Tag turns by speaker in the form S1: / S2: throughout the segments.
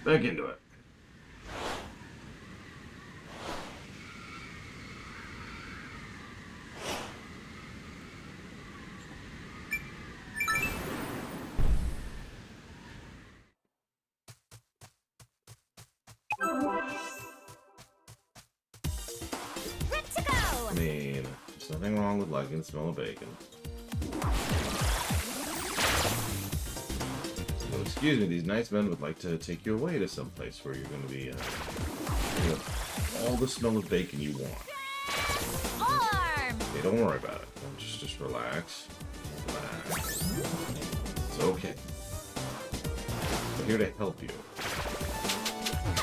S1: Back into it.
S2: Good to go.
S1: I mean, there's nothing wrong with liking the smell of bacon. So, excuse me, these nice men would like to take you away to some place where you're going to be, all the smell of bacon you want.
S2: Arm.
S1: Okay, don't worry about it. Just relax. Relax. It's okay. I'm here to help you.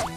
S2: Oh yeah.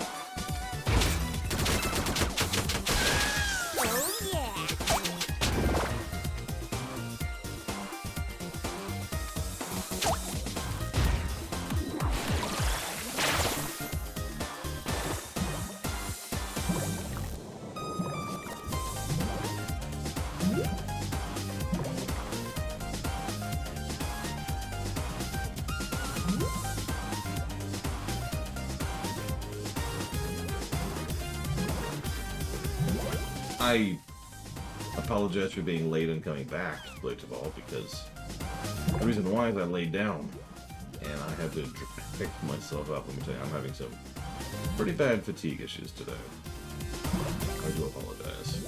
S1: I apologize for being late and coming back, first of all, because the reason why is I laid down and I had to pick myself up. Let me tell you, I'm having some pretty bad fatigue issues today. I do apologize.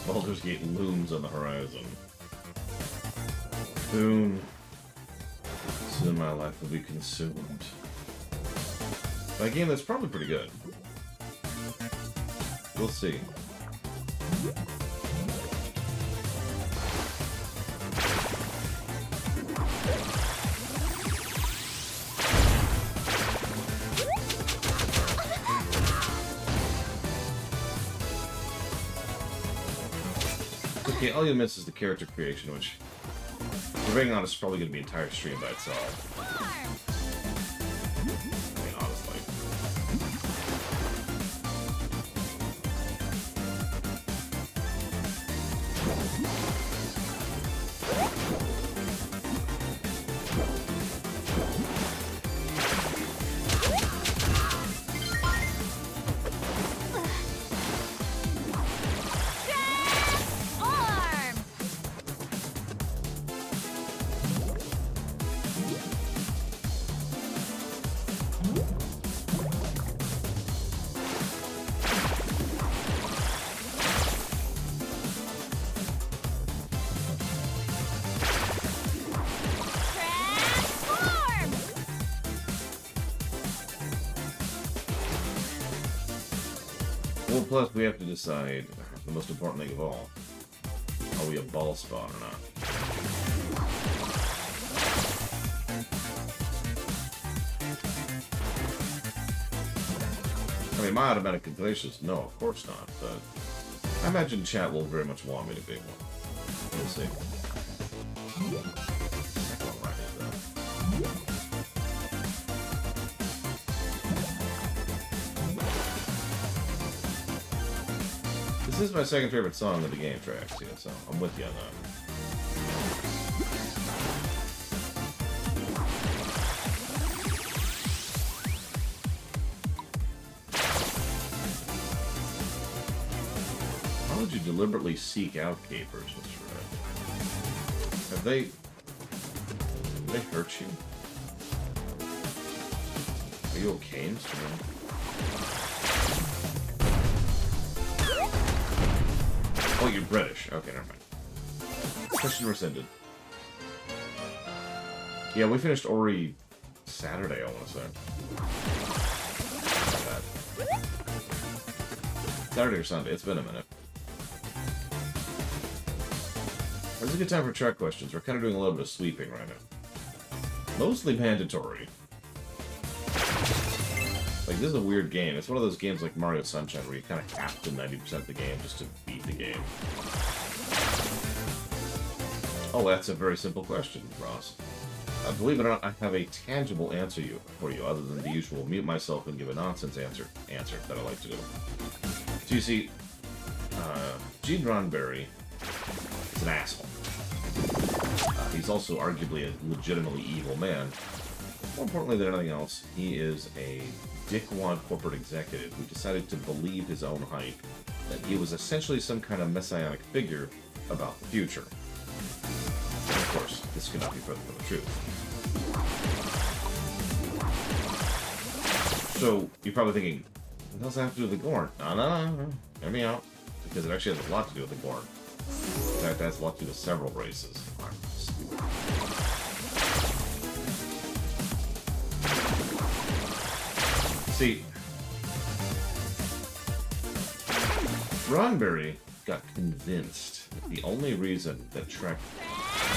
S1: Baldur's Gate looms on the horizon. Soon my life will be consumed by a game that's probably pretty good. We'll see. Okay, all you miss is the character creation, which, if we're being honest, is probably going to be an entire stream by itself. I mean, honestly. Well, plus we have to decide the most important thing of all. Are we a ball spawn or not? I mean, my automatic calculation is no, of course not, but I imagine chat will very much want me to be one. We'll see. This is my second favorite song of the game tracks, yeah, so I'm with you on that. Why would you deliberately seek out capers, Mr. Red? Have they hurt you? Are you okay, Mr. Red? Oh, you're British. Okay, never mind. Question rescinded. Yeah, we finished Ori Saturday, I want to say. Saturday or Sunday. It's been a minute. This is a good time for track questions. We're kind of doing a little bit of sweeping right now. Mostly mandatory. Like, this is a weird game. It's one of those games like Mario Sunshine where you kind of have to 90% of the game just to beat the game. Oh, that's a very simple question, Ross. Believe it or not, I have a tangible answer for you, other than the usual mute myself and give a nonsense answer that I like to do. So you see, Gene Roddenberry is an asshole. He's also arguably a legitimately evil man. More importantly than anything else, he is a dickwad corporate executive who decided to believe his own hype that he was essentially some kind of messianic figure about the future. And of course, this could not be further from the truth. So, you're probably thinking, what does that have to do with the Gorn? No. Hear me out. Because it actually has a lot to do with the Gorn. In fact, it has a lot to do with several races. See, Roddenberry got convinced that the only reason that Trek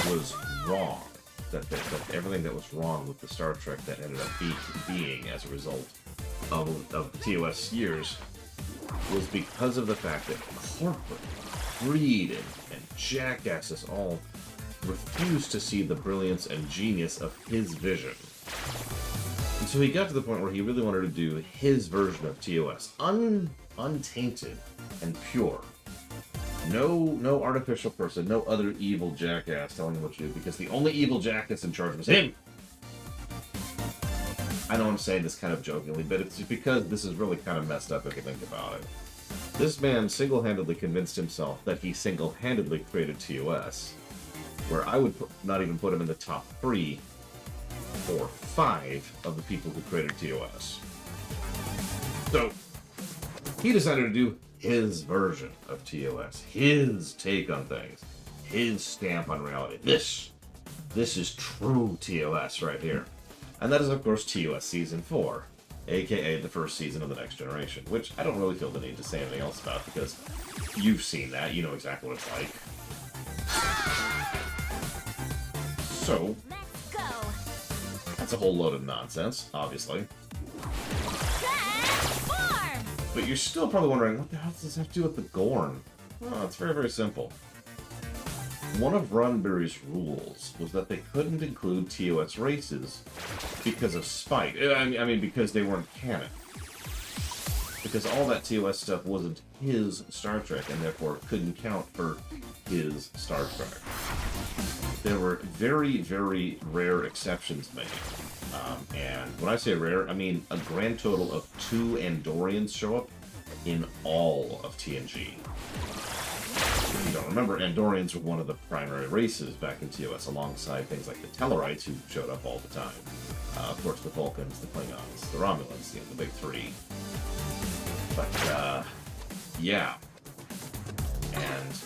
S1: was wrong, that everything that was wrong with the Star Trek that ended up being as a result of the TOS years, was because of the fact that corporate greed and jackasses all refused to see the brilliance and genius of his vision. And so he got to the point where he really wanted to do his version of TOS, untainted and pure. No artificial person, no other evil jackass telling him what to do, because the only evil jackass in charge was him! I know I'm saying this kind of jokingly, but it's because this is really kind of messed up if you think about it. This man single-handedly convinced himself that he single-handedly created TOS, where I would not even put him in the top 3 or 5 of the people who created TOS. So, he decided to do his version of TOS, his take on things, his stamp on reality. This is true TOS right here. And that is, of course, TOS Season 4, aka the first season of The Next Generation, which I don't really feel the need to say anything else about, because you've seen that, you know exactly what it's like. So,
S2: Let's go.
S1: that's a whole load of nonsense, obviously.
S2: Transform!
S1: But you're still probably wondering, what the hell does this have to do with the Gorn? Well, it's very, very simple. One of Roddenberry's rules was that they couldn't include TOS races because of spite. I mean, because they weren't canon. Because all that TOS stuff wasn't his Star Trek, and therefore couldn't count for his Star Trek. There were very, very rare exceptions made. And when I say rare, I mean a grand total of 2 Andorians show up in all of TNG. If you don't remember, Andorians were one of the primary races back in TOS, alongside things like the Tellarites, who showed up all the time. Of course, the Vulcans, the Klingons, the Romulans, the big 3. But, yeah. And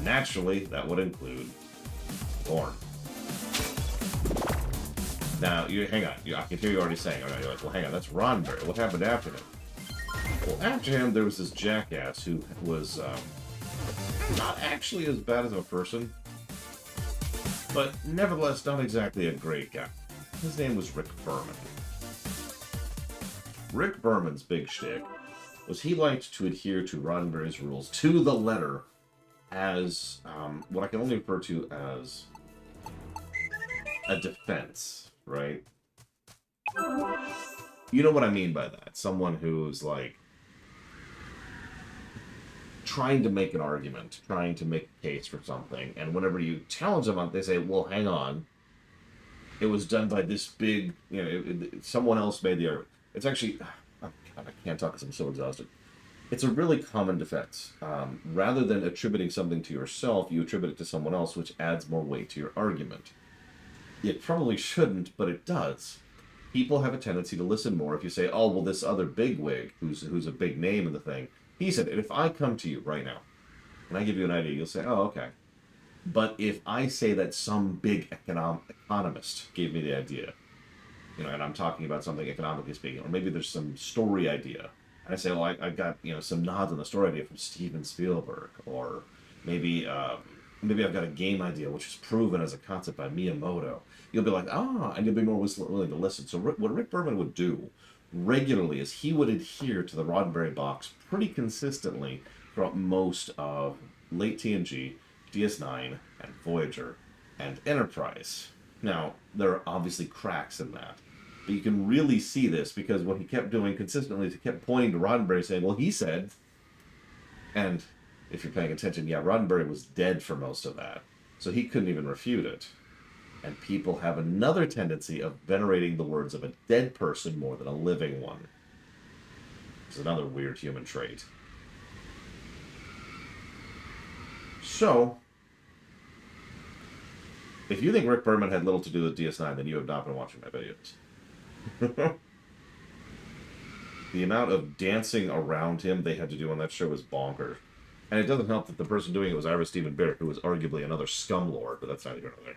S1: naturally, that would include Gorn. Now, hang on. I can hear you already saying, oh, you're like, well, hang on, that's Roddenberry. What happened after him? Well, after him, there was this jackass who was not actually as bad as a person, but nevertheless not exactly a great guy. His name was Rick Berman. Rick Berman's big shtick was he liked to adhere to Roddenberry's rules to the letter as what I can only refer to as a defense, right? You know what I mean by that. Someone who's like trying to make an argument, trying to make a case for something, and whenever you challenge them on it, they say, well, hang on. It was done by this big, someone else made the argument. It's actually, oh God, I can't talk because I'm so exhausted. It's a really common defense. Rather than attributing something to yourself, you attribute it to someone else, which adds more weight to your argument. It probably shouldn't, but it does. People have a tendency to listen more if you say, oh, well, this other bigwig, who's a big name in the thing, he said, and if I come to you right now, and I give you an idea, you'll say, oh, okay. But if I say that some big economist gave me the idea, you know, and I'm talking about something economically speaking, or maybe there's some story idea, and I say, well, I've got, you know, some nods on the story idea from Steven Spielberg, or maybe maybe I've got a game idea which is proven as a concept by Miyamoto. You'll be like, ah, and you'll be more willing to listen. So what Rick Berman would do regularly is he would adhere to the Roddenberry box pretty consistently throughout most of late TNG, DS9, and Voyager, and Enterprise. Now, there are obviously cracks in that. But you can really see this because what he kept doing consistently is he kept pointing to Roddenberry saying, well, he said, and if you're paying attention, yeah, Roddenberry was dead for most of that. So he couldn't even refute it. And people have another tendency of venerating the words of a dead person more than a living one. It's another weird human trait. So, if you think Rick Berman had little to do with DS9, then you have not been watching my videos. The amount of dancing around him they had to do on that show was bonkers. And it doesn't help that the person doing it was Ira Steven Behr, who was arguably another scumlord, but that's not even there.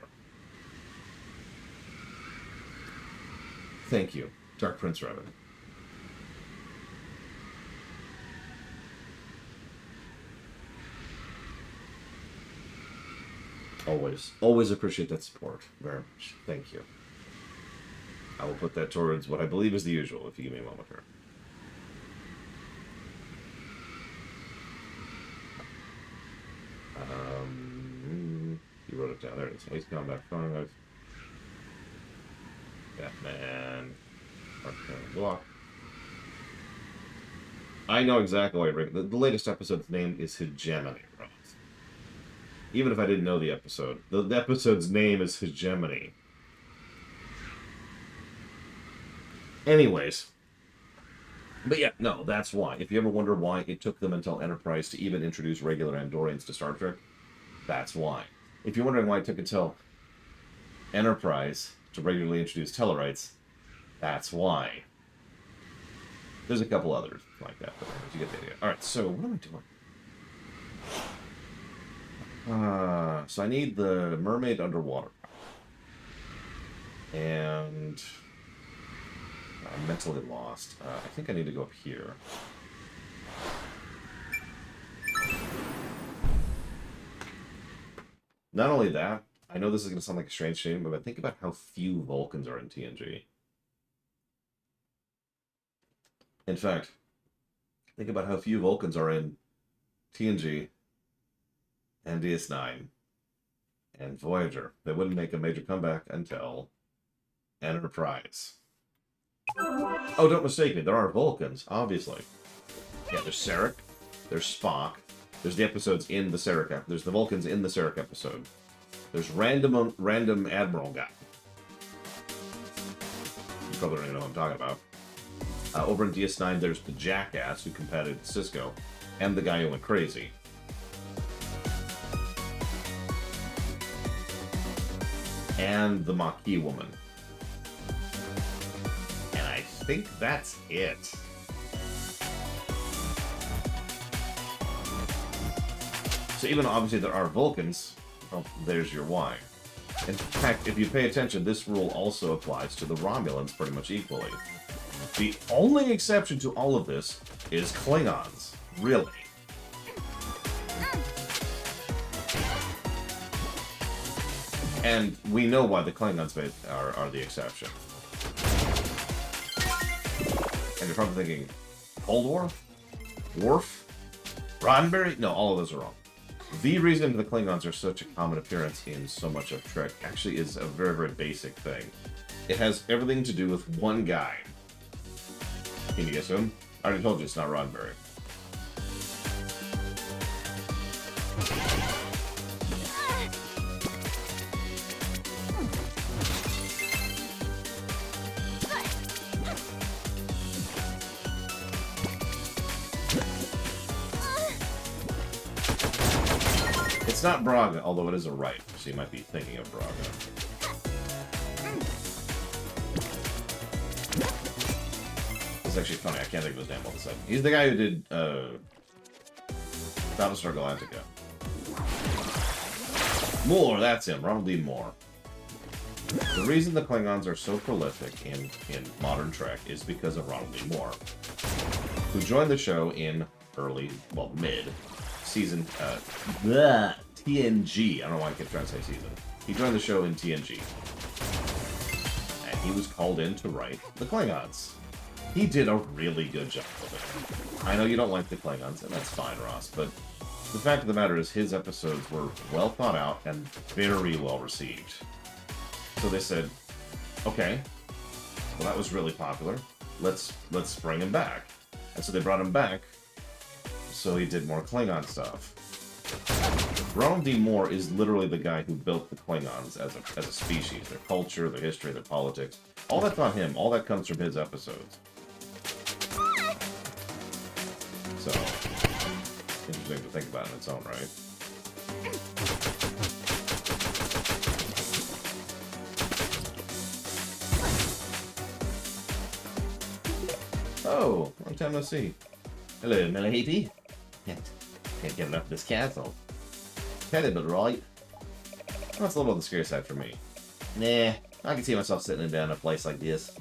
S1: Thank you, Dark Prince Rabbit. Always appreciate that support. Very much. Thank you. I will put that towards what I believe is the usual, if you give me a moment here. You wrote it down. There it is. Ace Combat 5. Batman. Arcane Block. I know exactly why you're the latest episode's name is Hegemony, right? Even if I didn't know the episode. The episode's name is Hegemony. Anyways. But yeah, no, that's why. If you ever wonder why it took them until Enterprise to even introduce regular Andorians to Star Trek, that's why. If you're wondering why it took until Enterprise to regularly introduce Tellarites, that's why. There's a couple others like that, but you get the idea. Alright, so what am I doing? So I need the mermaid underwater. And I'm mentally lost. I think I need to go up here. Not only that, I know this is going to sound like a strange statement, but think about how few Vulcans are in TNG. In fact, think about how few Vulcans are in TNG and DS9 and Voyager. They wouldn't make a major comeback until Enterprise. Oh, don't mistake me. There are Vulcans, obviously. Yeah, there's Sarek, there's Spock, there's the episodes in the Sarek. There's the Vulcans in the Sarek episode. There's random Admiral guy. You probably don't even know what I'm talking about. Over in DS9, there's the jackass who combated Cisco, and the guy who went crazy. And the Maquis woman. And I think that's it. So even though obviously there are Vulcans, well, there's your why. In fact, if you pay attention, this rule also applies to the Romulans pretty much equally. The only exception to all of this is Klingons. Really. And we know why the Klingons are the exception. And you're probably thinking, Cold War? Worf? Roddenberry? No, all of those are wrong. The reason the Klingons are such a common appearance in so much of Trek actually is a very, very basic thing. It has everything to do with one guy. Can you guess him? I already told you it's not Roddenberry. It's not Braga, although it is a right, so you might be thinking of Braga. It's actually funny, I can't think of his name all of a sudden. He's the guy who did, Battlestar Galactica. Moore, that's him, Ronald D. Moore. The reason the Klingons are so prolific in modern Trek is because of Ronald D. Moore, who joined the show in mid season TNG. I don't know why I keep trying to say season. He joined the show in TNG, and he was called in to write the Klingons. He did a really good job of it. I know you don't like the Klingons, and that's fine, Ross, but the fact of the matter is his episodes were well thought out and very well received. So they said, okay, well that was really popular. Let's bring him back. And so they brought him back so he did more Klingon stuff. Ronald D. Moore is literally the guy who built the Klingons as a species, their culture, their history, their politics. All that's on him. All that comes from his episodes. So, interesting to think about in its own right. Oh, long time no see. Hello, Melahiti. Can't get enough of this castle. Terrible, right? That's a little on the scary side for me. Nah, I can see myself sitting down in a place like this.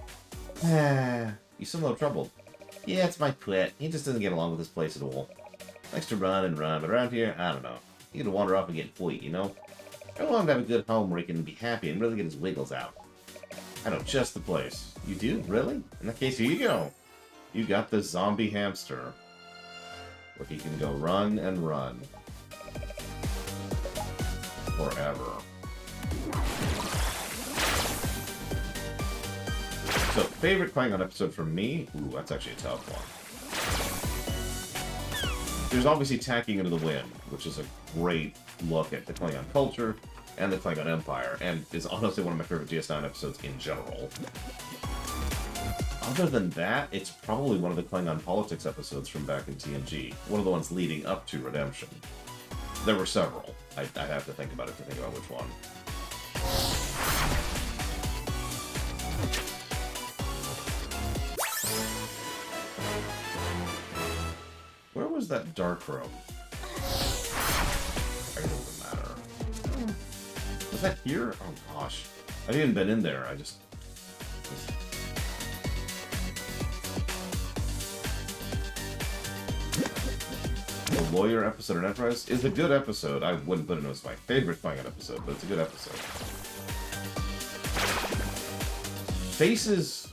S1: You seem a little troubled. Yeah, it's my pet. He just doesn't get along with this place at all. Likes to run and run, but around here, I don't know. He can wander off and get fleet, you know? I want him to have a good home where he can be happy and really get his wiggles out. I know just the place. You do? Really? In that case, here you go. You got the zombie hamster, where he can go run and run forever. So, favorite Klingon episode for me? Ooh, that's actually a tough one. There's obviously Tacking Into the Wind, which is a great look at the Klingon culture and the Klingon Empire, and is honestly one of my favorite DS9 episodes in general. Other than that, it's probably one of the Klingon politics episodes from back in TNG. One of the ones leading up to Redemption. There were several. I'd have to think about it to think about which one. Where was that dark room? It doesn't matter. Was that here? Oh gosh. I haven't even been in there. The Lawyer episode of Enterprise is a good episode. I wouldn't put it as my favorite Klingon episode, but it's a good episode. Faces...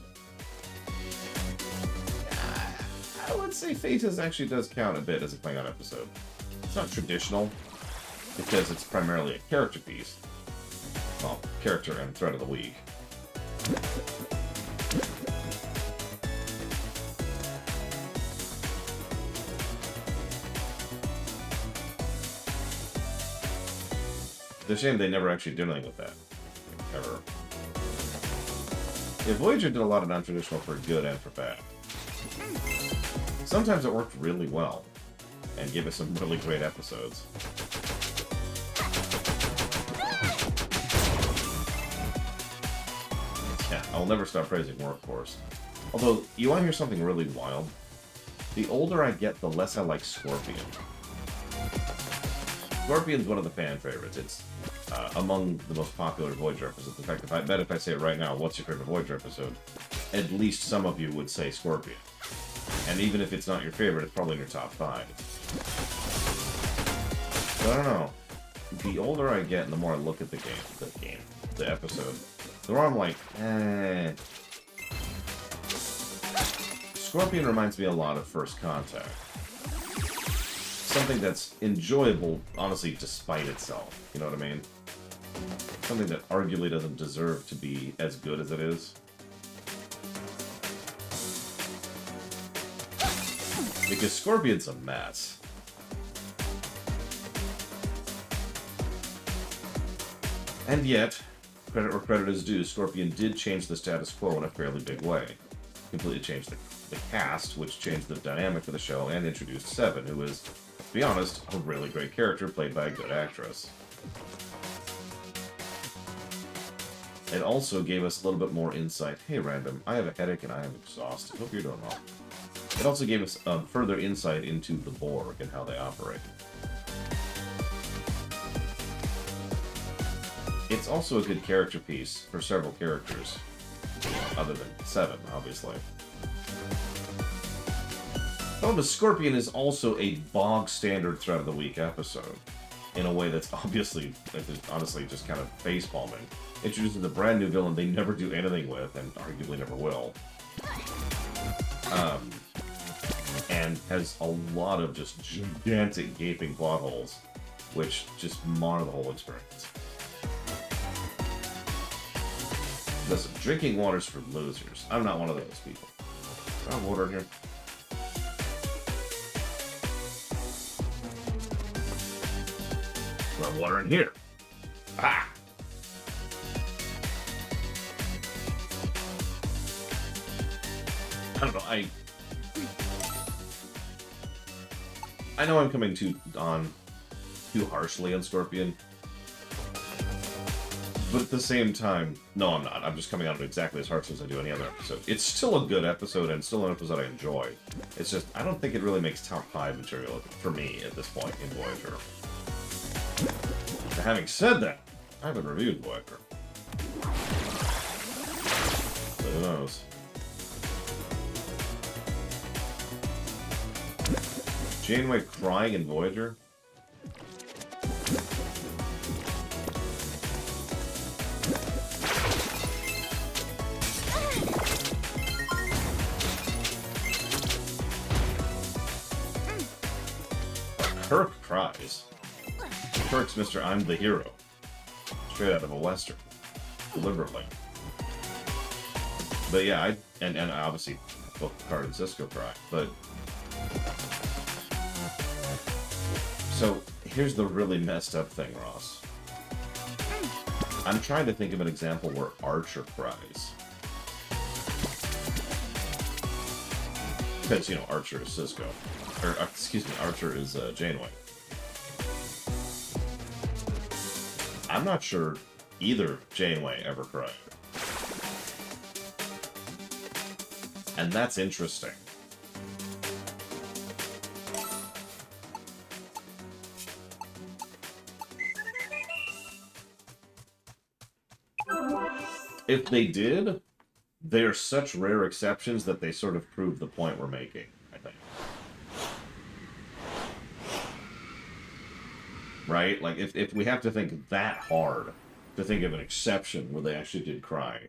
S1: I would say Faces actually does count a bit as a Klingon episode. It's not traditional, because it's primarily a character piece. Well, character and thread of the week. It's a shame they never actually did anything with that. Ever. Yeah, Voyager did a lot of non-traditional for good and for bad. Sometimes it worked really well, and gave us some really great episodes. Yeah, I'll never stop praising Workforce. Although, you want to hear something really wild? The older I get, the less I like Scorpion. Scorpion's one of the fan favorites. It's among the most popular Voyager episodes. In fact, if I say it right now, what's your favorite Voyager episode? At least some of you would say Scorpion. And even if it's not your favorite, it's probably in your top 5. So I don't know. The older I get and the more I look at the episode, the more I'm like, Scorpion reminds me a lot of First Contact. Something that's enjoyable, honestly, despite itself. You know what I mean? Something that arguably doesn't deserve to be as good as it is. Because Scorpion's a mess. And yet, credit where credit is due, Scorpion did change the status quo in a fairly big way. Completely changed the cast, which changed the dynamic of the show, and introduced Seven, who is, to be honest, a really great character played by a good actress. It also gave us a little bit more insight. Hey, Random, I have a headache and I am exhausted. Hope you're doing well. It also gave us further insight into the Borg and how they operate. It it's also a good character piece for several characters, other than 7, obviously. However, Scorpion is also a bog-standard threat of the week episode, in a way that's honestly just kind of face-palming. Introduces a brand new villain they never do anything with, and arguably never will. And has a lot of just gigantic gaping plot holes, which just mar the whole experience. Listen, drinking water's for losers. I'm not one of those people. I have water in here. I have water in here. Ah! I don't know, I know I'm coming too harshly on Scorpion. But at the same time, no, I'm not. I'm just coming out exactly as harsh as I do any other episode. It's still a good episode, and still an episode I enjoy. It's just, I don't think it really makes top 5 material for me at this point in Voyager. Now, having said that, I haven't reviewed Voyager. So who knows? Janeway crying in Voyager? Kirk cries. Kirk's Mr. I'm the hero. Straight out of a Western. Deliberately. But yeah, and obviously both Picard and Cisco cry, but... So, here's the really messed up thing, Ross. I'm trying to think of an example where Archer cries. Because, you know, Archer is Cisco. Or, excuse me, Archer is Janeway. I'm not sure either Janeway ever cried. And that's interesting. If they did, they're such rare exceptions that they sort of prove the point we're making, I think. Right? Like, if we have to think that hard to think of an exception where they actually did cry,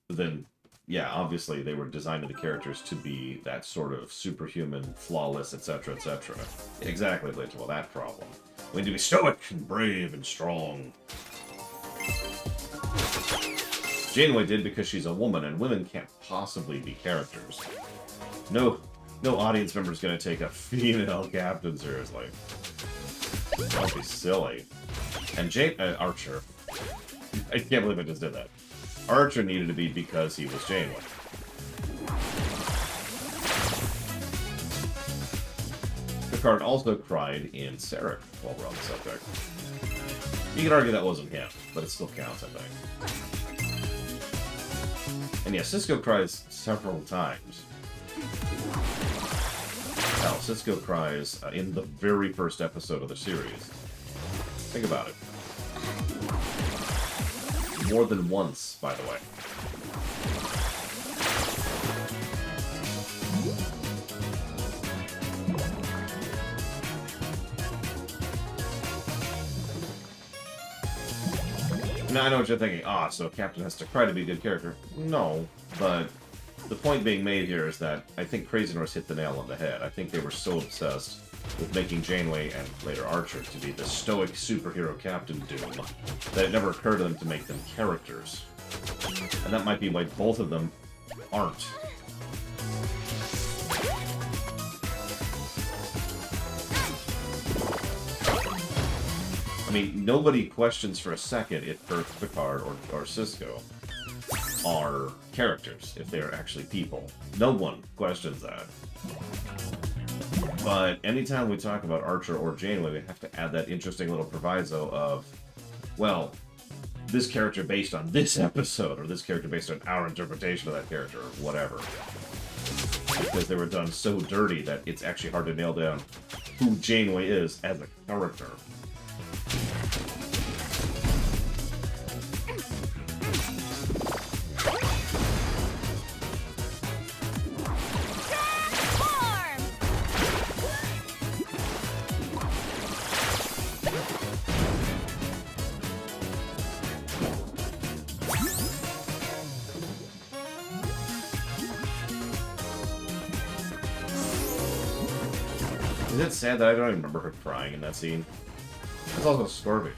S1: then, yeah, obviously they were designing the characters to be that sort of superhuman, flawless, etc., etc. Exactly, well, that problem. We need to be stoic and brave and strong. Janeway did because she's a woman, and women can't possibly be characters. No audience member is going to take a female captain seriously. Don't be silly. And Archer. I can't believe I just did that. Archer needed to be because he was Janeway. Picard also cried in Sarek while we're on the subject. You can argue that wasn't him, but it still counts, I think. And yeah, Cisco cries several times. Hell, Cisco cries in the very first episode of the series. Think about it. More than once, by the way. Now, I know what you're thinking. So Captain has to cry to be a good character. No, but the point being made here is that I think Crazy Norse hit the nail on the head. I think they were so obsessed with making Janeway and later Archer to be the stoic superhero Captain Doom that it never occurred to them to make them characters. And that might be why both of them aren't. I mean, nobody questions for a second if Picard or Cisco are characters, if they're actually people. No one questions that. But anytime we talk about Archer or Janeway, we have to add that interesting little proviso of, well, this character based on this episode, or this character based on our interpretation of that character, or whatever. Because they were done so dirty that it's actually hard to nail down who Janeway is as a character. Is it sad that I don't even remember her crying in that scene? That's also Scorpion.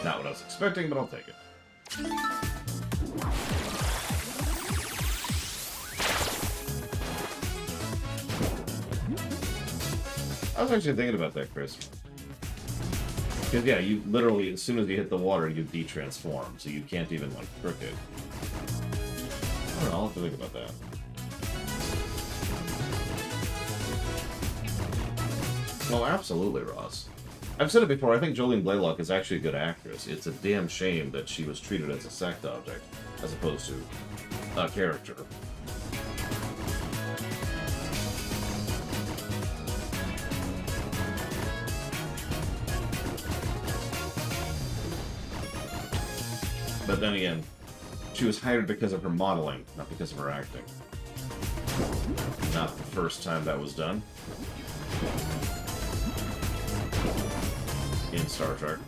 S1: Not what I was expecting, but I'll take it. I was actually thinking about that, Chris. Because, yeah, you literally, as soon as you hit the water, you de-transform, so you can't even, like, trick it. I don't know, I'll have to think about that. Well, absolutely, Ross. I've said it before, I think Jolene Blalock is actually a good actress. It's a damn shame that she was treated as a sex object, as opposed to a character. But then again, she was hired because of her modeling, not because of her acting. Not the first time that was done. In Star Trek.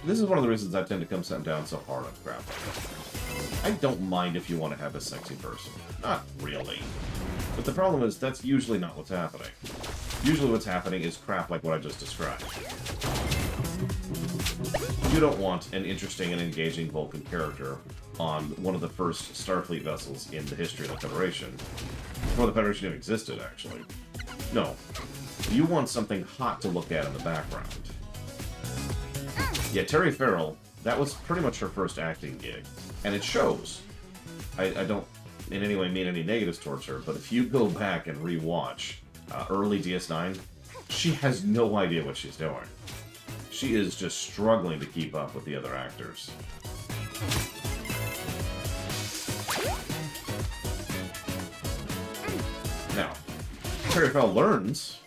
S1: This is one of the reasons I tend to come down so hard on crap like that. I don't mind if you want to have a sexy person. Not really. But the problem is, that's usually not what's happening. Usually what's happening is crap like what I just described. You don't want an interesting and engaging Vulcan character on one of the first Starfleet vessels in the history of the Federation. Before the Federation even existed, actually. No. You want something hot to look at in the background. Yeah, Terry Farrell, that was pretty much her first acting gig. And it shows. I don't in any way mean any negatives towards her, but if you go back and rewatch early DS9, she has no idea what she's doing. She is just struggling to keep up with the other actors. Now, Terry Farrell learns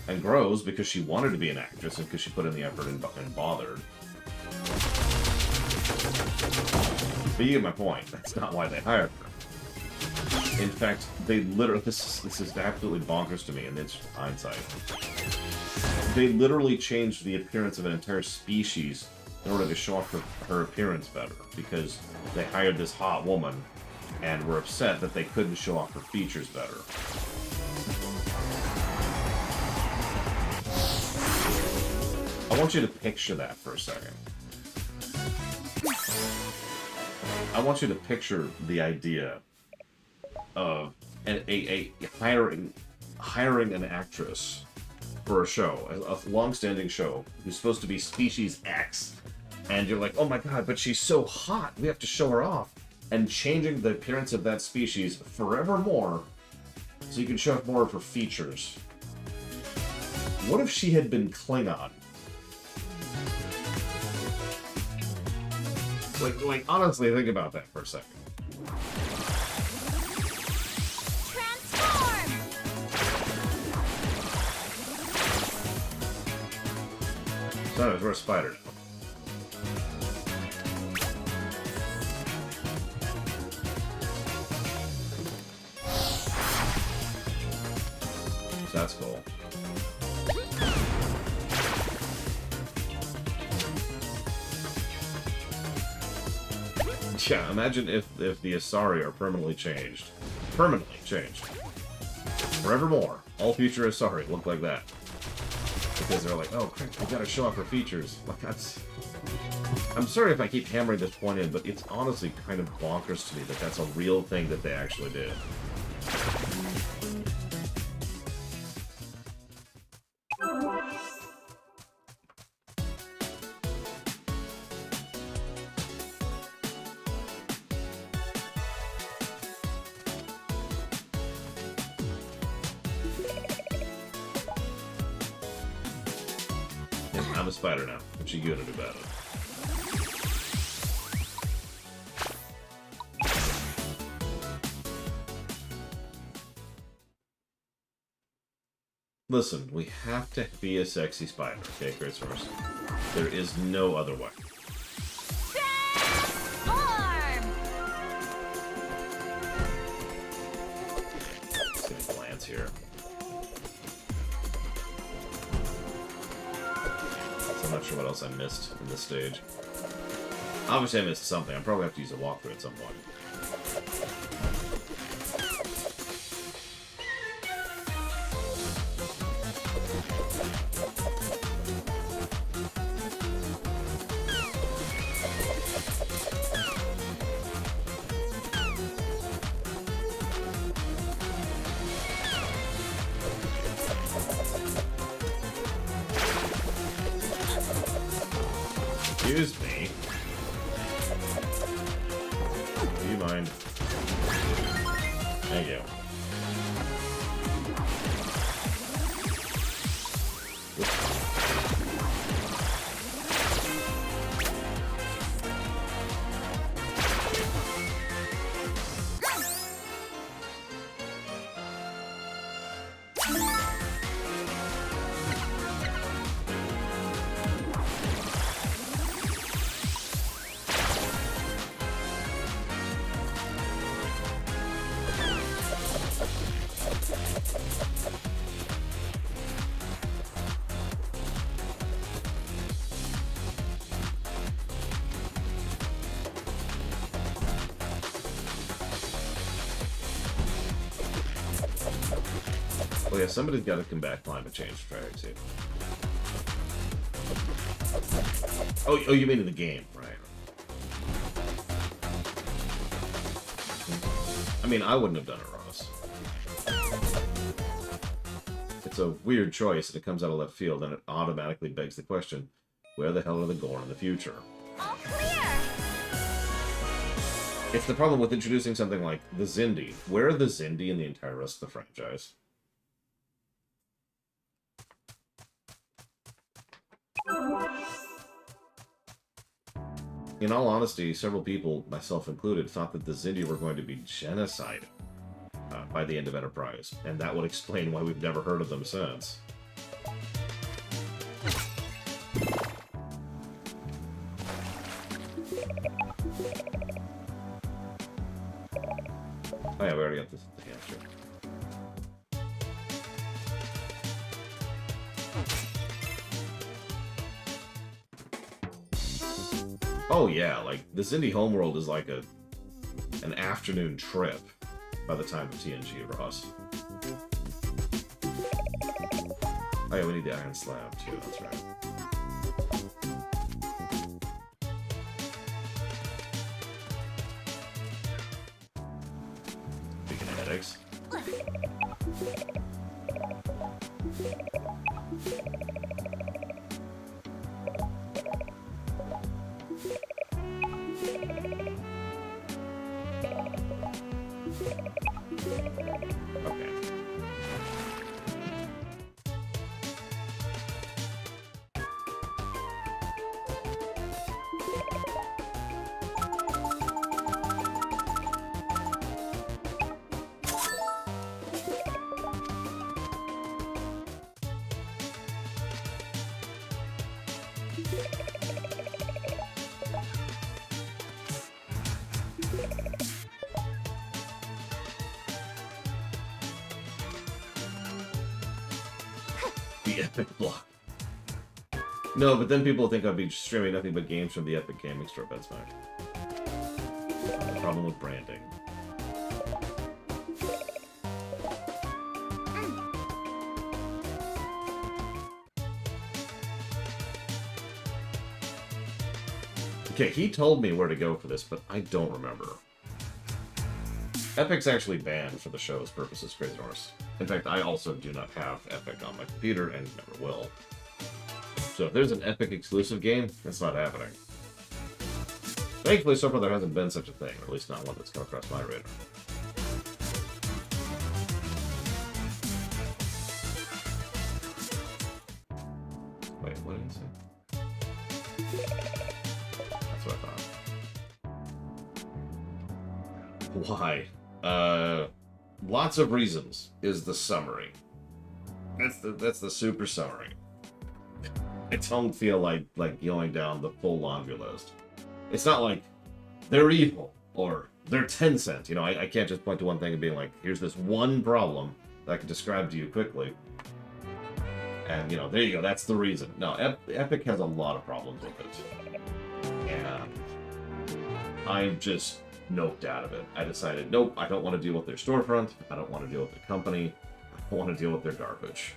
S1: and grows because she wanted to be an actress and because she put in the effort and bothered. But you get my point. That's not why they hired her. In fact, they literally... This is absolutely bonkers to me, and it's hindsight. They literally changed the appearance of an entire species in order to show off her appearance better, because they hired this hot woman and were upset that they couldn't show off her features better. I want you to picture that for a second. I want you to picture the idea of hiring an actress for a show, a long-standing show, who's supposed to be Species X, and you're like, oh my god, but she's so hot, we have to show her off, and changing the appearance of that species forevermore so you can show off more of her features. What if she had been Klingon? Like, honestly, think about that for a second.
S2: Transform!
S1: So anyways, we're a spider now. So that's cool. Yeah, imagine if the Asari are permanently changed. Permanently changed. Forevermore. All future Asari look like that. Because they're like, oh crap, we gotta show off her features. Like, I'm sorry if I keep hammering this point in, but it's honestly kind of bonkers to me that that's a real thing that they actually did. I'm a spider now. What you gonna do about it? Listen, we have to be a sexy spider, okay, Great Source? There is no other way.
S2: Transform!
S1: Let's get a glance here. So I'm not sure what else I missed in this stage. Obviously I missed something. I'll probably have to use a walkthrough at some point. Excuse me. Do you mind? Thank you. Oh yeah, somebody's got to combat climate change to try too. Oh, you mean in the game, right? I mean, I wouldn't have done it, Ross. It's a weird choice, and it comes out of left field, and it automatically begs the question, where the hell are the Gorn in the future?
S2: All clear!
S1: It's the problem with introducing something like the Zindi. Where are the Zindi in the entire rest of the franchise? In all honesty, several people, myself included, thought that the Zindi were going to be genocided by the end of Enterprise, and that would explain why we've never heard of them since. Oh yeah, we already got this hamster. Oh yeah, like the Zindi homeworld is like an afternoon trip by the time of TNG, Ross. Oh yeah, we need the iron slab too, that's right. Speaking of headaches. Okay. The Epic block. No, but then people think I'd be streaming nothing but games from the Epic Gaming Store, Bedsmack. Problem with branding. Okay, he told me where to go for this, but I don't remember. Epic's actually banned for the show's purposes, Crazy Horse. In fact, I also do not have Epic on my computer and never will. So if there's an Epic exclusive game, it's not happening. Thankfully, so far there hasn't been such a thing, or at least not one that's come across my radar. Wait, what did he say? That's what I thought. Why? Lots of reasons is the summary. That's the super sorry. I don't feel like going down the full laundry list. It's not like they're evil or they're Tencent. You know, I can't just point to one thing and be like, here's this one problem that I can describe to you quickly. And, you know, there you go. That's the reason. No, Epic has a lot of problems with it. And I'm just noped out of it. I decided, nope, I don't want to deal with their storefront. I don't want to deal with their company. I don't want to deal with their garbage.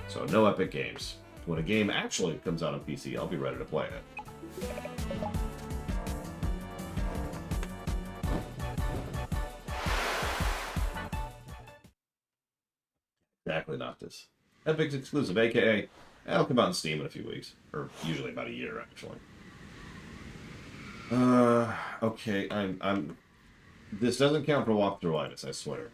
S1: So no Epic games. When a game actually comes out on PC, I'll be ready to play it. Exactly, Noctis. Epic's exclusive, aka it'll come out on Steam in a few weeks. Or usually about a year, actually. Okay, I'm... This doesn't count for walkthroughitis, I swear.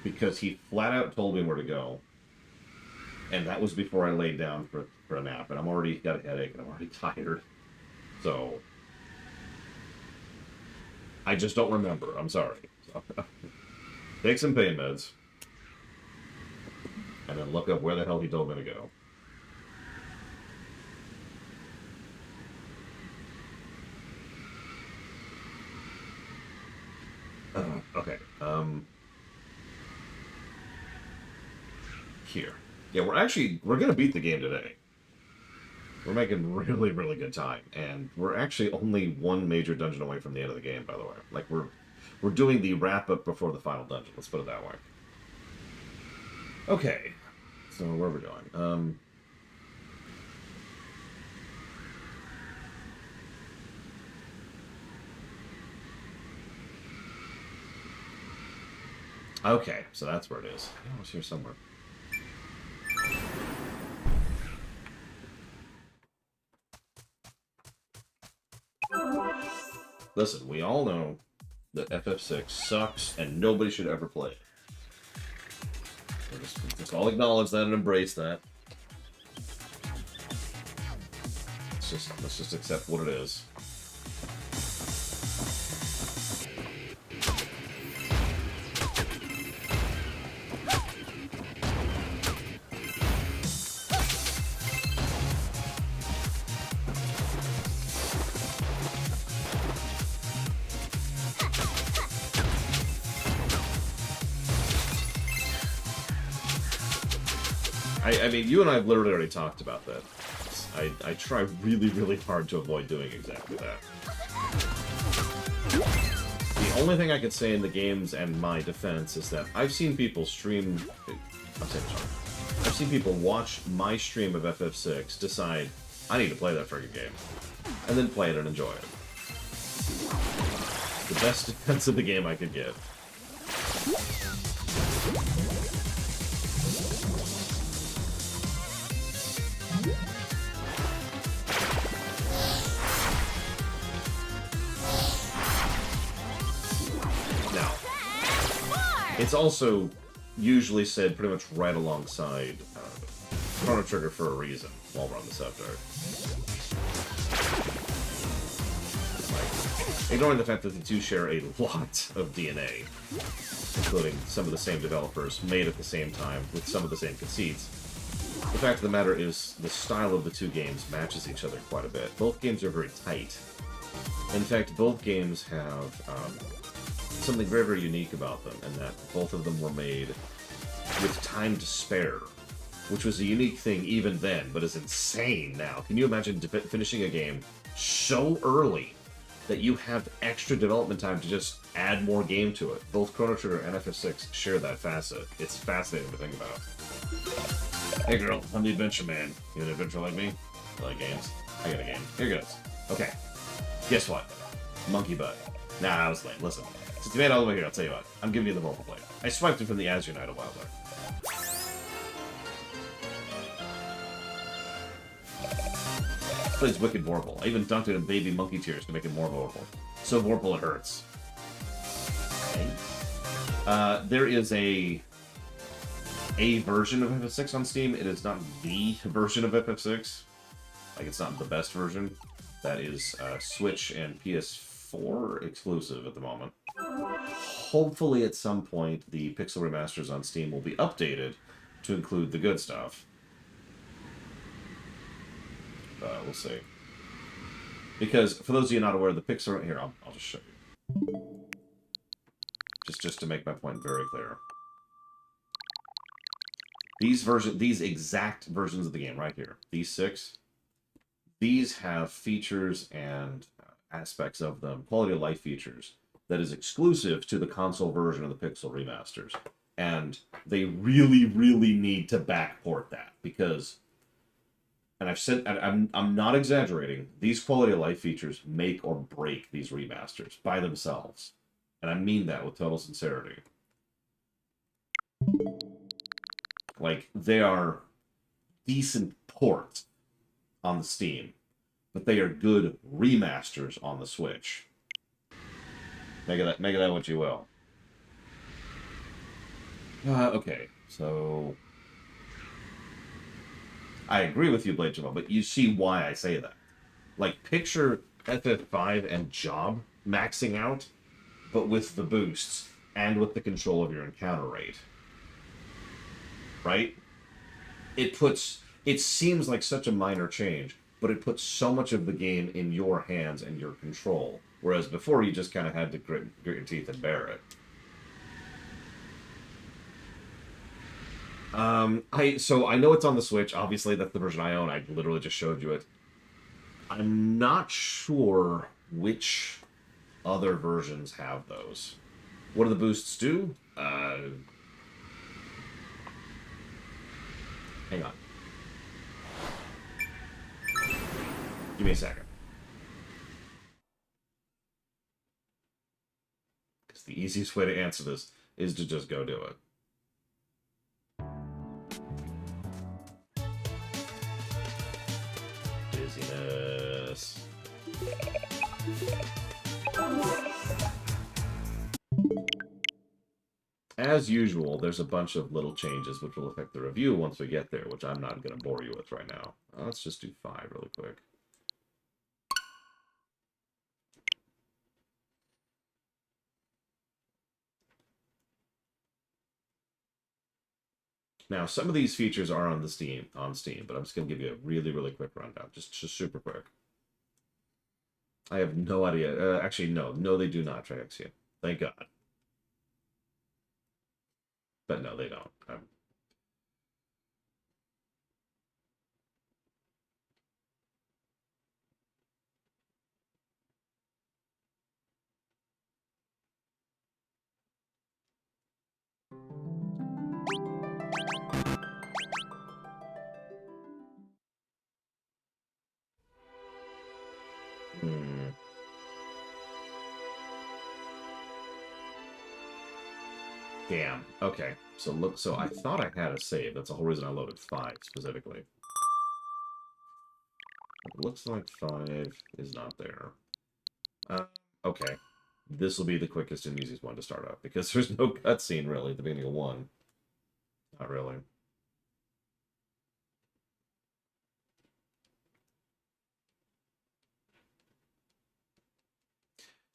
S1: Because he flat out told me where to go. And that was before I laid down for a nap. And I'm already got a headache and I'm already tired. So... I just don't remember. I'm sorry. So, take some pain meds. And then look up where the hell he told me to go. Okay. Here. Yeah, we're gonna beat the game today. We're making really, really good time, and we're actually only one major dungeon away from the end of the game, by the way. Like, we're doing the wrap-up before the final dungeon, let's put it that way. Okay. So, where are we going? Okay, so that's where it is. I know it was here somewhere. Listen, we all know that FF6 sucks and nobody should ever play it. Let's all acknowledge that and embrace that. Let's just accept what it is. I mean, you and I have literally already talked about that. I try really, really hard to avoid doing exactly that. The only thing I could say in the games and my defense is that I've seen people stream... I've seen people watch my stream of FF6, decide, I need to play that friggin' game, and then play it and enjoy it. The best defense of the game I could get. It's also usually said pretty much right alongside Chrono Trigger for a reason, while we're on the subject. Like, ignoring the fact that the two share a lot of DNA, including some of the same developers, made at the same time, with some of the same conceits, the fact of the matter is the style of the two games matches each other quite a bit. Both games are very tight. In fact, both games have... something very, very unique about them, and that both of them were made with time to spare, which was a unique thing even then, but is insane now. Can you imagine finishing a game so early that you have extra development time to just add more game to it? Both Chrono Trigger and FF6 share that facet. It's fascinating to think about. Hey girl, I'm the adventure man. You an adventure like me? I like games. I got a game. Here goes. Okay. Guess what? Monkey butt. Nah, I was late. Listen. Since you made it all the way here, I'll tell you what. I'm giving you the vocal plate. I swiped it from the Azure Knight a while back. Plays Wicked Vorpal. I even dunked it in baby monkey tears to make it more Vorpal. So Vorpal it hurts. Okay. There is a version of FF6 on Steam. It is not the version of FF6. Like, it's not the best version. That is Switch and PS4 exclusive at the moment. hopefully at some point the pixel remasters on Steam will be updated to include the good stuff. We'll see. Because for those of you not aware, the pixel here, I'll just show you. Just to make my point very clear. These exact versions of the game right here, these 6, these have features and aspects of them, quality of life features, that is exclusive to the console version of the Pixel remasters. And they really, really need to backport that because, and I've said, I'm not exaggerating, these quality of life features make or break these remasters by themselves. And I mean that with total sincerity. Like, they are decent ports on the Steam, but they are good remasters on the Switch. Make of that what you will. Okay, so I agree with you, Blade Jamal, but you see why I say that. Like, picture FF5 and Job maxing out, but with the boosts and with the control of your encounter rate. Right? It seems like such a minor change, but it puts so much of the game in your hands and your control. Whereas before, you just kind of had to grit your teeth and bear it. So I know it's on the Switch. Obviously, that's the version I own. I literally just showed you it. I'm not sure which other versions have those. What do the boosts do? Hang on. Give me a second. Because the easiest way to answer this is to just go do it. Dizziness. As usual, there's a bunch of little changes which will affect the review once we get there, which I'm not going to bore you with right now. Let's just do 5 really quick. Now, some of these features are on Steam, but I'm just going to give you a really, really quick rundown, just super quick. I have no idea. Actually, no, they do not, Trixia. Thank God. But no, they don't. Damn. Okay. So look. So I thought I had a save. That's the whole reason I loaded 5 specifically. It looks like 5 is not there. Okay. This will be the quickest and easiest one to start up because there's no cutscene really at the beginning of 1. Not really.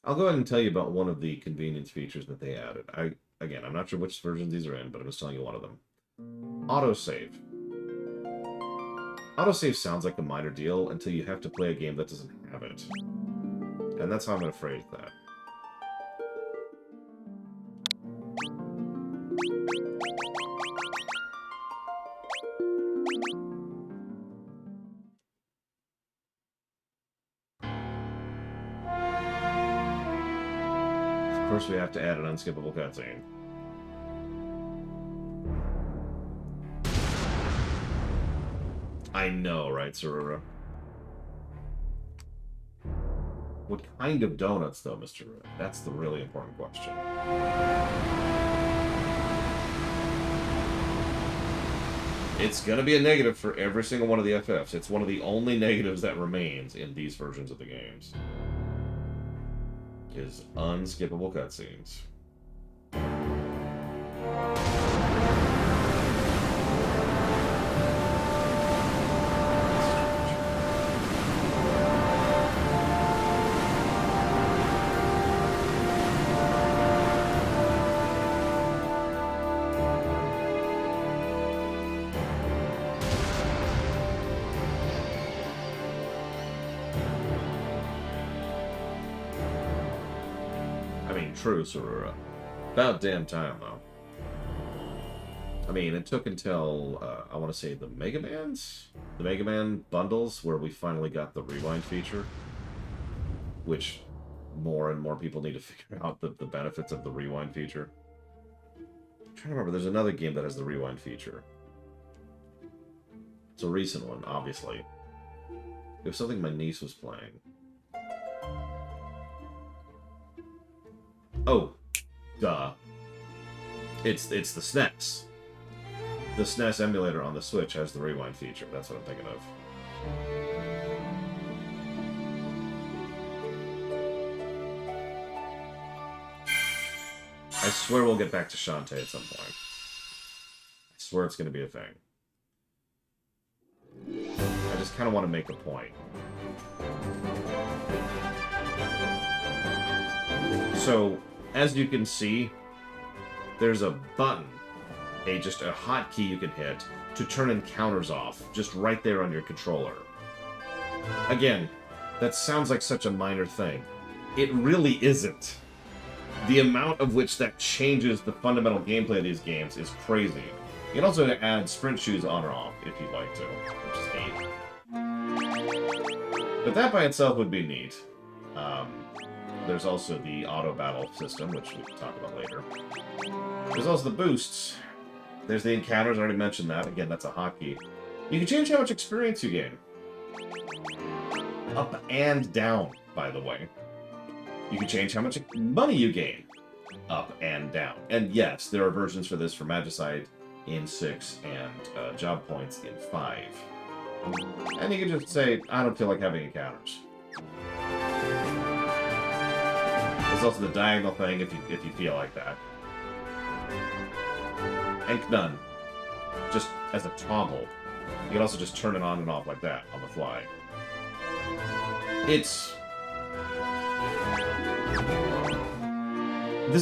S1: I'll go ahead and tell you about one of the convenience features that they added. Again, I'm not sure which versions these are in, but I'm just telling you one of them. Autosave. Autosave sounds like a minor deal until you have to play a game that doesn't have it. And that's how I'm going to phrase that. Of course, we have to add an unskippable cutscene. I know, right, Sarura? What kind of donuts, though, Mr. Red? That's the really important question. It's going to be a negative for every single one of the FFs. It's one of the only negatives that remains in these versions of the games. Is unskippable cutscenes. True, Sarura. About damn time, though. I mean, it took until, I want to say the Mega Man bundles, where we finally got the rewind feature. Which more and more people need to figure out the benefits of the rewind feature. I'm trying to remember, there's another game that has the rewind feature. It's a recent one, obviously. It was something my niece was playing. Oh, duh. It's the SNES. The SNES emulator on the Switch has the rewind feature. That's what I'm thinking of. I swear we'll get back to Shantae at some point. I swear it's going to be a thing. I just kind of want to make a point. So, as you can see, there's a button, just a hotkey you can hit to turn encounters off, just right there on your controller. Again, that sounds like such a minor thing. It really isn't. The amount of which that changes the fundamental gameplay of these games is crazy. You can also add sprint shoes on or off, if you'd like to, which is neat. But that by itself would be neat. There's also the auto-battle system, which we can talk about later. There's also the boosts. There's the encounters, I already mentioned that. Again, that's a hotkey. You can change how much experience you gain. Up and down, by the way. You can change how much money you gain. Up and down. And yes, there are versions for this for Magicite in 6 and job points in 5. And you can just say, I don't feel like having encounters. There's also the diagonal thing if you feel like that. And none. Just as a toggle. You can also just turn it on and off like that on the fly. This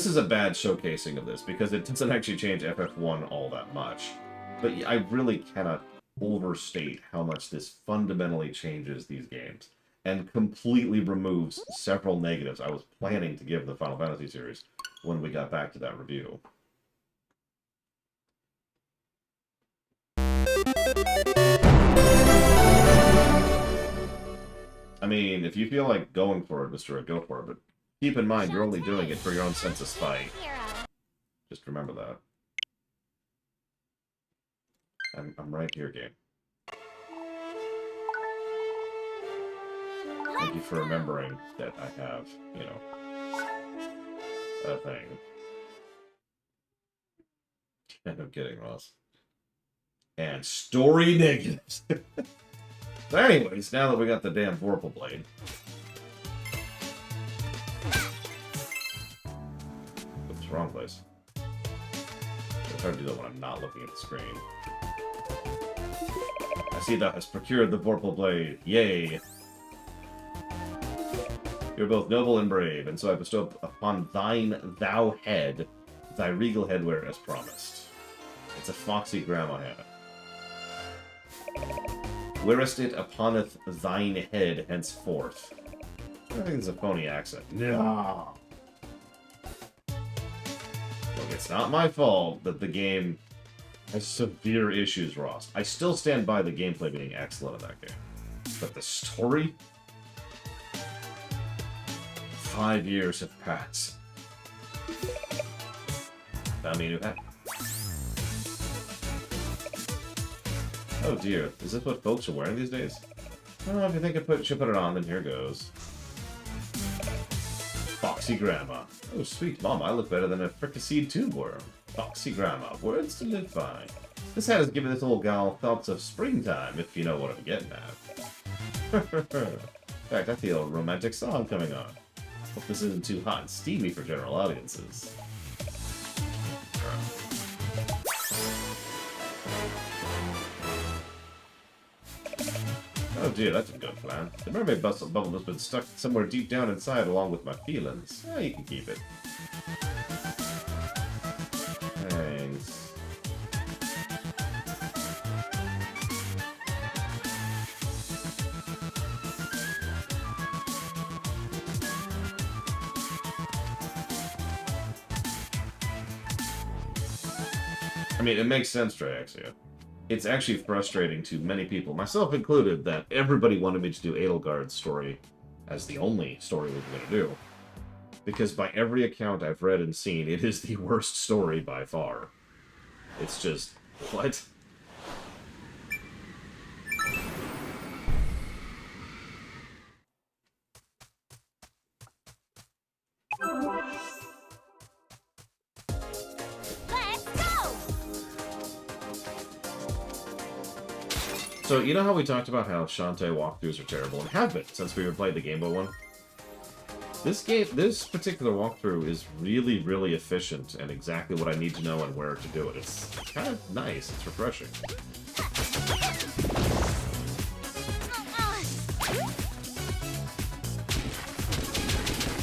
S1: is a bad showcasing of this, because it doesn't actually change FF1 all that much. But I really cannot overstate how much this fundamentally changes these games, and completely removes several negatives I was planning to give the Final Fantasy series when we got back to that review. I mean, if you feel like going for it, Mr. Ed, go for it, but keep in mind, you're only doing it for your own sense of spite. Just remember that. I'm right here, game. Thank you for remembering that I have, you know, a thing. I'm kidding, Ross. And story negatives. So anyways, now that we got the damn Vorpal Blade. Oops, wrong place. It's hard to do that when I'm not looking at the screen. I see thou hast procured the Vorpal Blade. Yay! You're both noble and brave, and so I bestow upon thou head thy regal headwear as promised. It's a foxy grandma hat. Wearest it uponeth thine head henceforth. I think it's a phony accent. No. Look, it's not my fault that the game has severe issues, Ross. I still stand by the gameplay being excellent in that game. But the story? 5 years have passed. I mean, oh dear, is this what folks are wearing these days? Well, if you think I should put it on, then here goes. Foxy Grandma. Oh, sweet mama, I look better than a fricasseed tube worm. Foxy Grandma, words to live by. This hat has given this old gal thoughts of springtime, if you know what I'm getting at. In fact, I feel a romantic song coming on. Hope this isn't too hot and steamy for general audiences. Oh dear, that didn't go to plan. The mermaid bubble has been stuck somewhere deep down inside along with my feelings. Yeah, you can keep it. Thanks. I mean, it makes sense, Triaxia. It's actually frustrating to many people, myself included, that everybody wanted me to do Edelgard's story as the only story we were going to do. Because by every account I've read and seen, it is the worst story by far. It's just, what?
S2: Let's go!
S1: So, you know how we talked about how Shantae walkthroughs are terrible, and have been since we replayed the Game Boy one? This particular walkthrough is really, really efficient and exactly what I need to know and where to do it. It's kind of nice. It's refreshing.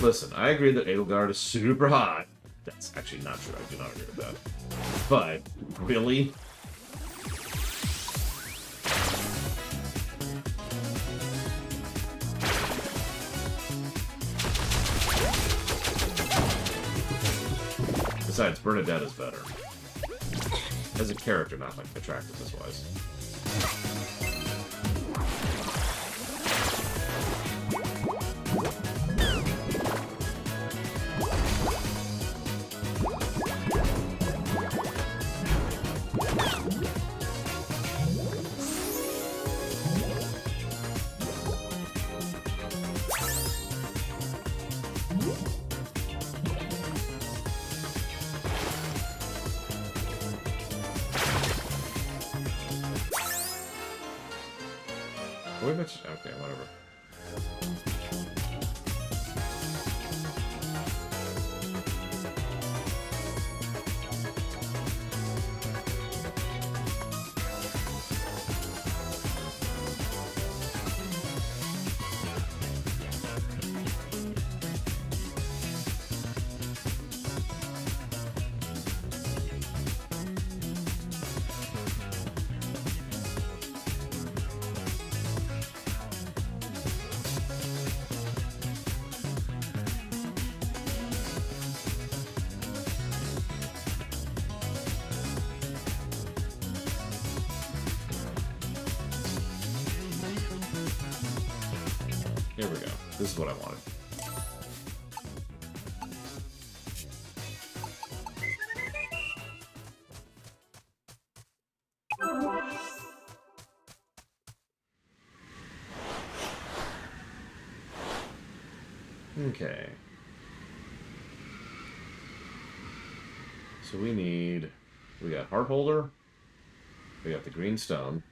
S1: Listen, I agree that Edelgard is super hot. That's actually not true. I do not agree with that. But, really? Besides, Bernadette is better. As a character, not like attractiveness-wise. Okay, whatever. Here we go. This is what I wanted. Okay. So we got Heart Holder, we got the Green Stone,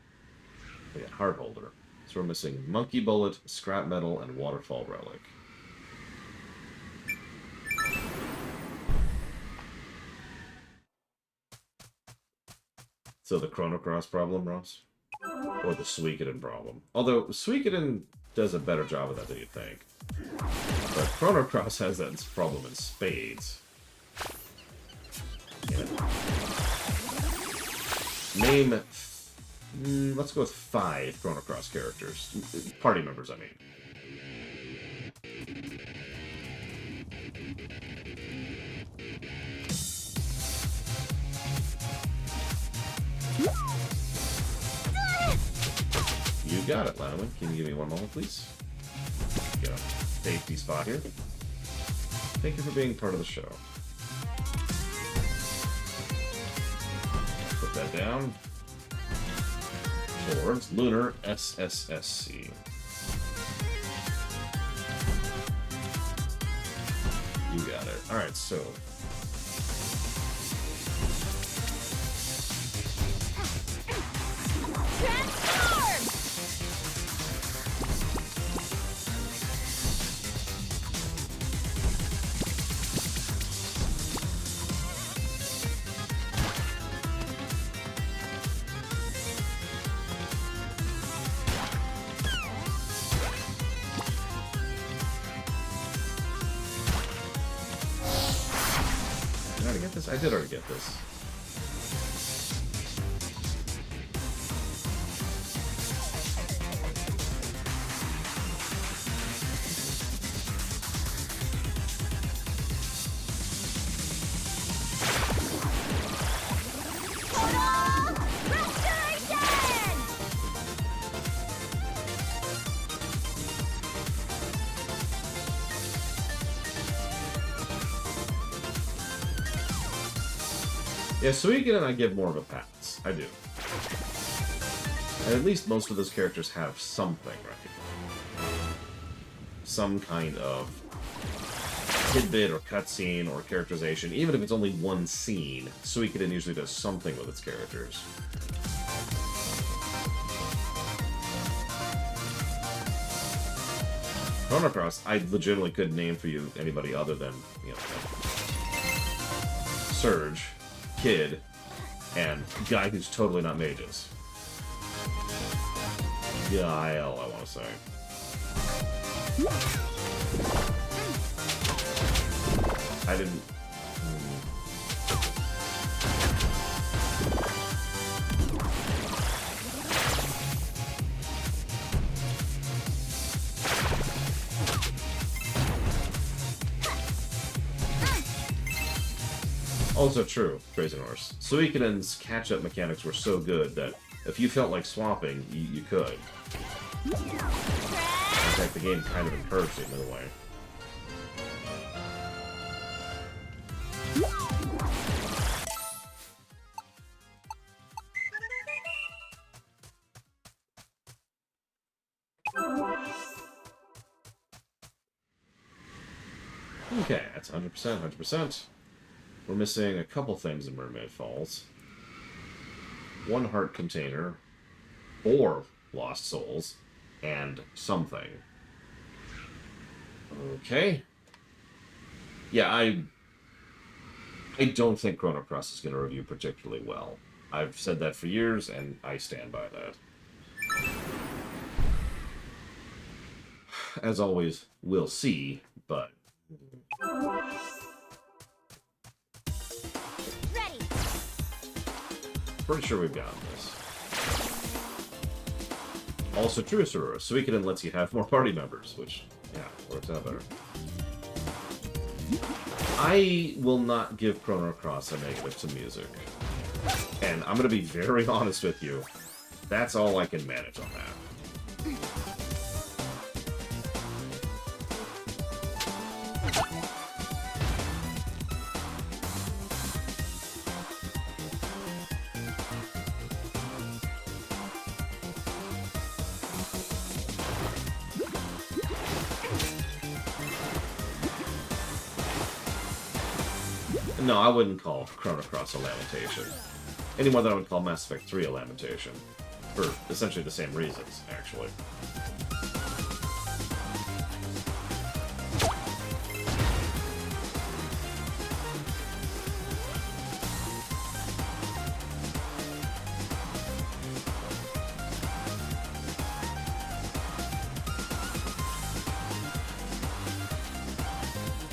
S1: we got Heart Holder. So we're missing Monkey Bullet, Scrap Metal, and Waterfall Relic. So the Chrono Cross problem, Ross? Or the Suikoden problem. Although, Suikoden does a better job of that than you'd think. But Chrono Cross has that problem in spades. Yeah. Name... let's go with 5 Chrono Cross characters. Party members, I mean. You got it, Lanowin. Can you give me one moment, please? Get a safety spot here. Thank you for being part of the show. Put that down. Towards Lunar SSSC. You got it. Alright, so...
S2: Transform!
S1: Did I already get this? I did already get this. Yeah, Suikoden I give more of a pass. I do. And at least most of those characters have something, right? Some kind of tidbit or cutscene or characterization. Even if it's only one scene, Suikoden usually does something with its characters. Chrono Cross, I legitimately couldn't name for you anybody other than, you know, Surge, Kid, and guy who's totally not mages. Gael, I want to say. I didn't... Also true, Crazy Horse. Suikoden's catch-up mechanics were so good that if you felt like swapping, you could. In fact, the game kind of encouraged it in a way. Okay, that's 100%, 100%. We're missing a couple things in Mermaid Falls. One heart container, 4 lost souls, and something. Okay. Yeah, I don't think Chrono Cross is going to review particularly well. I've said that for years, and I stand by that. As always, we'll see, but...
S2: Ready.
S1: Pretty sure we've gotten this. Also true, Sorora. Suikoden lets you have more party members, which, yeah, works out better. I will not give Chrono Cross a negative to music. And I'm going to be very honest with you. That's all I can manage on that. No, I wouldn't call Chrono Cross a lamentation. Any more than I would call Mass Effect 3 a lamentation. For essentially the same reasons, actually.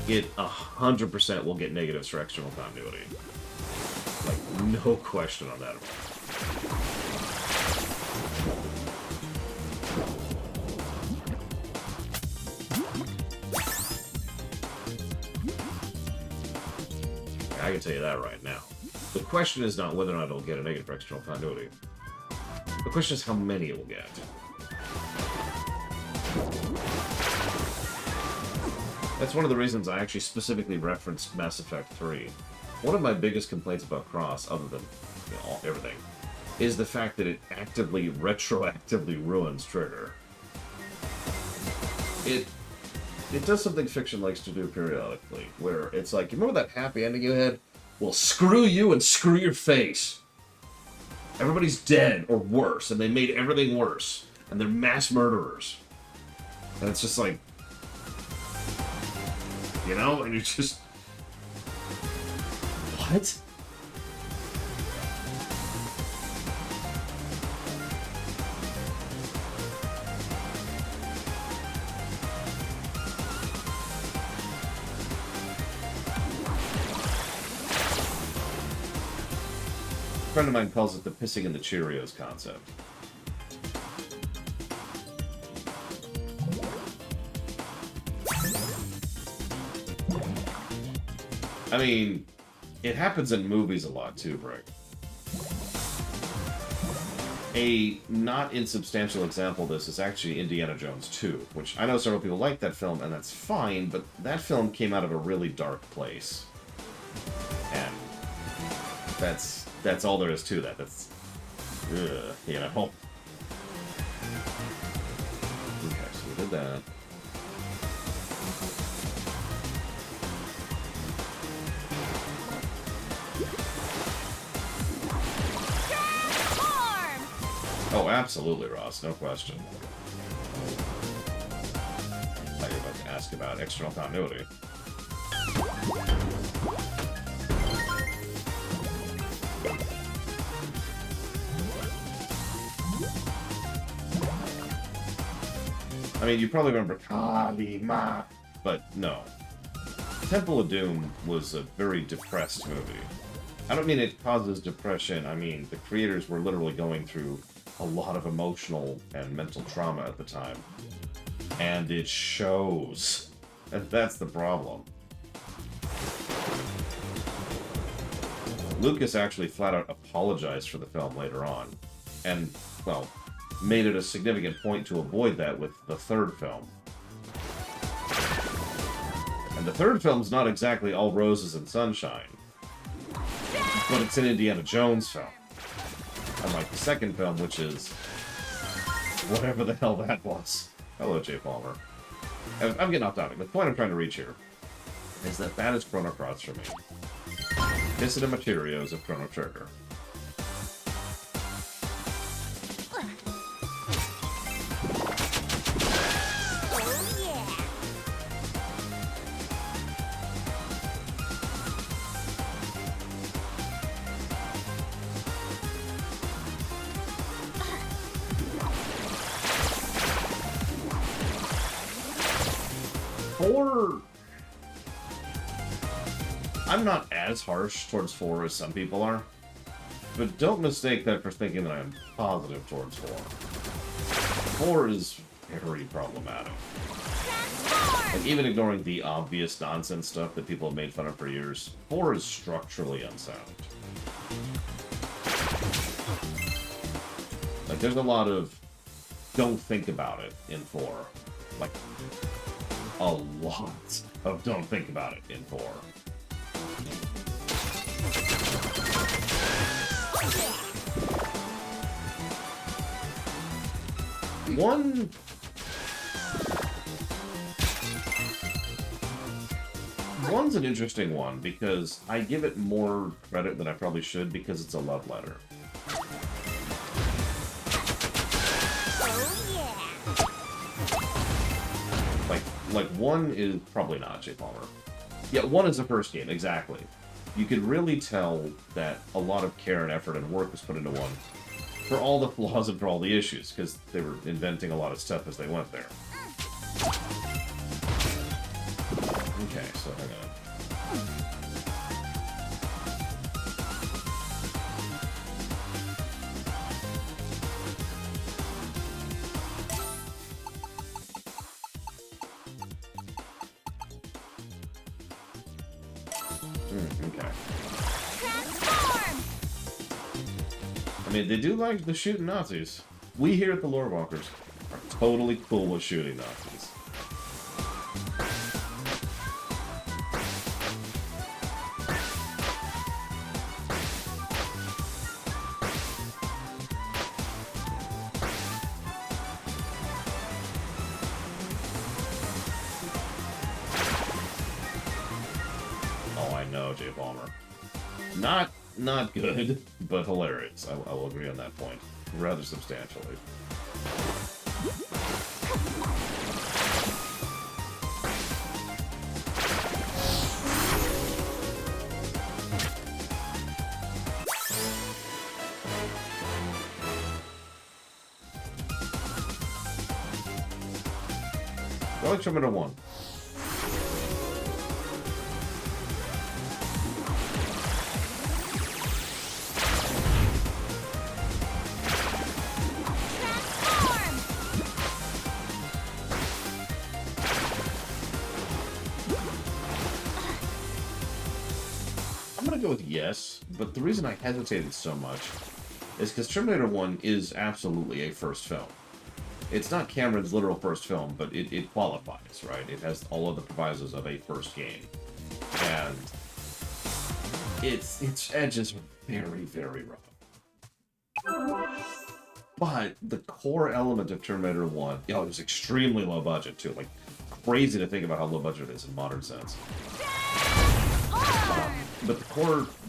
S1: It 100% will get negatives for external continuity. Like, no question on that. I can tell you that right now. The question is not whether or not it'll get a negative for external continuity. The question is how many it will get. That's one of the reasons I actually specifically referenced Mass Effect 3. One of my biggest complaints about Cross, other than everything, is the fact that it actively, retroactively ruins Trigger. It does something fiction likes to do periodically, where it's like, you remember that happy ending you had? Well, screw you and screw your face. Everybody's dead, or worse, and they made everything worse. And they're mass murderers. And it's just like... You know? And you're just... What? A friend of mine calls it the pissing in the Cheerios concept. I mean, it happens in movies a lot too, Brick. A not insubstantial example of this is actually Indiana Jones 2, which I know several people like that film, and that's fine, but that film came out of a really dark place. And That's all there is to that. That's, you know. Okay, so we did that.
S2: Transform!
S1: Oh, absolutely, Ross. No question. I thought you were about to ask about external continuity. I mean, you probably remember Kalima, but no. Temple of Doom was a very depressed movie. I don't mean it causes depression, I mean the creators were literally going through a lot of emotional and mental trauma at the time. And it shows. And that's the problem. Lucas actually flat out apologized for the film later on. And, well, made it a significant point to avoid that with the third film. And the third film's not exactly all roses and sunshine. But it's an Indiana Jones film. Unlike the second film, which is whatever the hell that was. Hello, Jay Palmer. I'm getting off topic. The point I'm trying to reach here is that is Chrono Cross for me. Dissident Materials of Chrono Trigger.
S2: Oh yeah!
S1: 4... I'm not as harsh towards 4 as some people are, but don't mistake that for thinking that I'm positive towards 4. 4 is very problematic. Like, even ignoring the obvious nonsense stuff that people have made fun of for years, 4 is structurally unsound. Like, there's a lot of don't think about it in 4. Like, a lot of don't think about it in 4. One's an interesting one because I give it more credit than I probably should because it's a love letter.
S2: Oh yeah!
S1: Like 1 is probably not Jay Palmer. Yeah, 1 is the first game, exactly. You could really tell that a lot of care and effort and work was put into 1 for all the flaws and for all the issues, because they were inventing a lot of stuff as they went there. Okay, so hang on. Okay.
S2: Transform!
S1: I mean, they do like the shooting Nazis. We here at the Lore Walkers are totally cool with shooting Nazis. Oh, I know, Jay Palmer. Not good, but hilarious. I will agree on that point. Rather substantially. Going to number 1. Go with yes, but the reason I hesitated so much is because Terminator 1 is absolutely a first film. It's not Cameron's literal first film, but it qualifies, right? It has all of the provisos of a first game. And
S3: its edges are very, very rough. But the core element of Terminator 1, it was extremely low budget too. Like, crazy to think about how low budget it is in modern sense. But the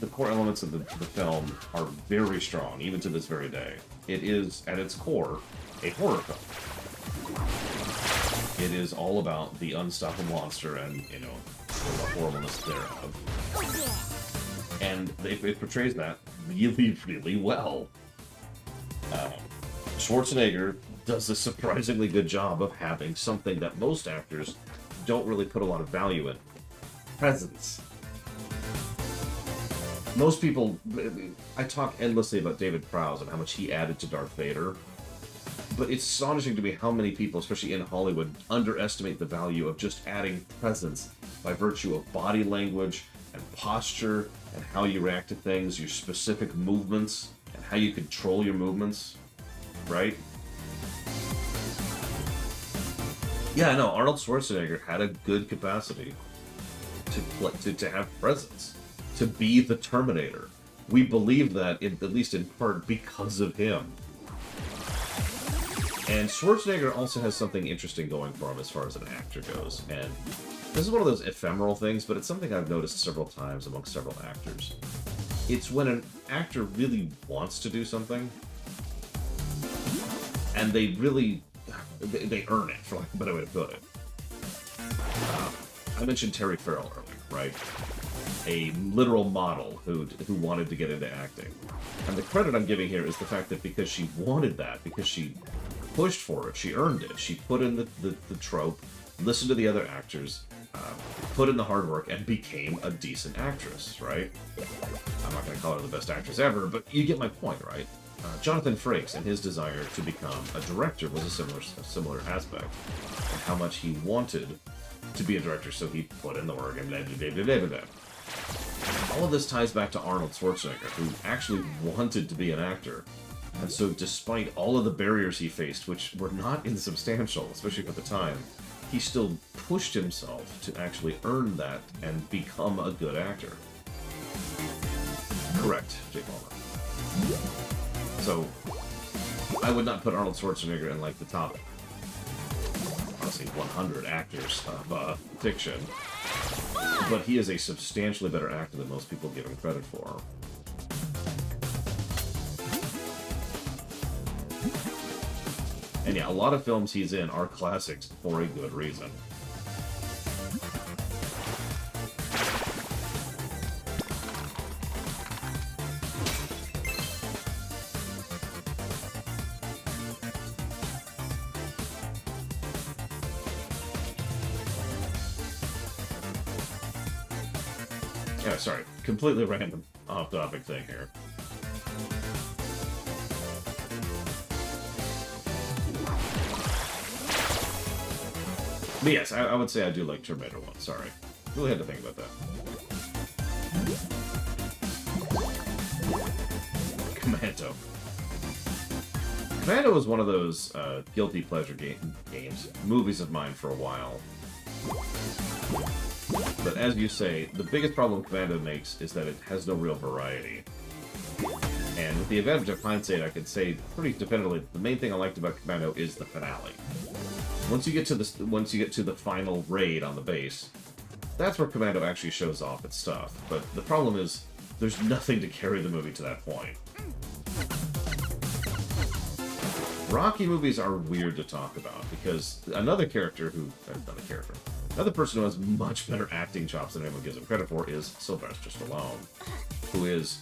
S3: core elements of the film are very strong, even to this very day. It is, at its core, a horror film. It is all about the unstoppable monster and, you know, the horribleness thereof. And it portrays that really, really well. Schwarzenegger does a surprisingly good job of having something that most actors don't really put a lot of value in. Presence. Most people... I talk endlessly about David Prowse and how much he added to Darth Vader. But it's astonishing to me how many people, especially in Hollywood, underestimate the value of just adding presence by virtue of body language and posture and how you react to things, your specific movements, and how you control your movements, right? Yeah, no, Arnold Schwarzenegger had a good capacity to have presence, to be the Terminator. We believe that, at least in part, because of him. And Schwarzenegger also has something interesting going for him as far as an actor goes. And this is one of those ephemeral things, but it's something I've noticed several times amongst several actors. It's when an actor really wants to do something, and they really... they earn it, for lack of a better way to put it. I mentioned Terry Farrell earlier, right? A literal model who wanted to get into acting. And the credit I'm giving here is the fact that because she wanted that, because she pushed for it, she earned it. She put in the trope, listened to the other actors, put in the hard work, and became a decent actress, right? I'm not going to call her the best actress ever, but you get my point, right? Jonathan Frakes and his desire to become a director was a similar aspect, and how much he wanted to be a director, so he put in the work and blah, blah, blah, blah, blah, blah. All of this ties back to Arnold Schwarzenegger, who actually wanted to be an actor. And so despite all of the barriers he faced, which were not insubstantial, especially for the time, he still pushed himself to actually earn that and become a good actor. Correct, Jake Palmer. So, I would not put Arnold Schwarzenegger in, like, the top, honestly, 100 actors of fiction. But he is a substantially better actor than most people give him credit for. And yeah, a lot of films he's in are classics for a good reason. Yeah, sorry, completely random off-topic thing here. But yes, I would say I do like Terminator 1, sorry. Really had to think about that. Commando. Commando was one of those guilty pleasure games, movies of mine for a while. But as you say, the biggest problem Commando makes is that it has no real variety. And with the advantage of hindsight, I could say pretty definitively the main thing I liked about Commando is the finale. Once you get to the final raid on the base, that's where Commando actually shows off its stuff. But the problem is, there's nothing to carry the movie to that point. Rocky movies are weird to talk about, because another person who has much better acting chops than anyone gives him credit for is Sylvester Stallone, who is,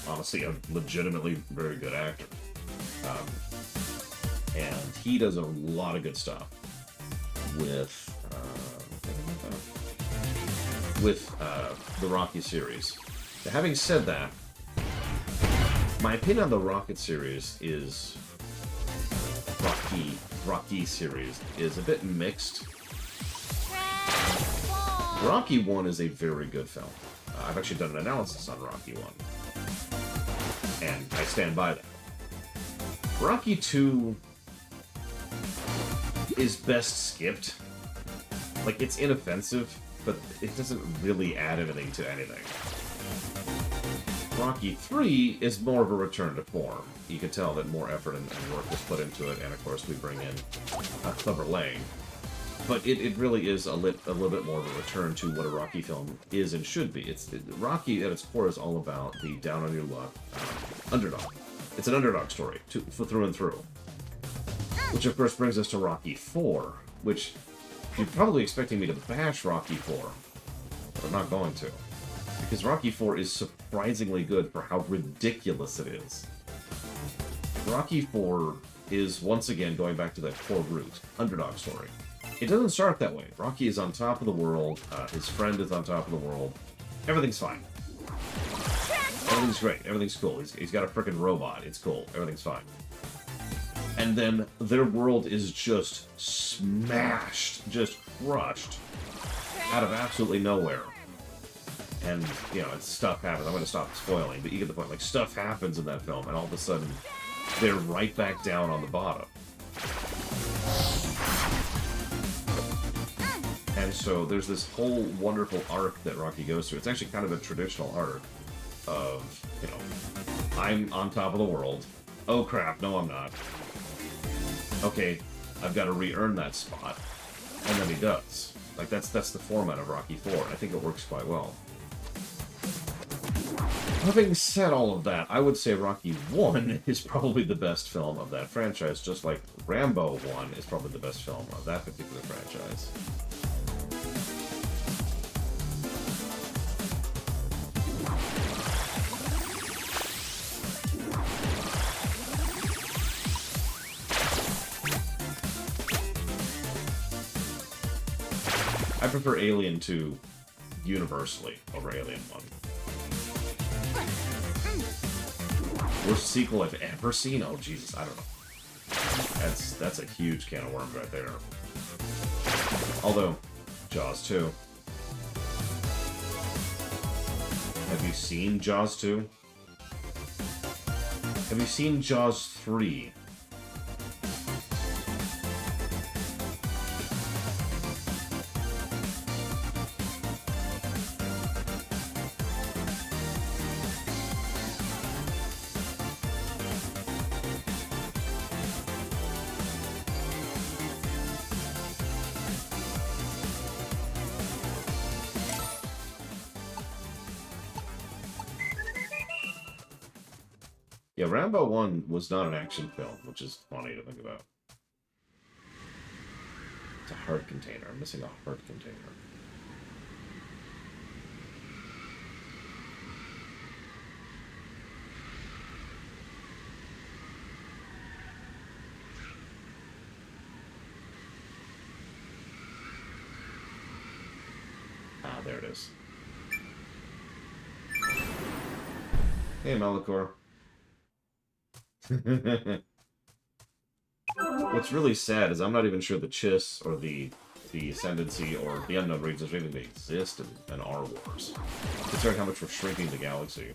S3: honestly, a legitimately very good actor. And he does a lot of good stuff with the Rocky series. Now, having said that, my opinion on the Rocky series is Rocky series is a bit mixed. Rocky 1 is a very good film. I've actually done an analysis on Rocky 1, and I stand by that. Rocky 2 is best skipped. Like, it's inoffensive, but it doesn't really add anything to anything. Rocky 3 is more of a return to form. You can tell that more effort and work was put into it, and of course we bring in a Clever Lang. But it really is a little bit more of a return to what a Rocky film is and should be. Rocky at its core is all about the down-on-your-luck underdog. It's an underdog story, through and through. Which, of course, brings us to Rocky 4, which you're probably expecting me to bash Rocky 4, but I'm not going to. Because Rocky 4 is surprisingly good for how ridiculous it is. Rocky 4 is, once again, going back to that core root, underdog story. It doesn't start that way. Rocky is on top of the world, his friend is on top of the world. Everything's fine. Everything's great, everything's cool. He's got a frickin' robot, it's cool, everything's fine. And then their world is just smashed, just crushed, out of absolutely nowhere. And, you know, stuff happens. I'm going to stop spoiling, but you get the point. Like, stuff happens in that film, and all of a sudden, they're right back down on the bottom. And so there's this whole wonderful arc that Rocky goes through. It's actually kind of a traditional arc of, you know, I'm on top of the world. Oh crap, no I'm not. Okay, I've got to re-earn that spot. And then he does. Like, that's the format of Rocky 4, and I think it works quite well. Having said all of that, I would say Rocky 1 is probably the best film of that franchise, just like Rambo 1 is probably the best film of that particular franchise. I prefer Alien 2 universally over Alien 1. Worst sequel I've ever seen? Oh, Jesus, I don't know. That's a huge can of worms right there. Although, Jaws 2. Have you seen Jaws 2? Have you seen Jaws 3? Yeah, Rambo 1 was not an action film, which is funny to think about. It's a heart container. I'm missing a heart container. Ah, there it is. Hey, Malachor. What's really sad is I'm not even sure the Chiss or the Ascendancy or the Unknown Regions even exist in our wars, considering how much we're shrinking the galaxy.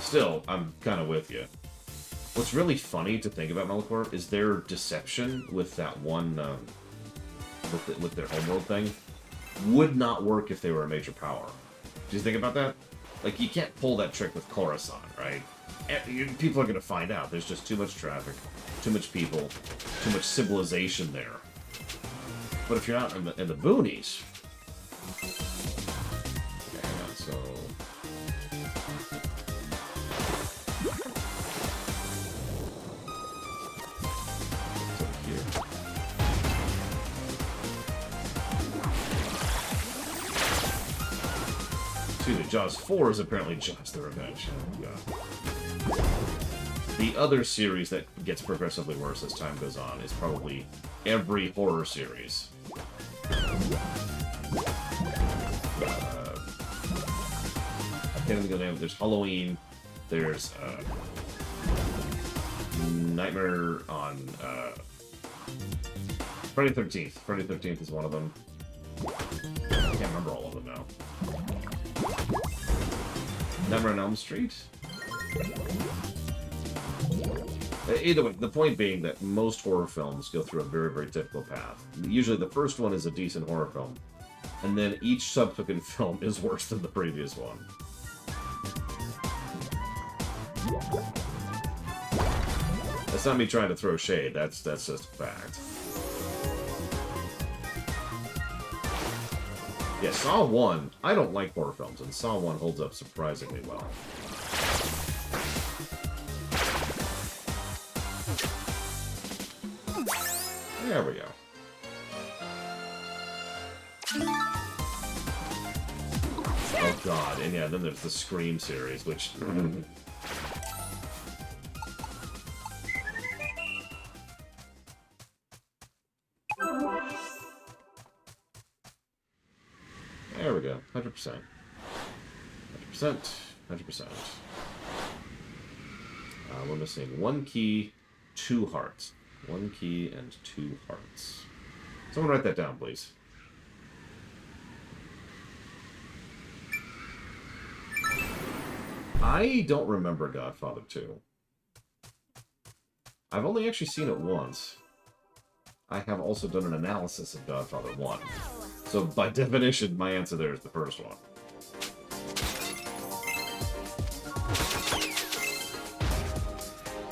S3: Still, I'm kind of with you. What's really funny to think about, Malachor, is their deception with that one, with their homeworld thing, would not work if they were a major power. Do you think about that? Like, you can't pull that trick with Coruscant, right? People are going to find out. There's just too much traffic, too much people, too much civilization there. But if you're out in the boonies... Okay, hang on, so... It's over here. Excuse me, Jaws 4 is apparently Jaws the Revenge. Oh, God. The other series that gets progressively worse as time goes on is probably every horror series. I can't think of the name. There's Halloween. There's Nightmare on Friday the 13th. Friday the 13th is one of them. I can't remember all of them now. Nightmare on Elm Street? Either way, the point being that most horror films go through a very, very typical path. Usually the first one is a decent horror film, and then each subsequent film is worse than the previous one. That's not me trying to throw shade, that's just a fact. Yeah, Saw 1, I don't like horror films, and Saw 1 holds up surprisingly well. There we go. Oh god, and yeah, then there's the Scream series, which... There we go, 100%. 100%, 100%. We're missing 1 key, 2 hearts. 1 key and 2 hearts. Someone write that down, please. I don't remember Godfather 2. I've only actually seen it once. I have also done an analysis of Godfather 1. So, by definition, my answer there is the first one.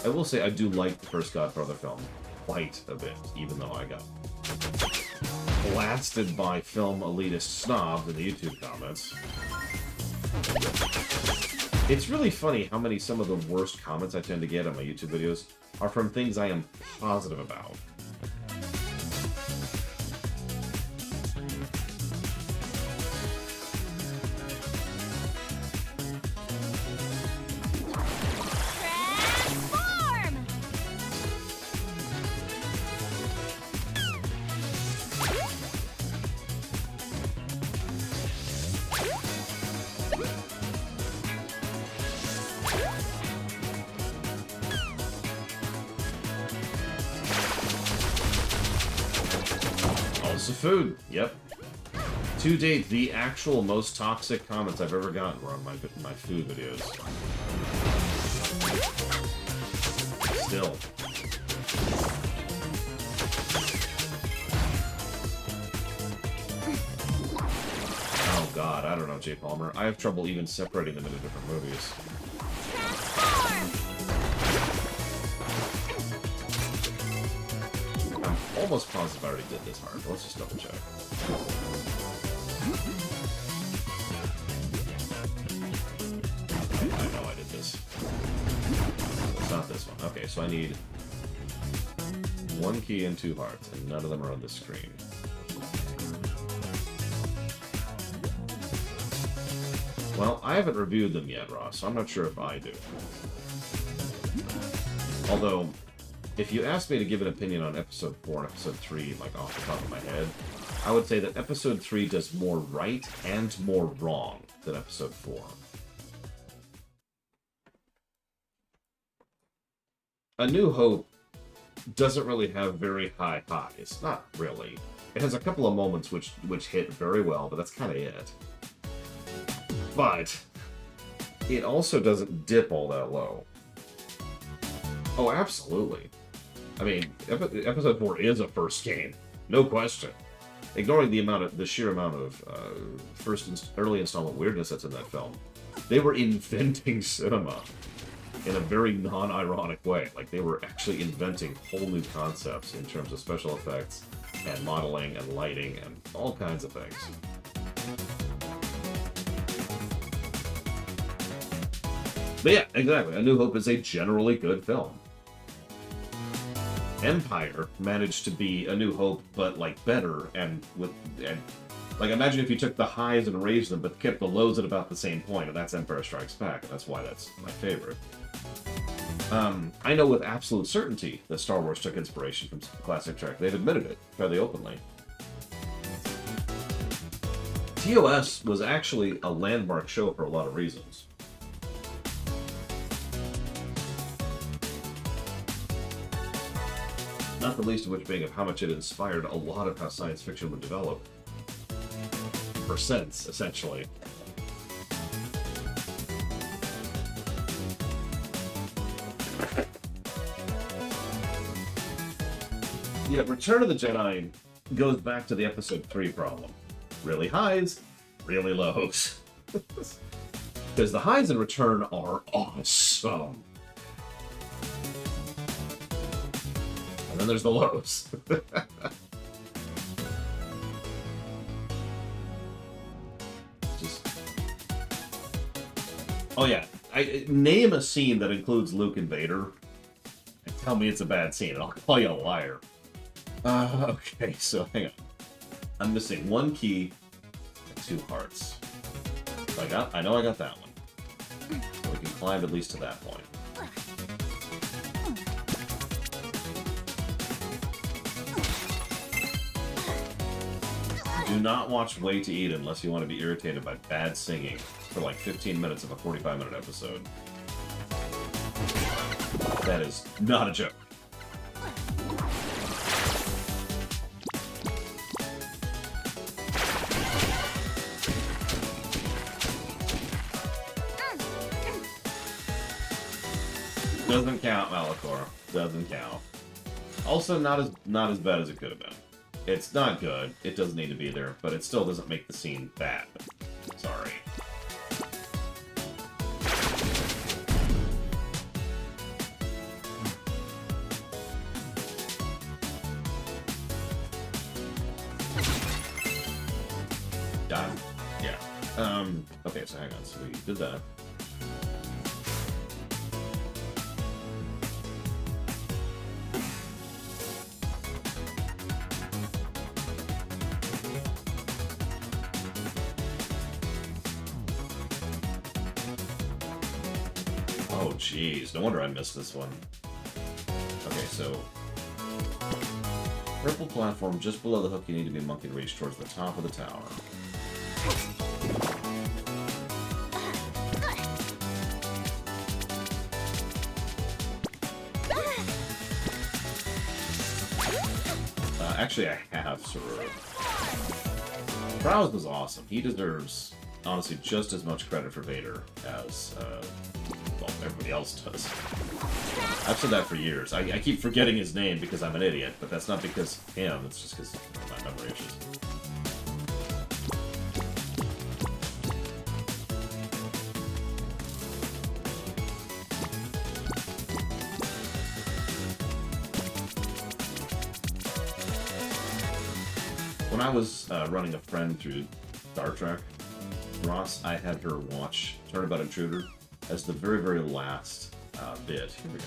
S3: I will say I do like the first Godfather film quite a bit, even though I got blasted by film elitist snobs in the YouTube comments. It's really funny how many some of the worst comments I tend to get on my YouTube videos are from things I am positive about. Food, yep. To date, the actual most toxic comments I've ever gotten were on my food videos. Still. Oh god, I don't know, Jay Palmer. I have trouble even separating them into different movies. Almost positive I already did this hard. Let's just double check. Okay, I know I did this. It's not this one. Okay, so I need 1 key and 2 hearts, and none of them are on the screen. Well, I haven't reviewed them yet, Ross, so I'm not sure if I do. Although, if you asked me to give an opinion on Episode 4 and Episode 3, like off the top of my head, I would say that Episode 3 does more right and more wrong than Episode 4. A New Hope doesn't really have very high highs. Not really. It has a couple of moments which hit very well, but that's kind of it. But it also doesn't dip all that low. Oh, absolutely. I mean, Episode 4 is a first game, no question. Ignoring the sheer amount of early installment weirdness that's in that film, they were inventing cinema in a very non-ironic way. Like, they were actually inventing whole new concepts in terms of special effects and modeling and lighting and all kinds of things. But yeah, exactly. A New Hope is a generally good film. Empire managed to be A New Hope, but like better and like imagine if you took the highs and raised them, but kept the lows at about the same point, and that's Empire Strikes Back. And that's why that's my favorite. I know with absolute certainty that Star Wars took inspiration from classic Trek. They've admitted it fairly openly. TOS was actually a landmark show for a lot of reasons. Not the least of which being of how much it inspired a lot of how science fiction would develop. For sense, essentially. Yeah, Return of the Jedi goes back to the Episode 3 problem. Really highs, really lows. Because the highs in Return are awesome. And then there's the lows. Oh yeah, name a scene that includes Luke and Vader, and tell me it's a bad scene, and I'll call you a liar. Okay, so hang on. I'm missing 1 key and 2 hearts. So I know I got that one. So we can climb at least to that point. Do not watch Way to Eat unless you want to be irritated by bad singing for like 15 minutes of a 45-minute episode. That is not a joke. Doesn't count, Malachor. Doesn't count. Also, not as bad as it could have been. It's not good. It doesn't need to be there, but it still doesn't make the scene bad. Sorry. Done. Yeah. Okay, so hang on. So we did that. Oh, jeez. No wonder I missed this one. Okay, so... Purple platform just below the hook, you need to be monkey reach towards the top of the tower. Actually, I have Saru. Prowse was awesome. He deserves, honestly, just as much credit for Vader as, well, everybody else does. I've said that for years. I keep forgetting his name because I'm an idiot, but that's not because of him, it's just because of my memory issues. When I was running a friend through Star Trek, Ross, I had her watch Turnabout Intruder as the very, very last bit. Here we go.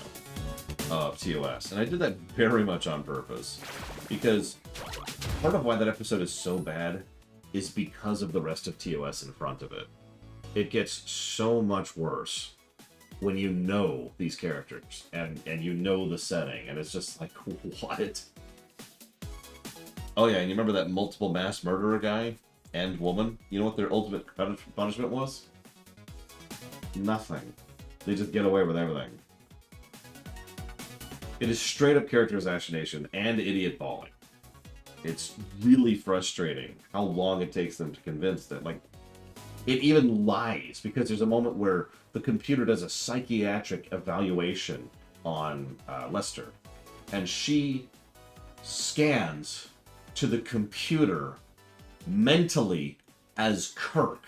S3: Of TOS. And I did that very much on purpose. Because part of why that episode is so bad is because of the rest of TOS in front of it. It gets so much worse when you know these characters and you know the setting. And it's just like, what? Oh yeah, and you remember that multiple mass murderer guy and woman? You know what their ultimate punishment was? Nothing. They just get away with everything. It is straight up character assassination and idiot balling. It's really frustrating how long it takes them to convince that, like, it even lies, because there's a moment where the computer does a psychiatric evaluation on Lester, and she scans to the computer mentally as Kirk.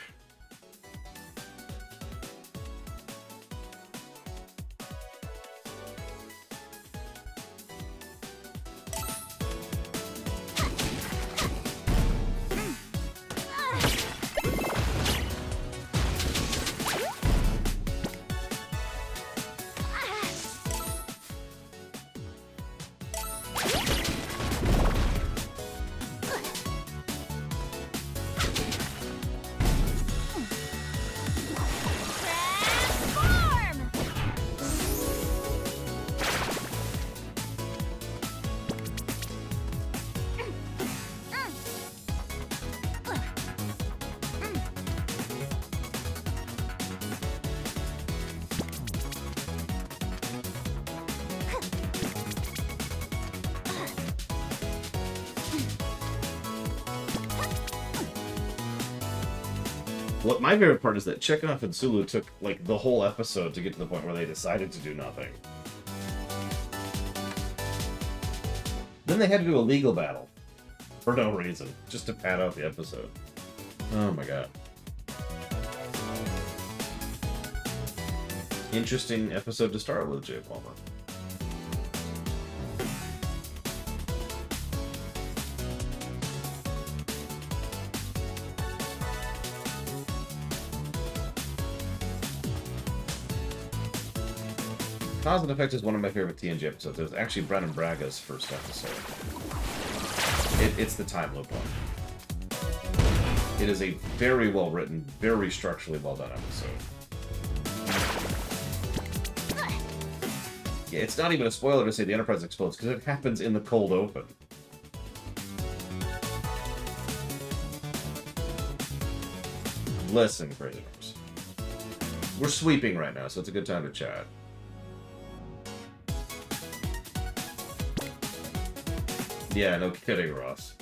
S3: What my favorite part is that Chekhov and Sulu took, like, the whole episode to get to the point where they decided to do nothing. Then they had to do a legal battle. For no reason. Just to pad out the episode. Oh my god. Interesting episode to start with, Jay Palmer. Cause and Effect is one of my favorite TNG episodes. It was actually Brennan Braga's first episode. It's the time loop one. It is a very well written, very structurally well done episode. Yeah, it's not even a spoiler to say the Enterprise explodes, because it happens in the cold open. Listen, Craziners. We're sweeping right now, so it's a good time to chat. Yeah, no kidding, Ross.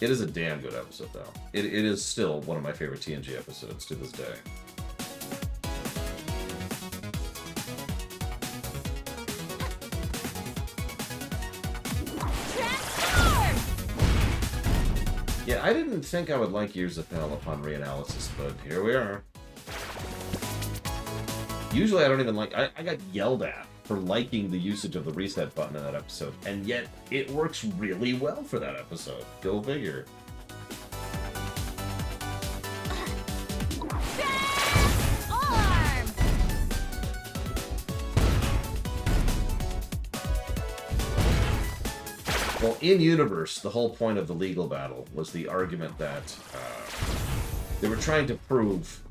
S3: It is a damn good episode, though. It is still one of my favorite TNG episodes to this day.
S2: Transform!
S3: Yeah, I didn't think I would like Years of Hell upon reanalysis, but here we are. Usually I don't even like... I got yelled at for liking the usage of the reset button in that episode, and yet it works really well for that episode. Go figure.
S2: Transform!
S3: Well, in universe, the whole point of the legal battle was the argument that they were trying to prove.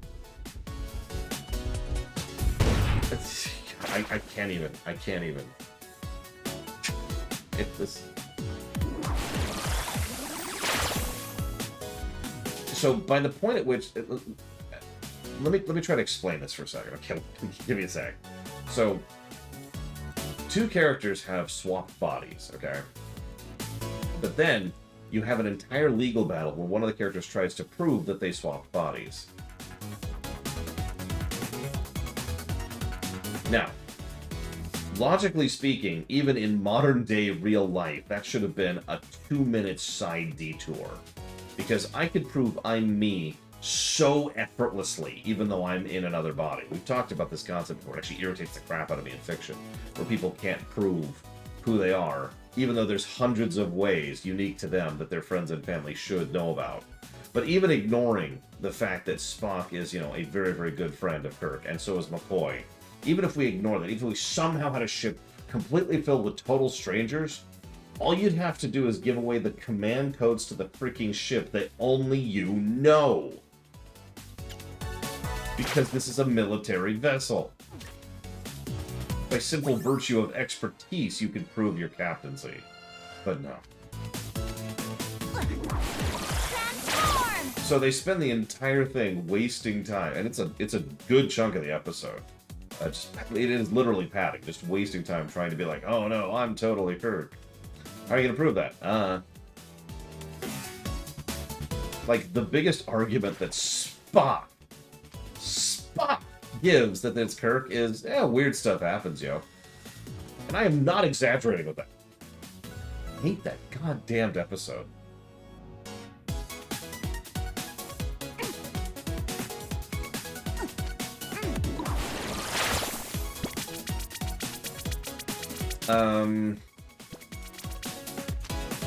S3: I can't even. This. So by the point at which, let me try to explain this for a second. Okay, give me a sec. So, two characters have swapped bodies. Okay. But then, you have an entire legal battle where one of the characters tries to prove that they swapped bodies. Now, logically speaking, even in modern-day real life, that should have been a 2-minute side detour. Because I could prove I'm me so effortlessly, even though I'm in another body. We've talked about this concept before. It actually irritates the crap out of me in fiction, where people can't prove who they are, even though there's hundreds of ways unique to them that their friends and family should know about. But even ignoring the fact that Spock is, you know, a very, very good friend of Kirk, and so is McCoy, even if we ignore that, even if we somehow had a ship completely filled with total strangers, all you'd have to do is give away the command codes to the freaking ship that only you know. Because this is a military vessel. By simple virtue of expertise, you could prove your captaincy. But no.
S2: Transform!
S3: So they spend the entire thing wasting time, and it's a good chunk of the episode. It is literally padding, just wasting time trying to be like, oh no, I'm totally Kirk. How are you gonna prove that? Like, the biggest argument that Spock gives that it's Kirk is, weird stuff happens, yo. And I am not exaggerating with that. I hate that goddamned episode.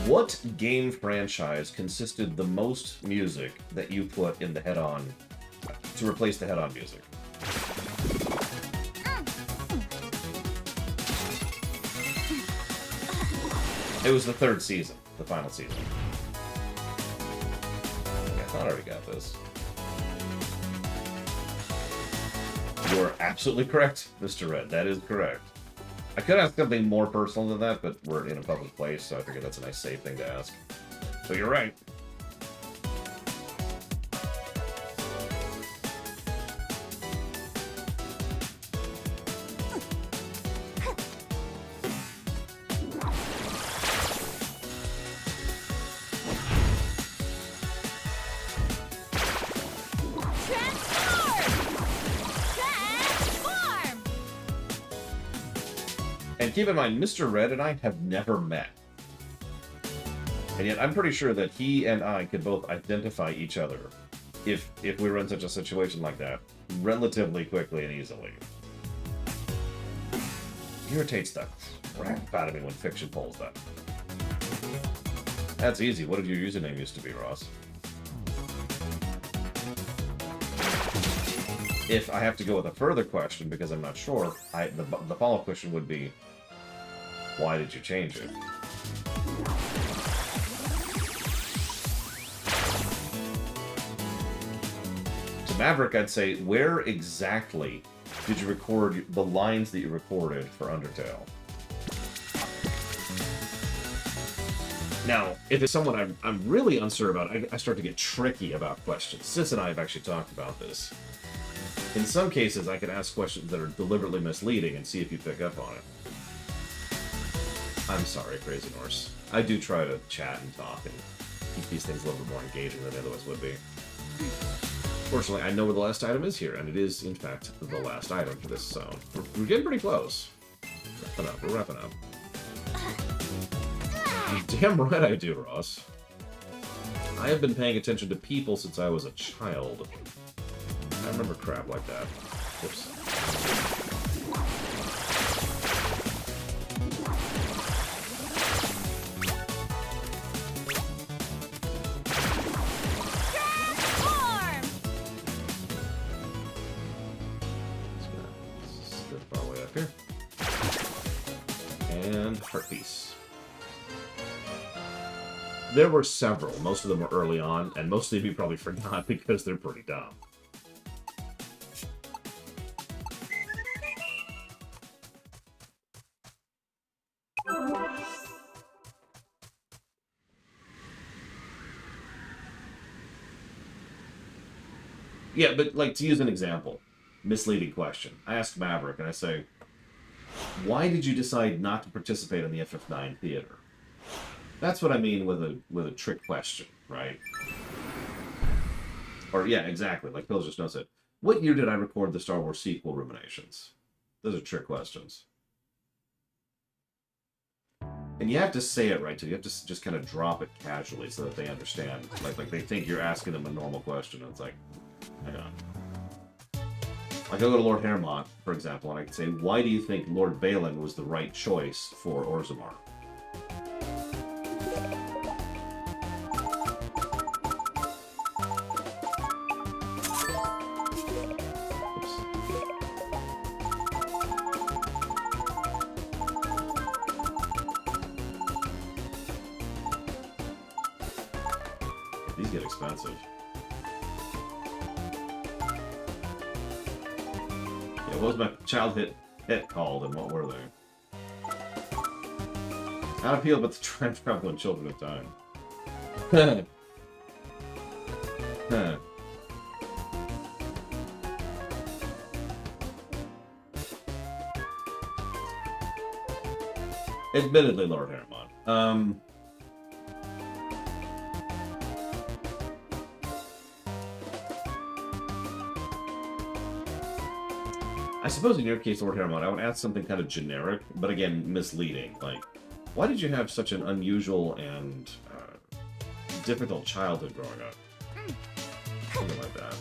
S3: What game franchise consisted the most music that you put in the head-on to replace the head-on music? It was the third season, the final season. I thought I already got this. You're absolutely correct, Mr. Red. That is correct. I could ask something more personal than that, but we're in a public place, so I figured that's a nice, safe thing to ask. So you're right. And keep in mind, Mr. Red and I have never met. And yet I'm pretty sure that he and I could both identify each other if we were in such a situation like that relatively quickly and easily. Irritates the crap out of me when fiction pulls that. That's easy. What did your username used to be, Ross? If I have to go with a further question because I'm not sure, the follow-up question would be, why did you change it? To Maverick, I'd say, where exactly did you record the lines that you recorded for Undertale? Now, if it's someone I'm really unsure about, I start to get tricky about questions. Sis and I have actually talked about this. In some cases, I can ask questions that are deliberately misleading and see if you pick up on it. I'm sorry, Crazy Norse. I do try to chat and talk and keep these things a little bit more engaging than they otherwise would be. Fortunately, I know where the last item is here, and it is, in fact, the last item for this zone. We're getting pretty close. We're wrapping up. Damn right I do, Ross. I have been paying attention to people since I was a child. I remember crap like that. Oops.
S2: Transform!
S3: Slip our way up here. And heart piece. There were several. Most of them were early on, and most of you probably forgot because they're pretty dumb. Yeah, but, like, to use an example, misleading question. I asked Maverick, and I say, why did you decide not to participate in the FF9 theater? That's what I mean with a trick question, right? Or, yeah, exactly, like Phil just knows it. What year did I record the Star Wars sequel ruminations? Those are trick questions. And you have to say it right, too. You have to just kind of drop it casually so that they understand. Like they think you're asking them a normal question, and it's like, hang on. Like, I go to Lord Hermont, for example, and I can say, why do you think Lord Balin was the right choice for Orzammar? These get expensive. Yeah, what was my childhood hit called, and what were they? Not appeal, but the time travel and Children of Time. Huh. Admittedly, Lord Hermon. I suppose in your case, Lord Hermon, I would ask something kind of generic, but again, misleading. Like, why did you have such an unusual and difficult childhood growing up? Something like that.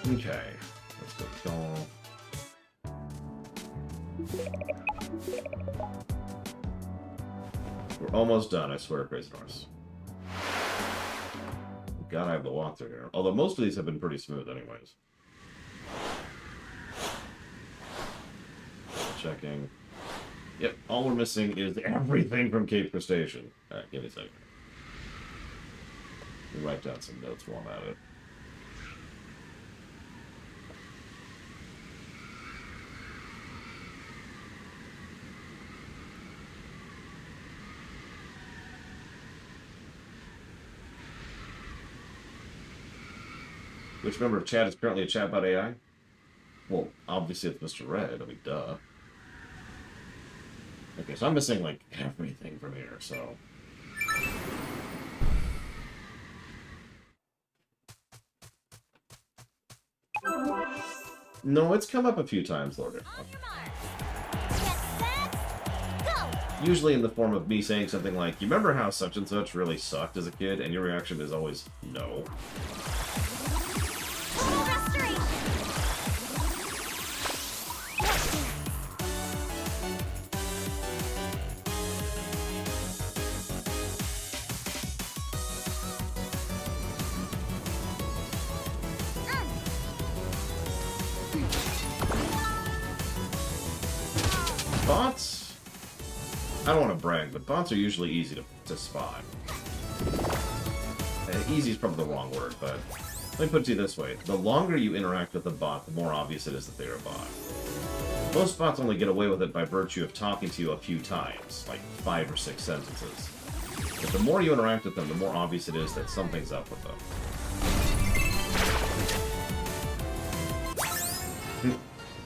S3: Okay, let's go to Dawn. We're almost done, I swear, Crazy Norse. God, I have the walkthrough here. Although most of these have been pretty smooth anyways. Checking. Yep, all we're missing is everything from Cape Crustacean. Alright, give me a second. Let me write down some notes while I'm at it. Which member of chat is currently a chatbot AI? Well, obviously it's Mr. Red. I mean, duh. Okay, so I'm missing, like, everything from here, so... No, it's come up a few times, Lord.
S2: On your mark. Get set. Go.
S3: Usually in the form of me saying something like, you remember how such and such really sucked as a kid? And your reaction is always, no.
S2: Total restoration.
S3: Bots? I don't want to brag, but bots are usually easy to spot. Easy is probably the wrong word, but let me put it to you this way. The longer you interact with a bot, the more obvious it is that they're a bot. Most bots only get away with it by virtue of talking to you a few times, like 5 or 6 sentences. But the more you interact with them, the more obvious it is that something's up with them.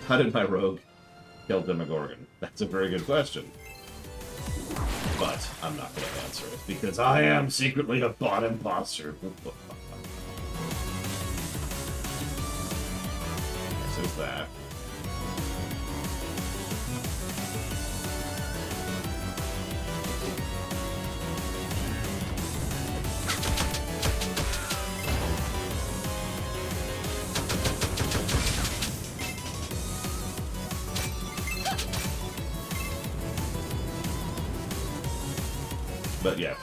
S3: How did my rogue kill Demogorgon? That's a very good question. But I'm not going to answer it, because I am secretly a bot imposter. So there's that. But yeah,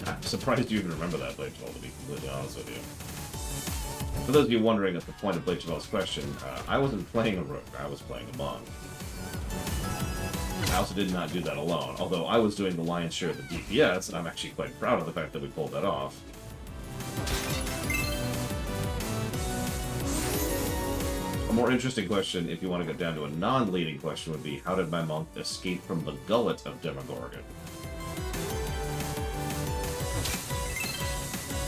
S3: I'm surprised you even remember that, Blade 12, to be completely honest with you. For those of you wondering at the point of Blade 12's question, I wasn't playing a rogue, I was playing a monk. I also did not do that alone, although I was doing the lion's share of the DPS, and I'm actually quite proud of the fact that we pulled that off. A more interesting question, if you want to get down to a non-leading question, would be, how did my monk escape from the gullet of Demogorgon?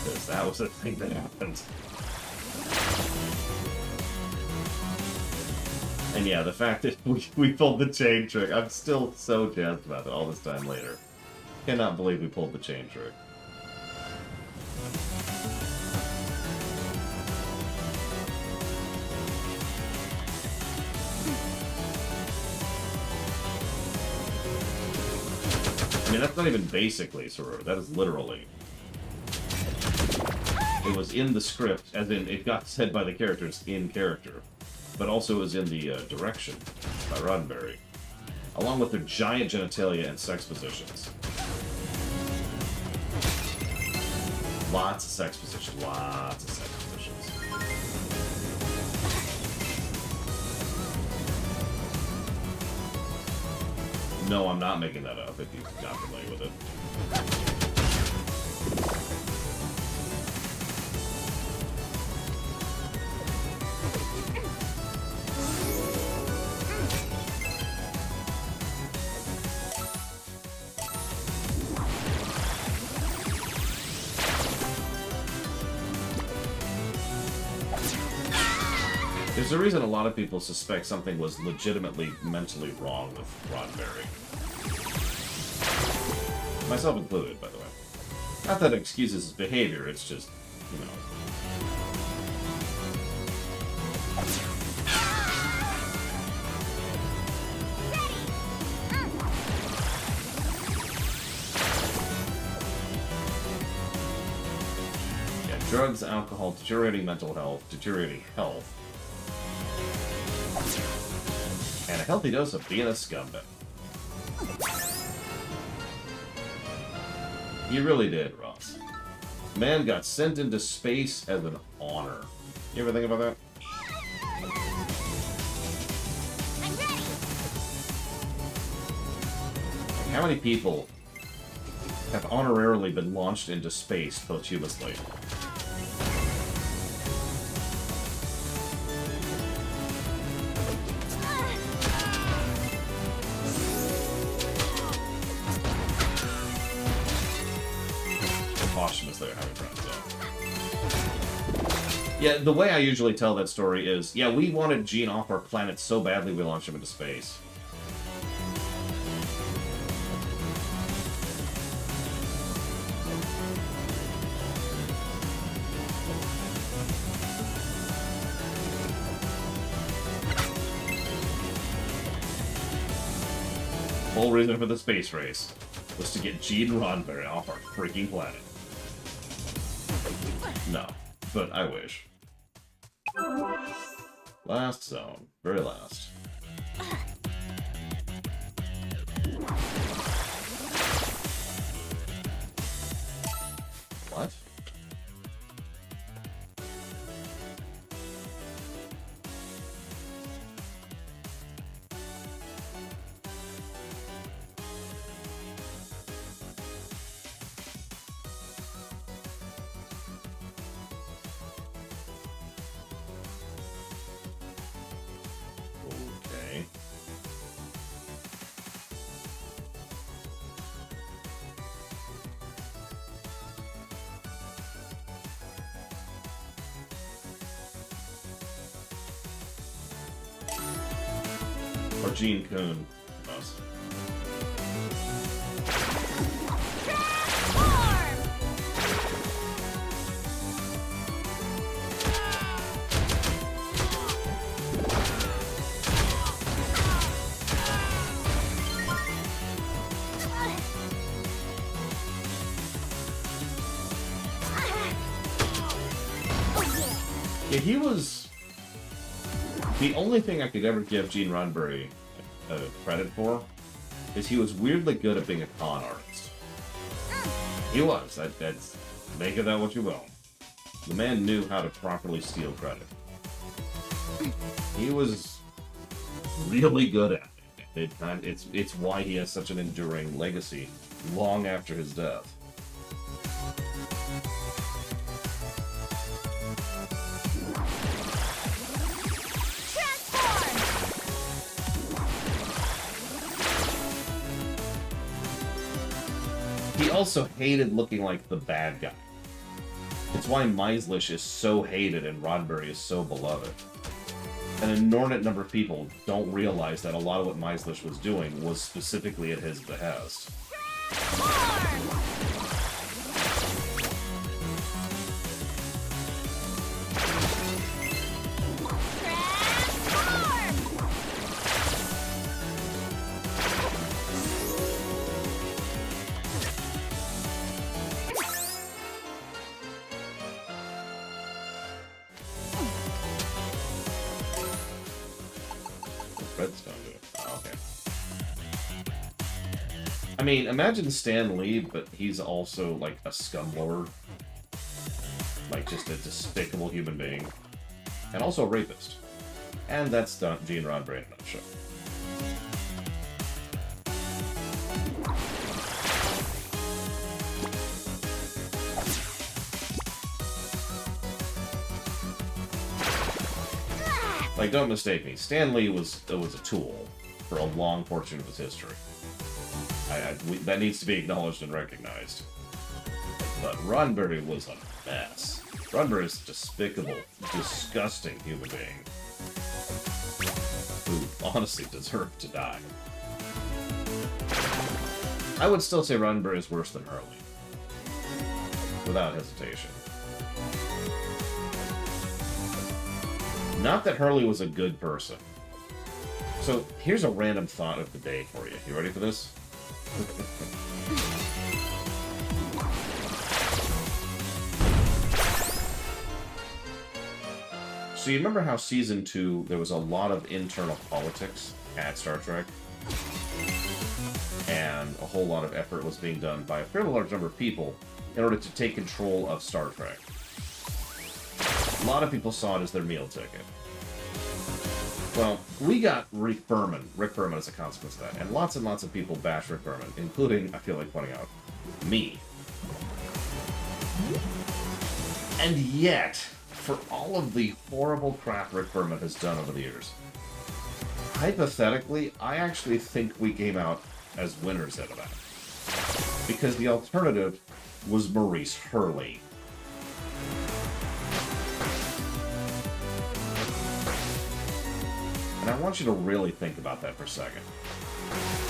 S3: Because that was the thing that happened. And yeah, the fact that we pulled the chain trick, I'm still so jazzed about it all this time later. Cannot believe we pulled the chain trick. I mean, that's not even basically, Saru. That is literally. It was in the script, as in, it got said by the characters in character, but also was in the direction by Roddenberry, along with their giant genitalia and sex positions. Lots of sex positions, lots of sex positions. No, I'm not making that up if you're not familiar with it. There's a reason a lot of people suspect something was legitimately mentally wrong with Roddenberry. Myself included, by the way. Not that it excuses his behavior, it's just, you know. Yeah, drugs, alcohol, deteriorating mental health, deteriorating health. And a healthy dose of being a scumbag. He really did, Ross. Man got sent into space as an honor. You ever think about that?
S2: I'm ready.
S3: Like, how many people have honorarily been launched into space posthumously? Yeah, the way I usually tell that story is, yeah, we wanted Gene off our planet so badly we launched him into space. whole reason for the space race was to get Gene Roddenberry off our freaking planet. No, but I wish. Last zone. Very last. What? Okay. Or Gene Coon. Us. Yeah, he was the only thing I could ever give Gene Roddenberry credit for is he was weirdly good at being a con artist. He was. That's make of that what you will. The man knew how to properly steal credit. He was really good at it. It's why he has such an enduring legacy long after his death. He also hated looking like the bad guy. It's why Meislish is so hated and Roddenberry is so beloved. An inordinate number of people don't realize that a lot of what Meislish was doing was specifically at his behest. Redstone do it. Oh, okay. I mean, imagine Stan Lee, but he's also like a scumlord. Like just a despicable human being. And also a rapist. And that's Gene Roddenberry in a nutshell. Like, don't mistake me. Stan Lee was a tool for a long portion of his history. That needs to be acknowledged and recognized. But Roddenberry was a mess. Roddenberry is a despicable, disgusting human being who honestly deserved to die. I would still say Roddenberry is worse than Hurley. Without hesitation. Not that Hurley was a good person. So, here's a random thought of the day for you. You ready for this? So you remember how Season 2, there was a lot of internal politics at Star Trek? And a whole lot of effort was being done by a fairly large number of people in order to take control of Star Trek. A lot of people saw it as their meal ticket. Well, we got Rick Berman as a consequence of that, and lots of people bashed Rick Berman, including, I feel like pointing out, me. And yet, for all of the horrible crap Rick Berman has done over the years, hypothetically, I actually think we came out as winners out of that. Because the alternative was Maurice Hurley. And I want you to really think about that for a second.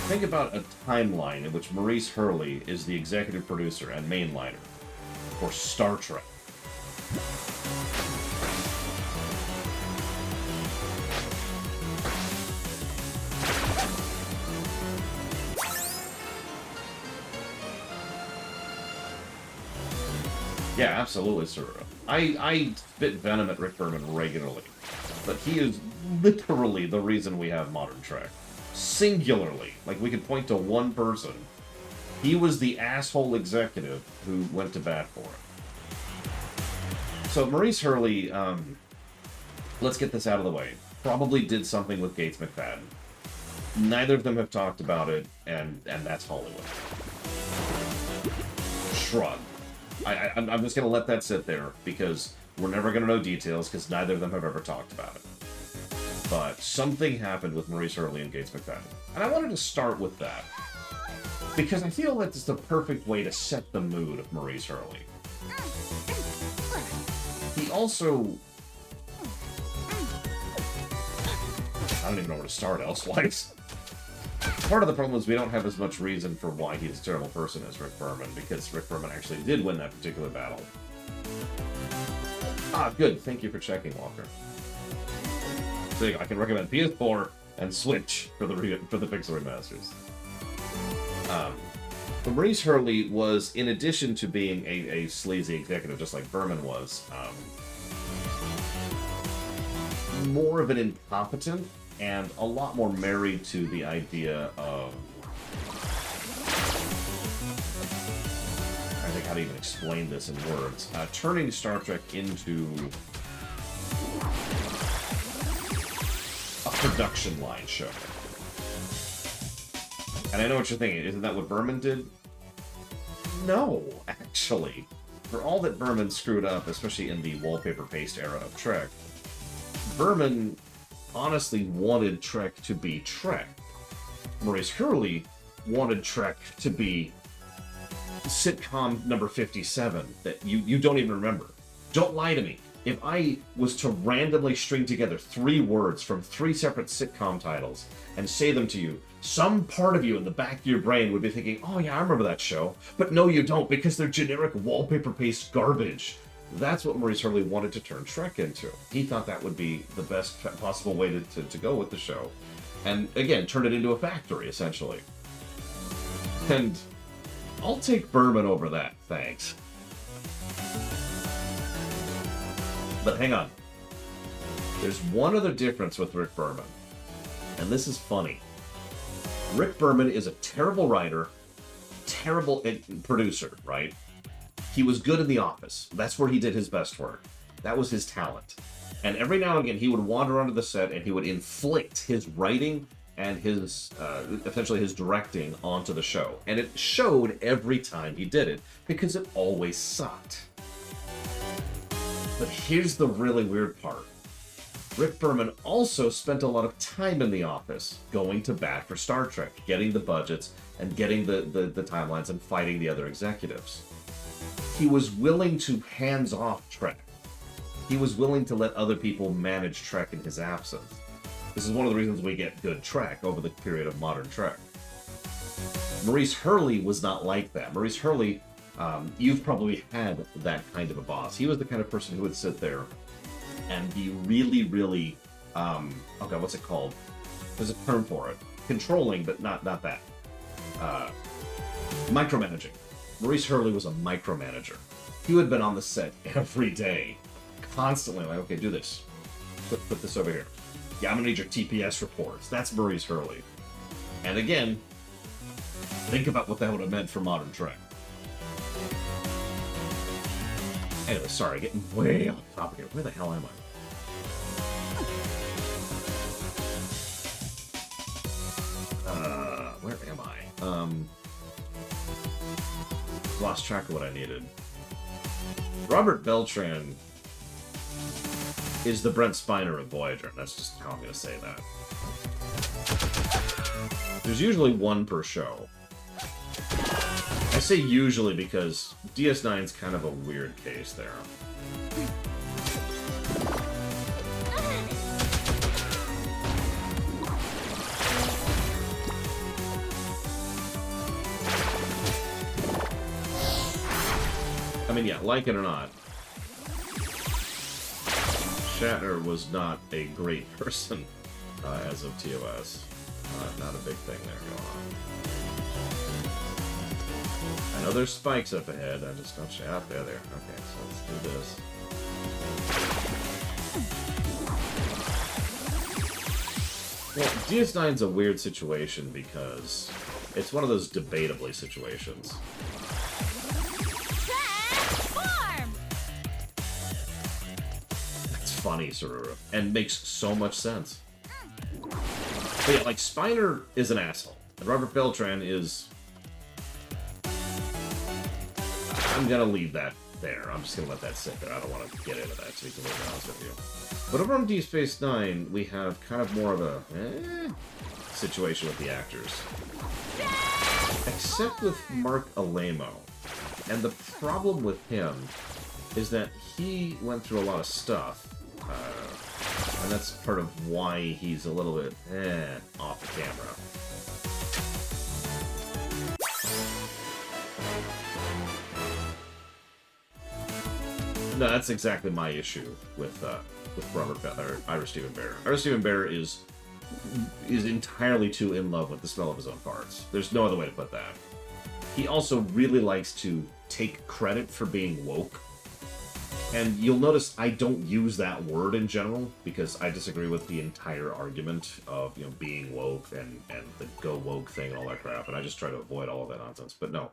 S3: Think about a timeline in which Maurice Hurley is the executive producer and mainliner for Star Trek. Yeah, absolutely, sir. I spit venom at Rick Berman regularly, but he is literally the reason we have modern Trek. Singularly. Like, we could point to one person. He was the asshole executive who went to bat for it. So Maurice Hurley, let's get this out of the way, probably did something with Gates McFadden. Neither of them have talked about it, and that's Hollywood. Shrug. I'm just going to let that sit there, because we're never going to know details, because neither of them have ever talked about it. But something happened with Maurice Hurley and Gates McFadden. And I wanted to start with that, because I feel that it's the perfect way to set the mood of Maurice Hurley. He also... I don't even know where to start elsewise. Part of the problem is we don't have as much reason for why he's a terrible person as Rick Berman, because Rick Berman actually did win that particular battle. Ah, good. Thank you for checking, Walker. So I can recommend PS4 and Switch for the Pixel remasters. But Maurice Hurley was, in addition to being a sleazy executive just like Berman was, more of an incompetent and a lot more married to the idea of... I think how to even explain this in words. Turning Star Trek into a production line show. And I know what you're thinking. Isn't that what Berman did? No, actually. For all that Berman screwed up, especially in the wallpaper paste era of Trek, Berman honestly wanted Trek to be Trek. Maurice Hurley wanted Trek to be sitcom number 57 that you don't even remember. Don't lie to me. If I was to randomly string together 3 words from 3 separate sitcom titles and say them to you, some part of you in the back of your brain would be thinking, oh yeah, I remember that show. But no, you don't, because they're generic wallpaper paste garbage. That's what Maurice Hurley wanted to turn Trek into. He thought that would be the best possible way to go with the show. And again, turn it into a factory, essentially. And I'll take Berman over that, thanks. But hang on. There's one other difference with Rick Berman. And this is funny. Rick Berman is a terrible writer, terrible producer, right? He was good in The Office. That's where he did his best work. That was his talent. And every now and again, he would wander onto the set and he would inflict his writing and his, essentially his directing onto the show. And it showed every time he did it, because it always sucked. But here's the really weird part. Rick Berman also spent a lot of time in the office going to bat for Star Trek, getting the budgets and getting the timelines and fighting the other executives. He was willing to hands off Trek. He was willing to let other people manage Trek in his absence. This is one of the reasons we get good Trek over the period of modern Trek. Maurice Hurley was not like that. Maurice Hurley, you've probably had that kind of a boss. He was the kind of person who would sit there and be really, really, okay, what's it called? There's a term for it. Controlling, but not that. Micromanaging. Maurice Hurley was a micromanager. He would have been on the set every day, constantly like, okay, do this. Put this over here. Yeah, I'm gonna need your TPS reports. That's Maurice Hurley. And again, think about what that would have meant for modern Trek. Anyway, sorry, getting way off topic here. Where the hell am I? Where am I? Lost track of what I needed. Robert Beltran is the Brent Spiner of Voyager, and that's just how I'm going to say that. There's usually one per show. I say usually because DS9's kind of a weird case there. I mean, yeah, like it or not, Shatner was not a great person as of TOS. Not a big thing there going on. I know there's spikes up ahead. I just don't shout out there. Okay, so let's do this. Well, DS9's a weird situation because it's one of those debatably situations.
S2: Transform!
S3: It's funny, sort of, and makes so much sense. But yeah, like, Spiner is an asshole. And Robert Beltran is... I'm gonna leave that there. I'm just gonna let that sit there. I don't want to get into that, to be completely honest with you. But over on Deep Space Nine, we have kind of more of a situation with the actors. Except with Mark Alamo. And the problem with him is that he went through a lot of stuff. And that's part of why he's a little bit off the camera. No, that's exactly my issue with Ira Steven Behr. Ira Steven Behr is entirely too in love with the smell of his own farts. There's no other way to put that. He also really likes to take credit for being woke. And you'll notice I don't use that word in general, because I disagree with the entire argument of, you know, being woke and the go woke thing and all that crap, and I just try to avoid all of that nonsense. But no,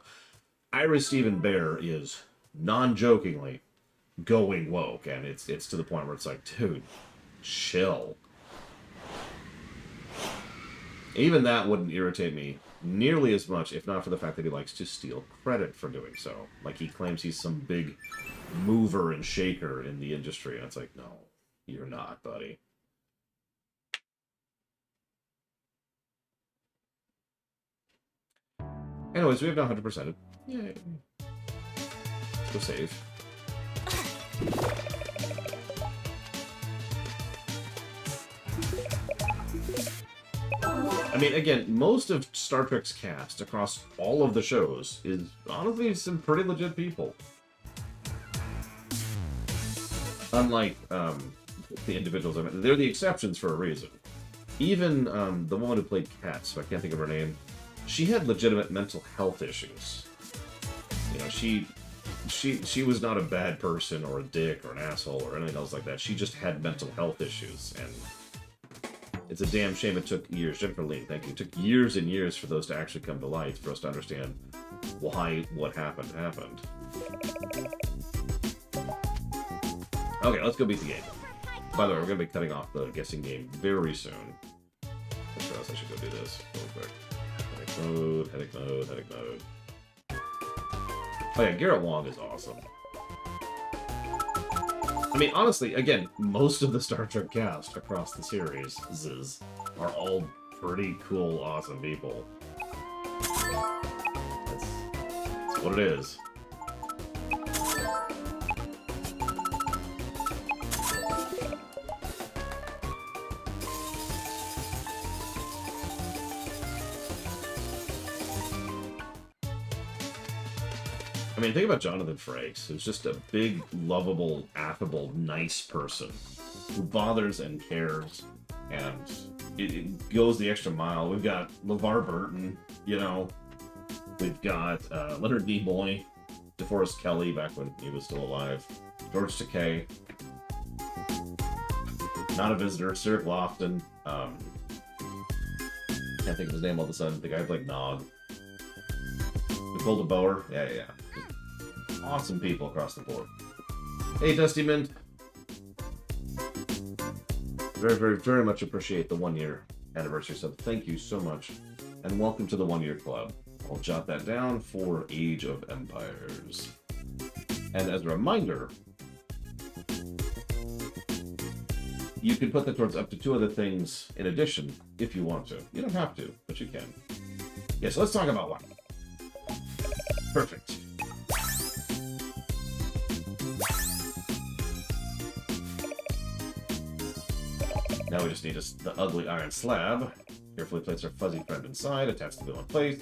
S3: Ira Steven Behr is non-jokingly going woke, and it's to the point where it's like, dude, chill. Even that wouldn't irritate me nearly as much, if not for the fact that he likes to steal credit for doing so. Like, he claims he's some big mover and shaker in the industry, and it's like, no, you're not, buddy. Anyways, we have now 100%ed. Yay. Let's go save. I mean, again, most of Star Trek's cast across all of the shows is honestly some pretty legit people. Unlike the individuals I mean, they're the exceptions for a reason. Even the woman who played Kat, so I can't think of her name, she had legitimate mental health issues. You know, she was not a bad person or a dick or an asshole or anything else like that. She just had mental health issues, and it's a damn shame it took years. Jennifer Lee, thank you. It took years and years for those to actually come to light, for us to understand why what happened. Okay, let's go beat the game. By the way, we're going to be cutting off the guessing game very soon. That's what else I should go do this real quick. Headache mode. Oh yeah, Garrett Wong is awesome. I mean, honestly, again, most of the Star Trek cast across the series are all pretty cool, awesome people. That's what it is. I mean, think about Jonathan Frakes, who's just a big, lovable, affable, nice person who bothers and cares, and it goes the extra mile. We've got LeVar Burton, you know. We've got Leonard Nimoy, DeForest Kelley back when he was still alive, George Takei, not a visitor, Cyril Lofton. Can't think of his name all of a sudden. The guy who played Nog. Nicole DeBoer. Yeah. Awesome people across the board. Hey, Dusty Mint. Very, very, very much appreciate the 1-year anniversary sub. Thank you so much. And welcome to the 1-year club. I'll jot that down for Age of Empires. And as a reminder, you can put that towards up to 2 other things in addition if you want to. You don't have to, but you can. Yeah, so let's talk about one. Perfect. Now we just need the ugly iron slab. Carefully place our fuzzy friend inside, attach the glue in place.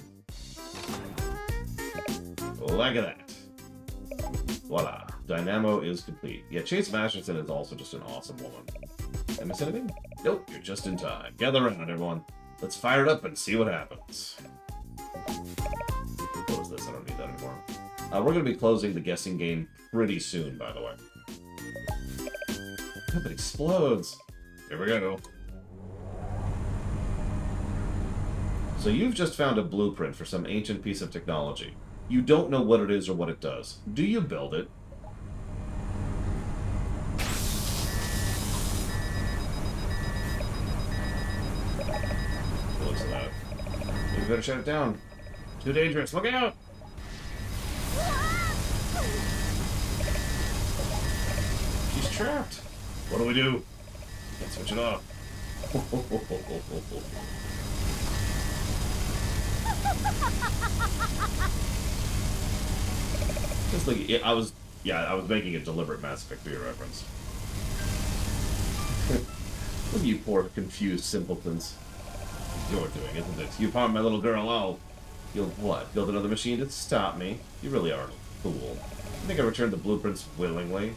S3: Look at that. Voila. Dynamo is complete. Yeah, Chase Masterson is also just an awesome woman. Did I miss anything? Nope, you're just in time. Gather around, everyone. Let's fire it up and see what happens. Close this, I don't need that anymore. We're going to be closing the guessing game pretty soon, by the way. Hope it explodes. Here we go. So you've just found a blueprint for some ancient piece of technology. You don't know what it is or what it does. Do you build it? Looks at that. You better shut it down. Too dangerous. Look out! She's trapped. What do we do? Can't switch it off. Just like I was making a deliberate Mass Effect 3 reference. Look at you poor confused simpletons. It's your doing, isn't it? You found my little girl. You'll what? Build another machine to stop me? You really are a fool. I think I returned the blueprints willingly. You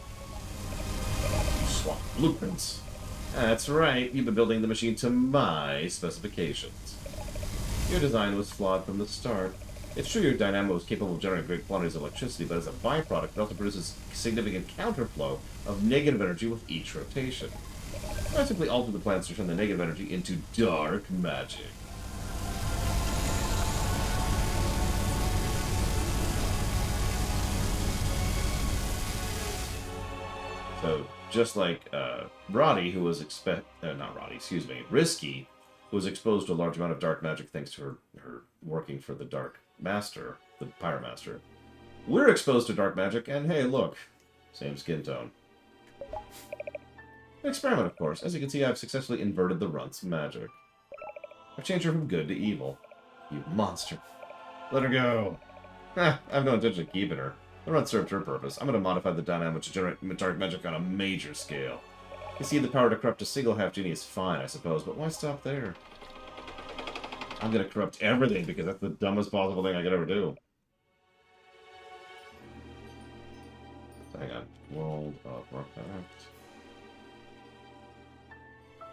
S3: swap blueprints. That's right. You've been building the machine to my specifications. Your design was flawed from the start. It's true your dynamo is capable of generating great quantities of electricity, but as a byproduct, it also produces significant counterflow of negative energy with each rotation. I simply altered the plans to turn the negative energy into dark magic. So, just like Roddy, who was Risky, who was exposed to a large amount of dark magic thanks to her working for the Dark Master, the Pyromaster. We're exposed to dark magic, and hey, look, same skin tone. An experiment, of course. As you can see, I've successfully inverted the Runt's magic. I've changed her from good to evil. You monster. Let her go. I've no intention of keeping her. The Runt served her purpose. I'm going to modify the dynamo to generate dark magic on a major scale. You see, the power to corrupt a single half-genie is fine, I suppose, but why stop there? I'm going to corrupt everything because that's the dumbest possible thing I could ever do. Hang on. World of Warcraft.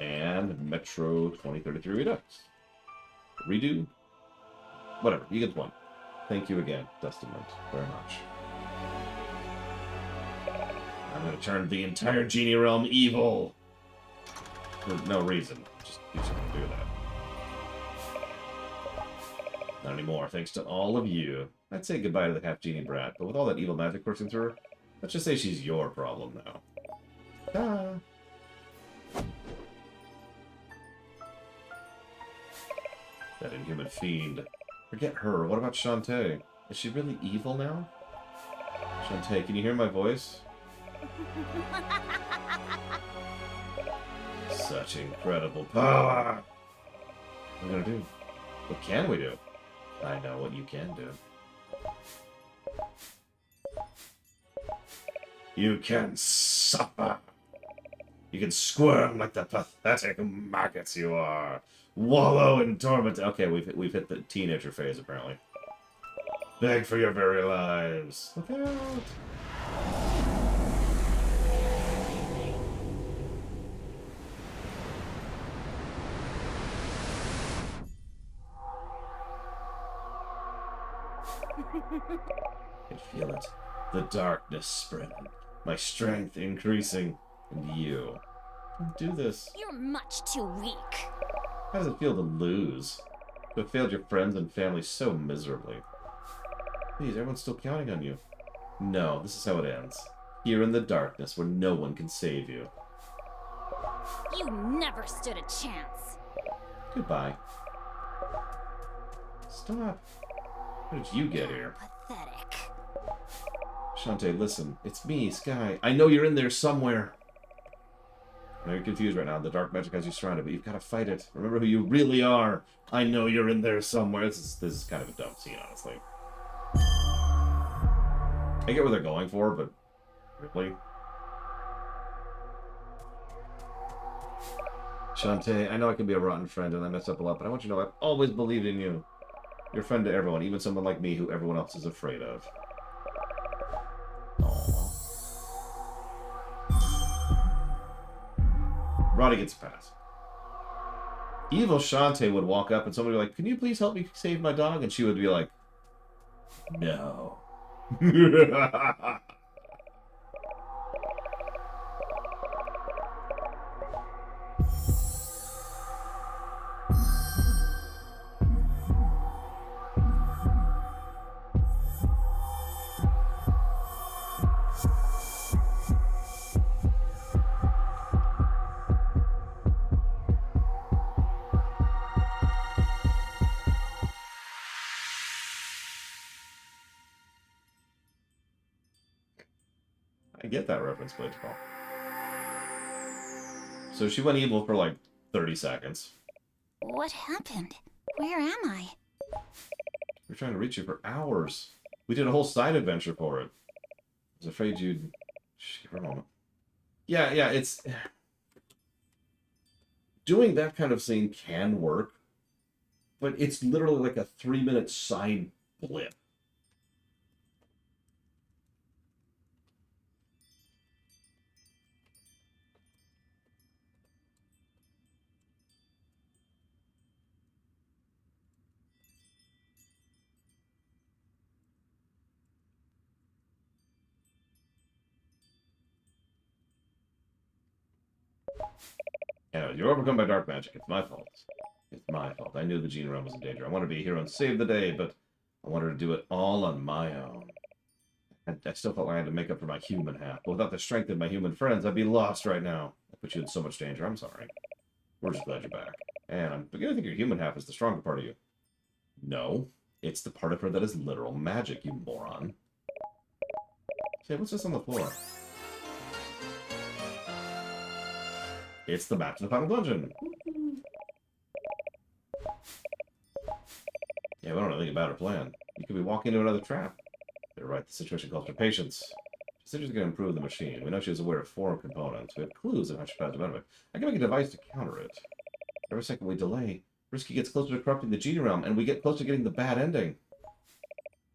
S3: And Metro 2033 Redux. Redo? Whatever, you get the point. Thank you again, Dustinment, very much. I'm going to turn the entire Genie realm evil. For no reason. Just do something to do that. Not anymore, thanks to all of you. I'd say goodbye to the half-genie brat, but with all that evil magic coursing through her, let's just say she's your problem now. Ta! That inhuman fiend. Forget her. What about Shantae? Is she really evil now? Shantae, can you hear my voice? Such incredible power! What are we gonna do? What can we do? I know what you can do. You can suffer! You can squirm like the pathetic maggots you are! Wallow in torment! Okay, we've hit the teenager phase, apparently. Beg for your very lives! Look out! I can feel it. The darkness spreading. My strength increasing. And you. Don't do this.
S2: You're much too weak.
S3: How does it feel to lose? To have failed your friends and family so miserably? Please, everyone's still counting on you. No, this is how it ends. Here in the darkness where no one can save you.
S2: You never stood a chance.
S3: Goodbye. Stop. How did you get here?
S2: Pathetic.
S3: Shantae, listen. It's me, Sky. I know you're in there somewhere. I know you're confused right now. The dark magic has you surrounded, but you've got to fight it. Remember who you really are. I know you're in there somewhere. This is kind of a dumb scene, honestly. I get what they're going for, but really? Shantae, I know I can be a rotten friend and I mess up a lot, but I want you to know I've always believed in you. You're a friend to everyone, even someone like me who everyone else is afraid of. Aww. Roddy gets a pass. Evil Shantae would walk up and somebody would be like, can you please help me save my dog? And she would be like, no. I get that reference, baseball. So she went evil for like 30 seconds.
S2: What happened? Where am I?
S3: We're trying to reach you for hours. We did a whole side adventure for it. I was afraid you'd... Shh, give her a moment. Yeah, it's... Doing that kind of scene can work, but it's literally like a 3-minute side blip. Yeah, you're overcome by dark magic. It's my fault. It's my fault. I knew the Genie realm was in danger. I wanted to be a hero and save the day, but I wanted to do it all on my own. I still felt like I had to make up for my human half. But without the strength of my human friends, I'd be lost right now. I put you in so much danger. I'm sorry. We're just glad you're back. And I'm beginning to think your human half is the stronger part of you. No, it's the part of her that is literal magic, you moron. Hey, what's this on the floor? It's the map to the final dungeon. Yeah, we don't know anything about her plan. You could be walking into another trap. You're right, the situation calls for patience. She said she's going to improve the machine. We know she was aware of foreign components. We have clues on how she found out of it. I can make a device to counter it. Every second we delay, Risky gets closer to corrupting the Genie realm, and we get closer to getting the bad ending.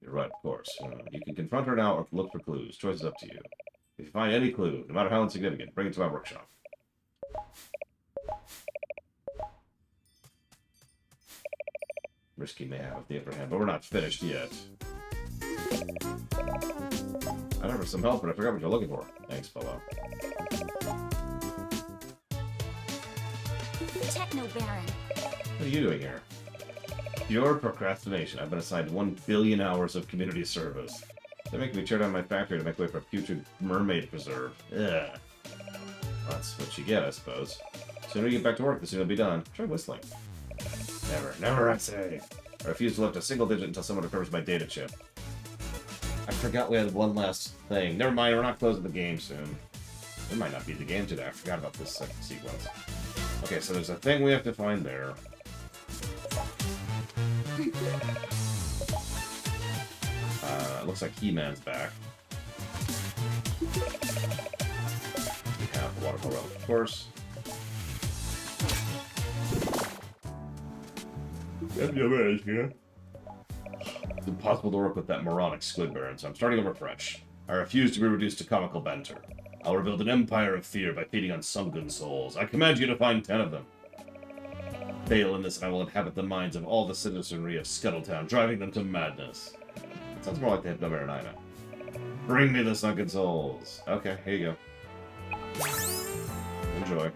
S3: You're right, of course. You can confront her now or look for clues. Choice is up to you. If you find any clue, no matter how insignificant, bring it to my workshop. Risky may have the upper hand, but we're not finished yet. I'd offer some help, but I forgot what you're looking for. Thanks, fellow.
S2: Techno Baron.
S3: What are you doing here? Pure procrastination. I've been assigned 1 billion hours of community service. They're making me tear down my factory to make way for a putrid mermaid preserve. Ugh. That's what you get, I suppose. The sooner you get back to work, the sooner it'll be done. Try whistling. Never, I say. I refuse to lift a single digit until someone recovers my data chip. I forgot we had one last thing. Never mind, we're not closing the game soon. It might not be the game today. I forgot about this second sequence. Okay, so there's a thing we have to find there. It looks like He-Man's back. We have the waterfall relic, of course. It's impossible to work with that moronic squid baron, so I'm starting over fresh. I refuse to be reduced to comical banter. I'll rebuild an empire of fear by feeding on some good souls. I command you to find 10 of them. Fail in this, and I will inhabit the minds of all the citizenry of Scuttletown, driving them to madness. It sounds more like the Hypno Baron I know. Bring me the sunken souls. Okay, here you go. Enjoy.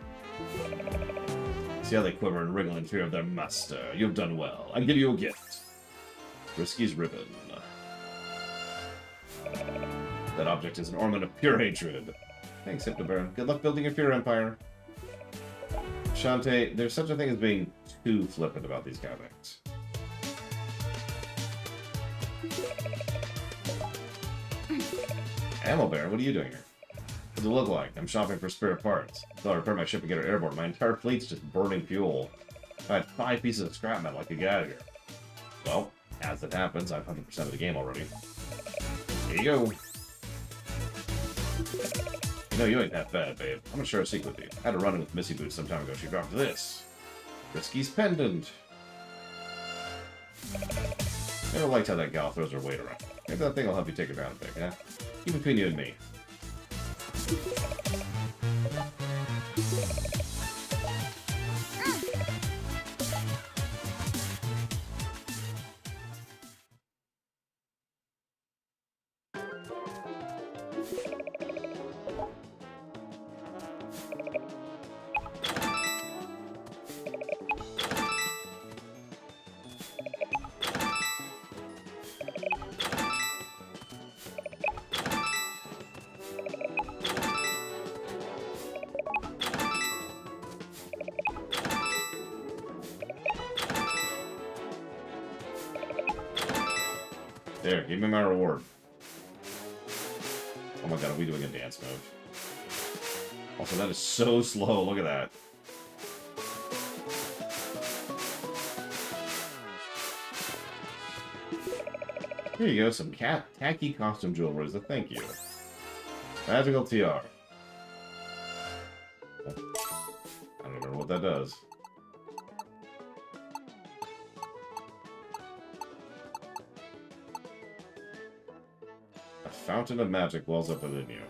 S3: See how they quiver and wriggle in fear of their master. You've done well. I give you a gift. Risky's ribbon. That object is an ornament of pure hatred. Thanks, Hypno Baron. Good luck building your fear empire. Shantae, there's such a thing as being too flippant about these kind of things. Ammo Baron, what are you doing here? What does it look like? I'm shopping for spare parts. Until I repair my ship and get her airborne, my entire fleet's just burning fuel. If I had 5 pieces of scrap metal, I could get out of here. Well, as it happens, I have 100% of the game already. Here you go. You know, you ain't that bad, babe. I'm gonna share a secret with you. I had a run-in with Missy Boots some time ago. She dropped this. Risky's pendant. Never liked how that gal throws her weight around. Maybe that thing will help you take her down a bit, yeah? Keep between you and me. There, give me my reward. Oh my god, are we doing a dance move? Also, that is so slow. Look at that. Here you go, some tacky costume jewelry as a thank you. Magical tiara. I don't remember what that does. A fountain of magic wells up within you.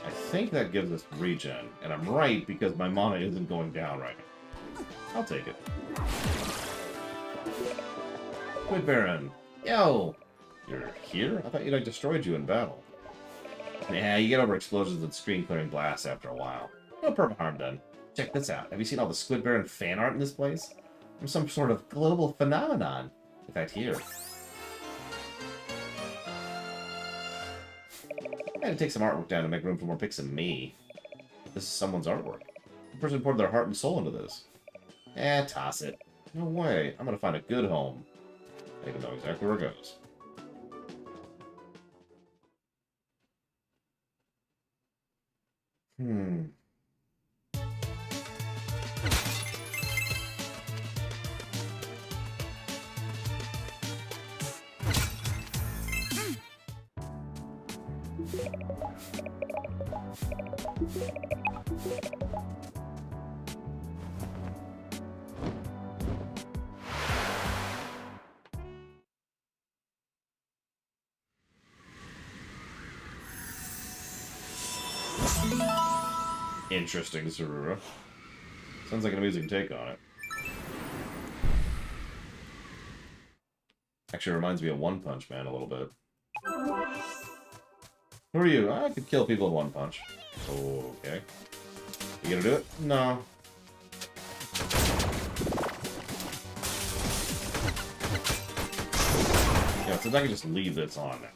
S3: I think that gives us regen, and I'm right because my mana isn't going down right now. I'll take it. Squid Baron! Yo! You're here? I thought you'd destroyed you in battle. Yeah, you get over explosions and screen-clearing blasts after a while. No permanent harm done. Check this out. Have you seen all the Squid Baron fan art in this place? There's some sort of global phenomenon. In fact, here. I had to take some artwork down to make room for more pics of me. This is someone's artwork. The person poured their heart and soul into this. Toss it. No way. I'm gonna find a good home. I even know exactly where it goes. Interesting, Sarura. Sounds like an amusing take on it. Actually reminds me of One Punch Man a little bit. Who are you? I could kill people in one punch. Okay. You gonna do it? No. Yeah, so I can just leave this on now.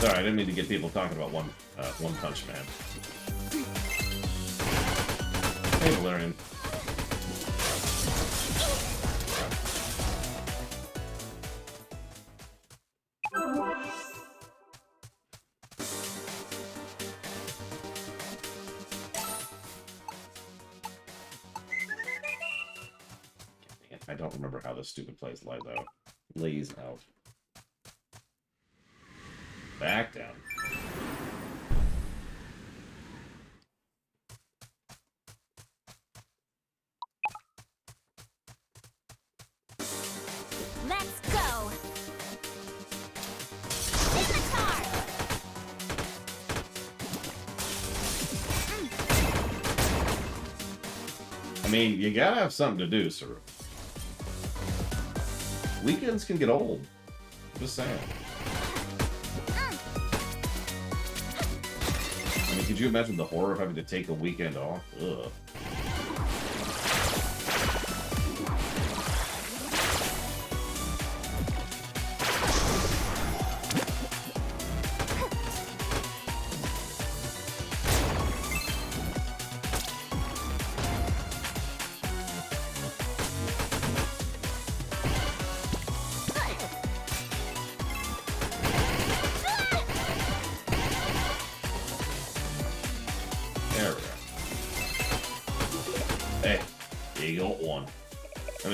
S3: Sorry, I didn't mean to get people talking about One Punch Man. Hey, Valerian. I don't remember how this stupid place lays out. Back down.
S2: Let's go. Minotaur.
S3: I mean, you gotta have something to do, sir. Weekends can get old. Just saying. I could you imagine the horror of having to take a weekend off? Ugh.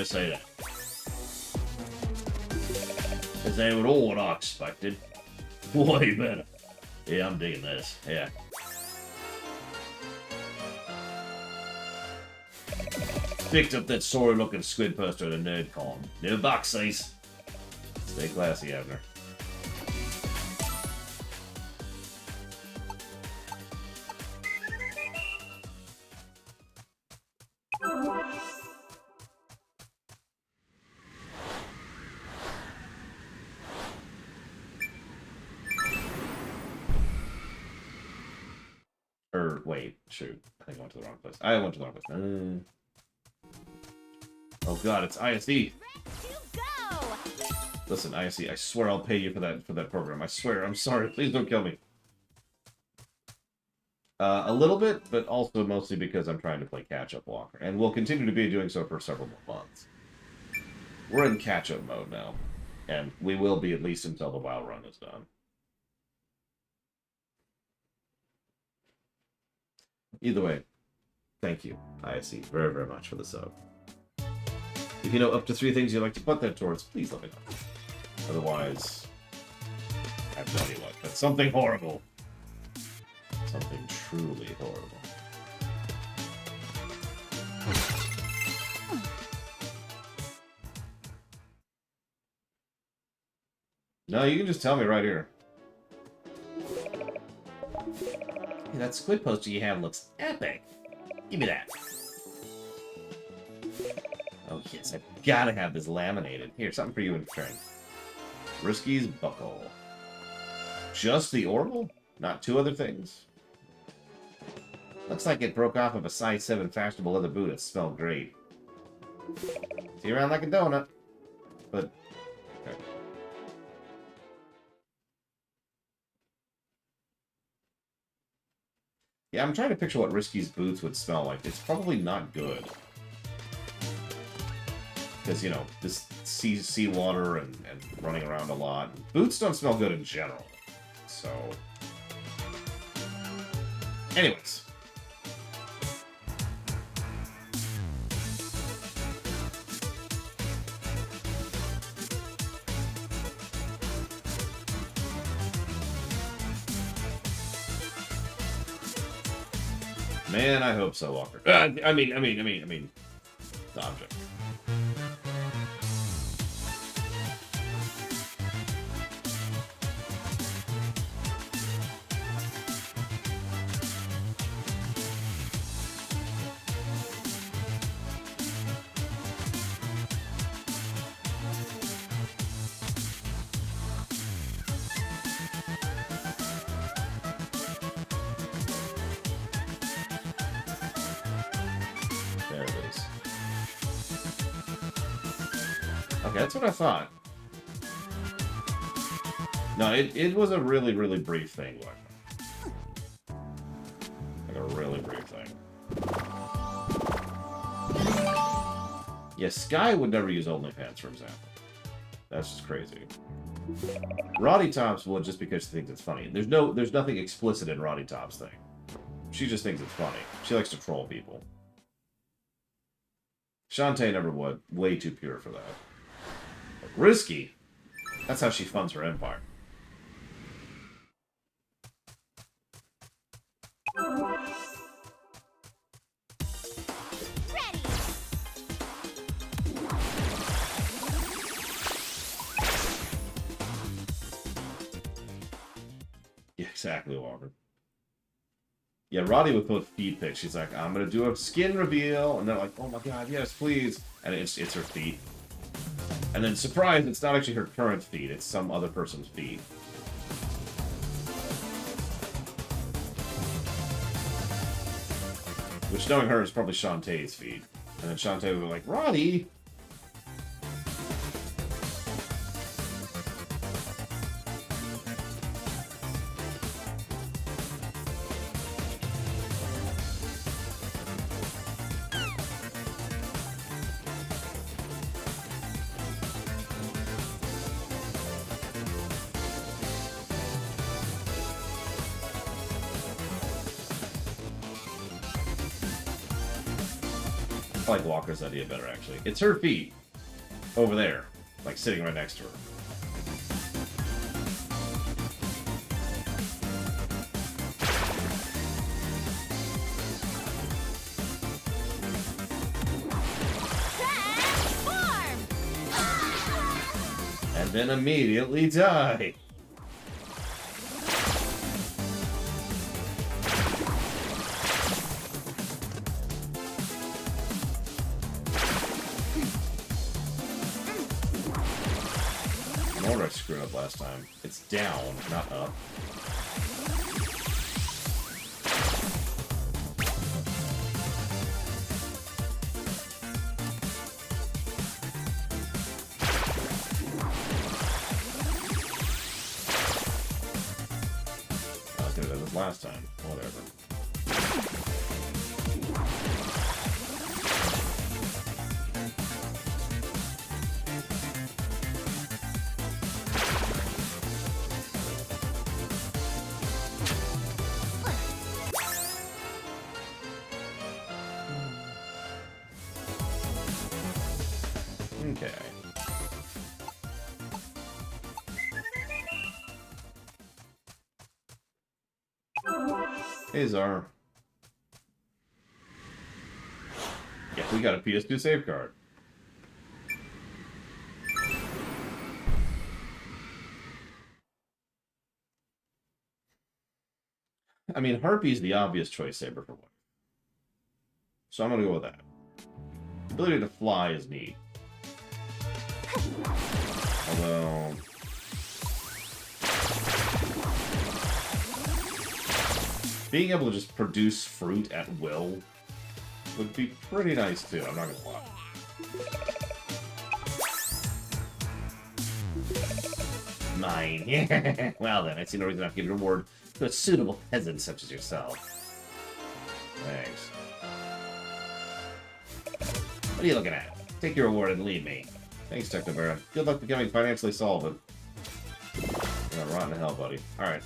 S4: Say that. This ain't at all what I expected. Way better. Yeah, I'm digging this. Yeah. Picked up that sorry-looking squid poster at a nerd con. New boxies. Stay classy, Abner.
S3: Wait, shoot. I think I went to the wrong place. I went to the wrong place. Oh god, it's ISE.
S2: Ready to go.
S3: Listen, ISE, I swear I'll pay you for that program. I swear. I'm sorry. Please don't kill me. A little bit, but also mostly because I'm trying to play catch-up Walker. And we'll continue to be doing so for several more months. We're in catch-up mode now. And we will be at least until the WoW run is done. Either way, thank you, ISE, very, very much for the sub. If you know up to 3 things you'd like to put that towards, please let me know. Otherwise, I tell you what, that's something horrible. Something truly horrible. No, you can just tell me right here. Hey, that squid poster you have looks epic. Give me that. Oh yes, I've gotta have this laminated. Here, something for you in return. Risky's buckle. Just the orbital? Not 2 other things? Looks like it broke off of a size 7 fashionable leather boot. It smelled great. See around like a donut. But, okay. Yeah, I'm trying to picture what Risky's boots would smell like. It's probably not good. Because, you know, this seawater and running around a lot. Boots don't smell good in general. So... anyways. Man, I hope so, Walker. I mean, the object. Okay, that's what I thought. No, it was a really, really brief thing, like a really brief thing. Yeah, Sky would never use OnlyFans, for example. That's just crazy. Roddy Tops would just because she thinks it's funny. There's nothing explicit in Roddy Tops' thing. She just thinks it's funny. She likes to troll people. Shantae never would. Way too pure for that. Risky. That's how she funds her empire.
S2: Ready.
S3: Yeah, exactly, Walker. Yeah, Roddy would put feet pics. She's like, I'm gonna do a skin reveal, and they're like, oh my god, yes, please. And it's her feet. And then, surprise, it's not actually her current feet, it's some other person's feet. Which, knowing her, is probably Shantae's feed. And then Shantae would be like, Roddy! I like Walker's idea better, actually. It's her feet. Over there. Like, sitting right next to her.
S2: Transform!
S3: And then immediately die. No wonder I screwed up last time. It's down, not up. I could have done this last time. Whatever. Okay. Hey, Czar. Yeah, we got a PS2 safeguard. I mean, Harpy's the obvious choice saber for wife. So I'm gonna go with that. The ability to fly is neat. Although... being able to just produce fruit at will would be pretty nice too, I'm not gonna lie. Mine. Yeah. Well then, I see no reason not to give a reward to a suitable peasant such as yourself. Thanks. What are you looking at? Take your reward and leave me. Thanks, Technobara. Good luck becoming financially solvent. You're gonna rot in hell, buddy. Alright,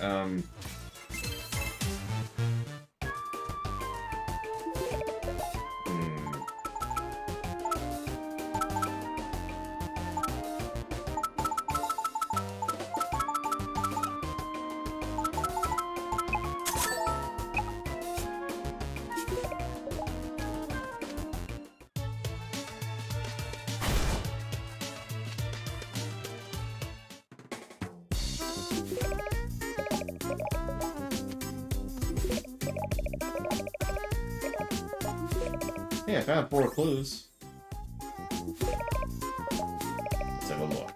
S3: yeah, I found 4 clues. Let's have a look.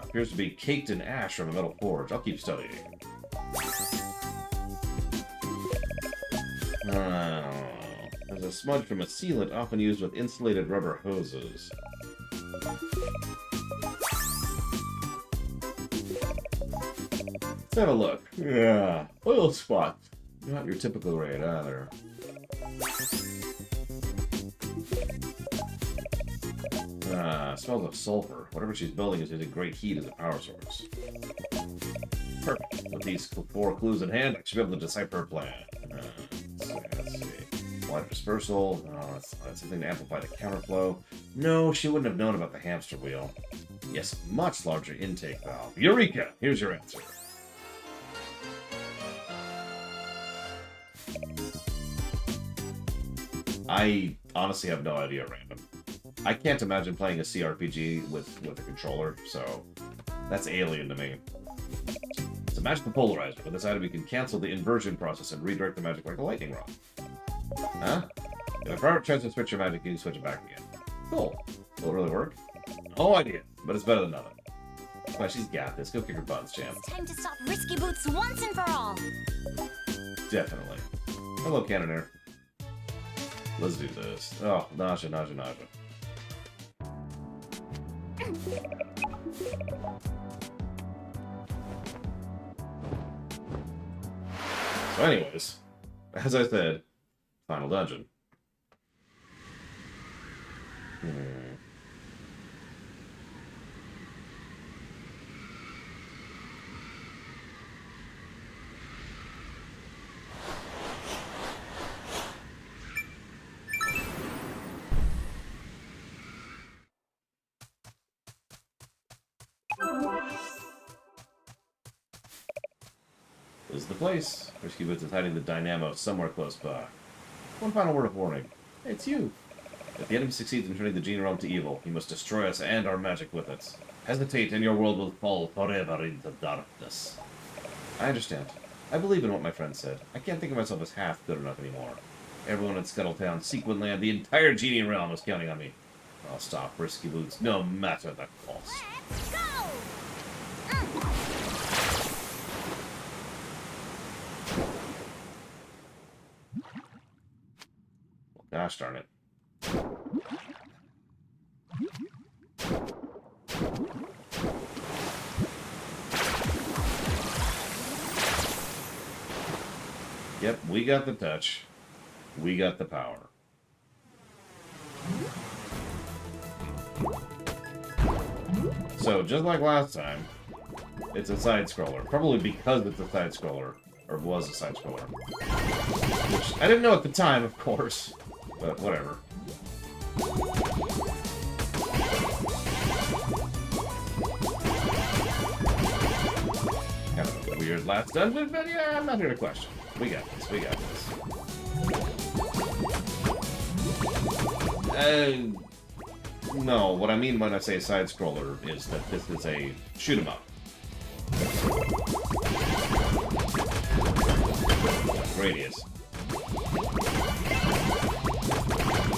S3: Appears to be caked in ash from a metal forge. I'll keep studying. There's a smudge from a sealant often used with insulated rubber hoses. Let's have a look. Yeah, oil spot. Not your typical raid either. Smells of sulfur. Whatever she's building is using great heat as a power source. Perfect. With these 4 clues in hand, I should be able to decipher her plan. Let's see. Water dispersal. That's something to amplify the counterflow. No, she wouldn't have known about the hamster wheel. Yes, much larger intake valve. Eureka! Here's your answer. I honestly have no idea, random. I can't imagine playing a CRPG with a controller, so that's alien to me. It's a magical polarizer. With this item, you can cancel the inversion process and redirect the magic like a lightning rod. Huh? If a private chance to switch your magic, you can switch it back again. Cool. Will it really work? No idea, but it's better than nothing. Well, she's got this. Go kick her buns, champ.
S2: It's time to stop risky boots once and for all.
S3: Definitely. Hello, Cannonair. Let's do this. Oh, nausea, nausea, nausea. So anyways, as I said, final dungeon. This is the place. Risky Boots is hiding the dynamo somewhere close by. One final word of warning. Hey, it's you. If the enemy succeeds in turning the Genie realm to evil, he must destroy us and our magic with it. Hesitate, and your world will fall forever into darkness. I understand. I believe in what my friend said. I can't think of myself as half good enough anymore. Everyone in Scuttletown, Sequinland, the entire Genie realm is counting on me. I'll stop Risky Boots, no matter the cost.
S2: Let's go!
S3: Gosh darn it. Yep, we got the touch. We got the power. So, just like last time, it's a side-scroller. Probably because it's a side-scroller. Or was a side-scroller. Which I didn't know at the time, of course. But whatever. Kind of a weird last dungeon, but yeah, I'm not here to question. We got this, we got this. No, what I mean when I say side-scroller is that this is a shoot-'em-up. Radius.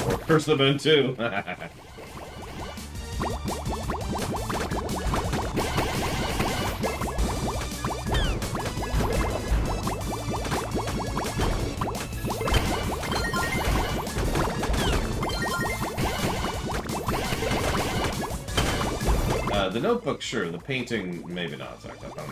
S3: Or Curse the Moon 2. The notebook, sure. The painting, maybe not. Zach, I don't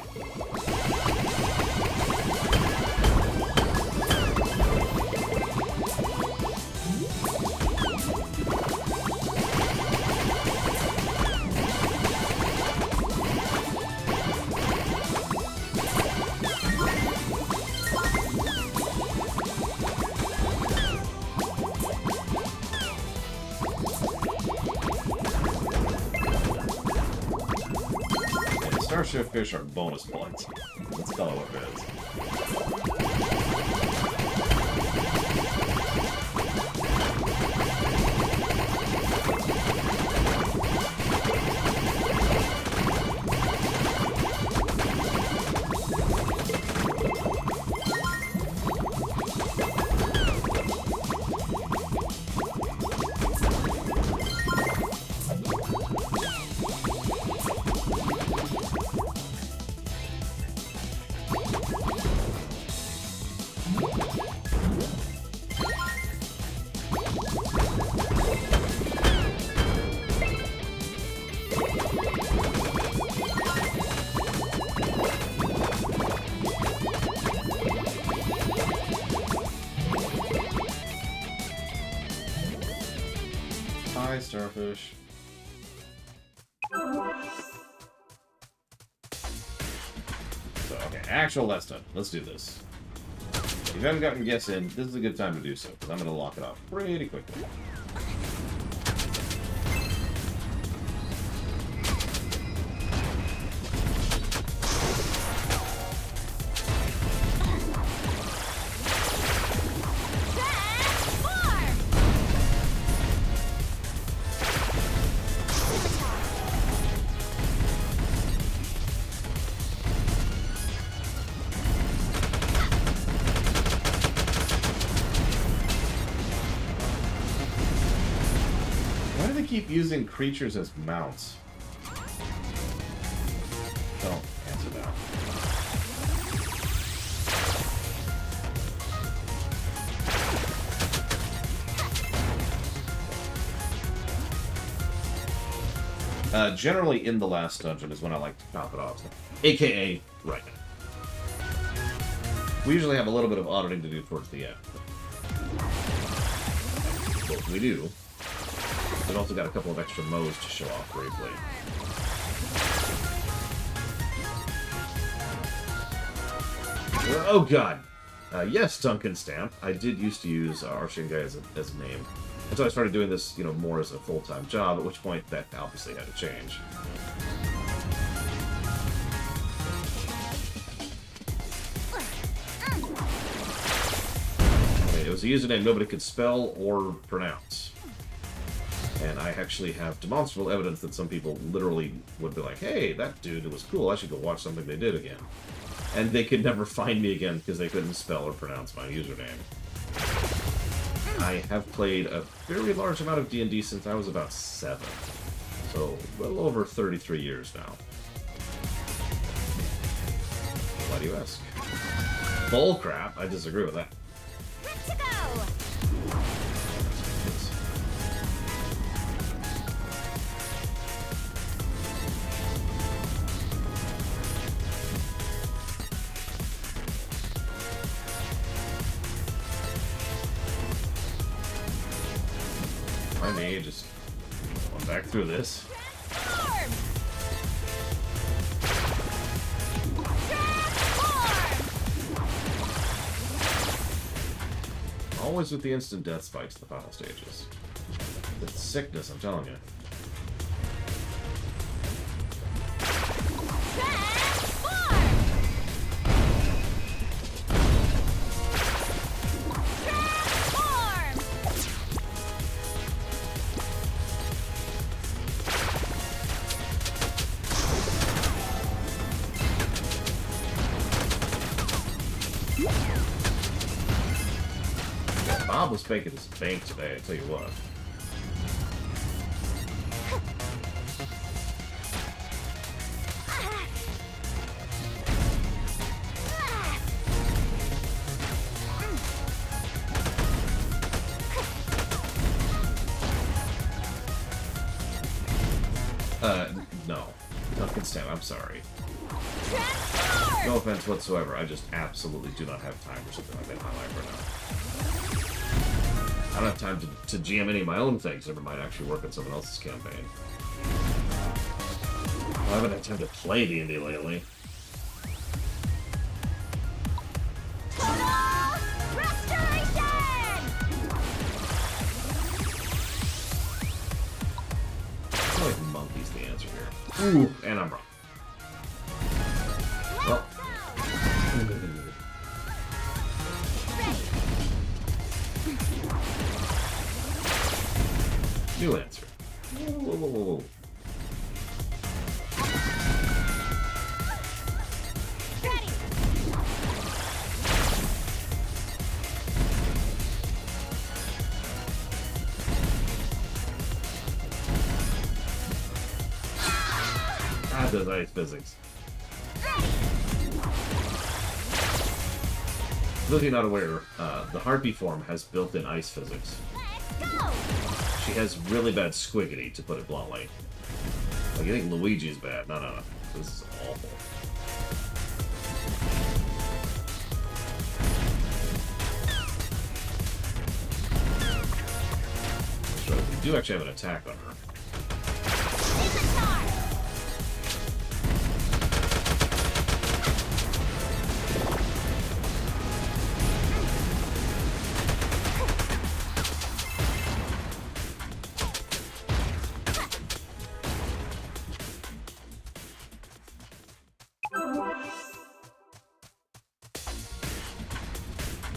S3: Starship fish are bonus points. Let's call it what it is. Hi, Starfish. So, okay, actual Let's Done. Let's do this. If you haven't gotten guests in, this is a good time to do so, because I'm going to lock it off pretty quickly. Why do they keep using creatures as mounts? Don't answer that. Generally in the last dungeon is when I like to top it off. AKA right now. We usually have a little bit of auditing to do towards the end. But we do. We've also got a couple of extra modes to show off briefly. Oh god! Yes, Duncan Stamp. I did used to use Shantae as a name. Until I started doing this, more as a full-time job, at which point that obviously had to change. It was a username nobody could spell or pronounce. And I actually have demonstrable evidence that some people literally would be like, hey, that dude was cool, I should go watch something they did again. And they could never find me again because they couldn't spell or pronounce my username. I have played a very large amount of D&D since I was about 7. So, well over 33 years now. Why do you ask? Bullcrap? I disagree with that.
S2: Good to go.
S3: I may just go back through this.
S2: Transform!
S3: Always with the instant death spikes at the final stages. It's sickness, I'm telling you. Bob was making his bank today, I tell you what. No. Duncan Stamp, I'm sorry.
S2: Transform!
S3: No offense whatsoever, I just absolutely do not have time for something like that in my life right now. I don't have time to GM any of my own things, never mind actually work on someone else's campaign. I haven't had time to play D&D lately.
S2: Total restoration!
S3: I feel like monkey's the answer here. Ooh, and I'm wrong. Well. New answer. Whoa, whoa, whoa, whoa.
S2: Ready!
S3: Ah, those ice physics. For those of you not aware, the Harpy form has built-in ice physics.
S2: Let's go!
S3: She has really bad squiggity, to put it bluntly. Like, you think Luigi's bad? No, no, no. This is awful. So we do actually have an attack on her.
S2: It's a star!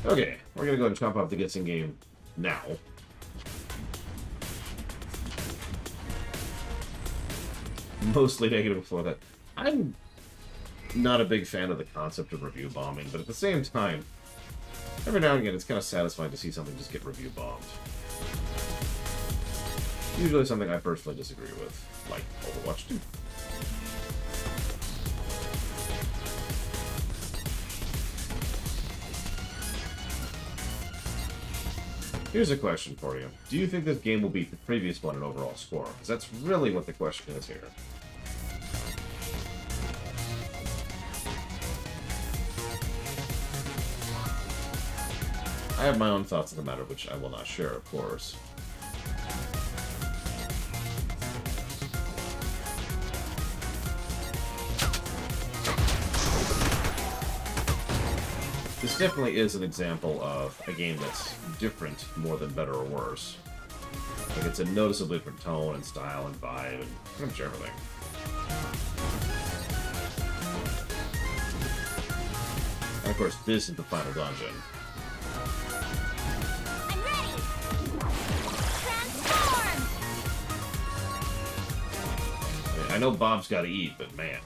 S3: Okay, we're gonna go ahead and chop off the guessing game now. Mostly negative before that. I'm not a big fan of the concept of review bombing, but at the same time, every now and again it's kind of satisfying to see something just get review bombed. Usually something I personally disagree with, like Overwatch 2. Here's a question for you. Do you think this game will beat the previous one in overall score? Because that's really what the question is here. I have my own thoughts on the matter, which I will not share, of course. This definitely is an example of a game that's different more than better or worse. Like, it's a noticeably different tone and style and vibe and pretty much everything. And of course, this is the final dungeon.
S2: I'm ready! Transform!
S3: I mean, I know Bob's got to eat, but man.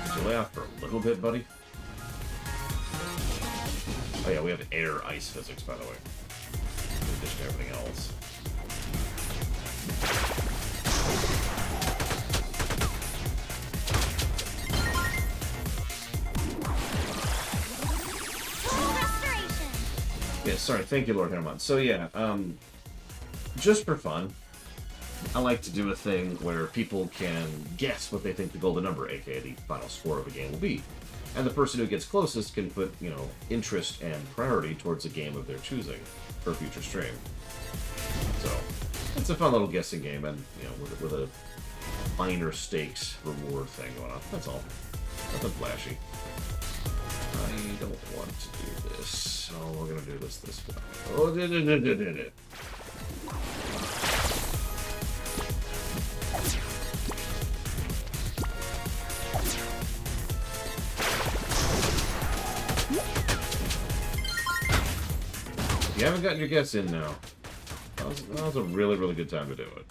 S3: Could you lay off for a little bit, buddy? Oh yeah, we have air ice physics, by the way. In addition to everything else.
S2: Total restoration!
S3: Yeah, sorry, thank you, Lord Hermon. So yeah, just for fun, I like to do a thing where people can guess what they think the golden number, aka the final score of a game, will be. And the person who gets closest can put, you know, interest and priority towards a game of their choosing for a future stream. So, it's a fun little guessing game, and, you know, with a minor stakes reward thing going on. That's all. Nothing flashy. I don't want to do this, so we're gonna do this way. Oh, did it. You haven't gotten your guess in now. That was a really, really good time to do it.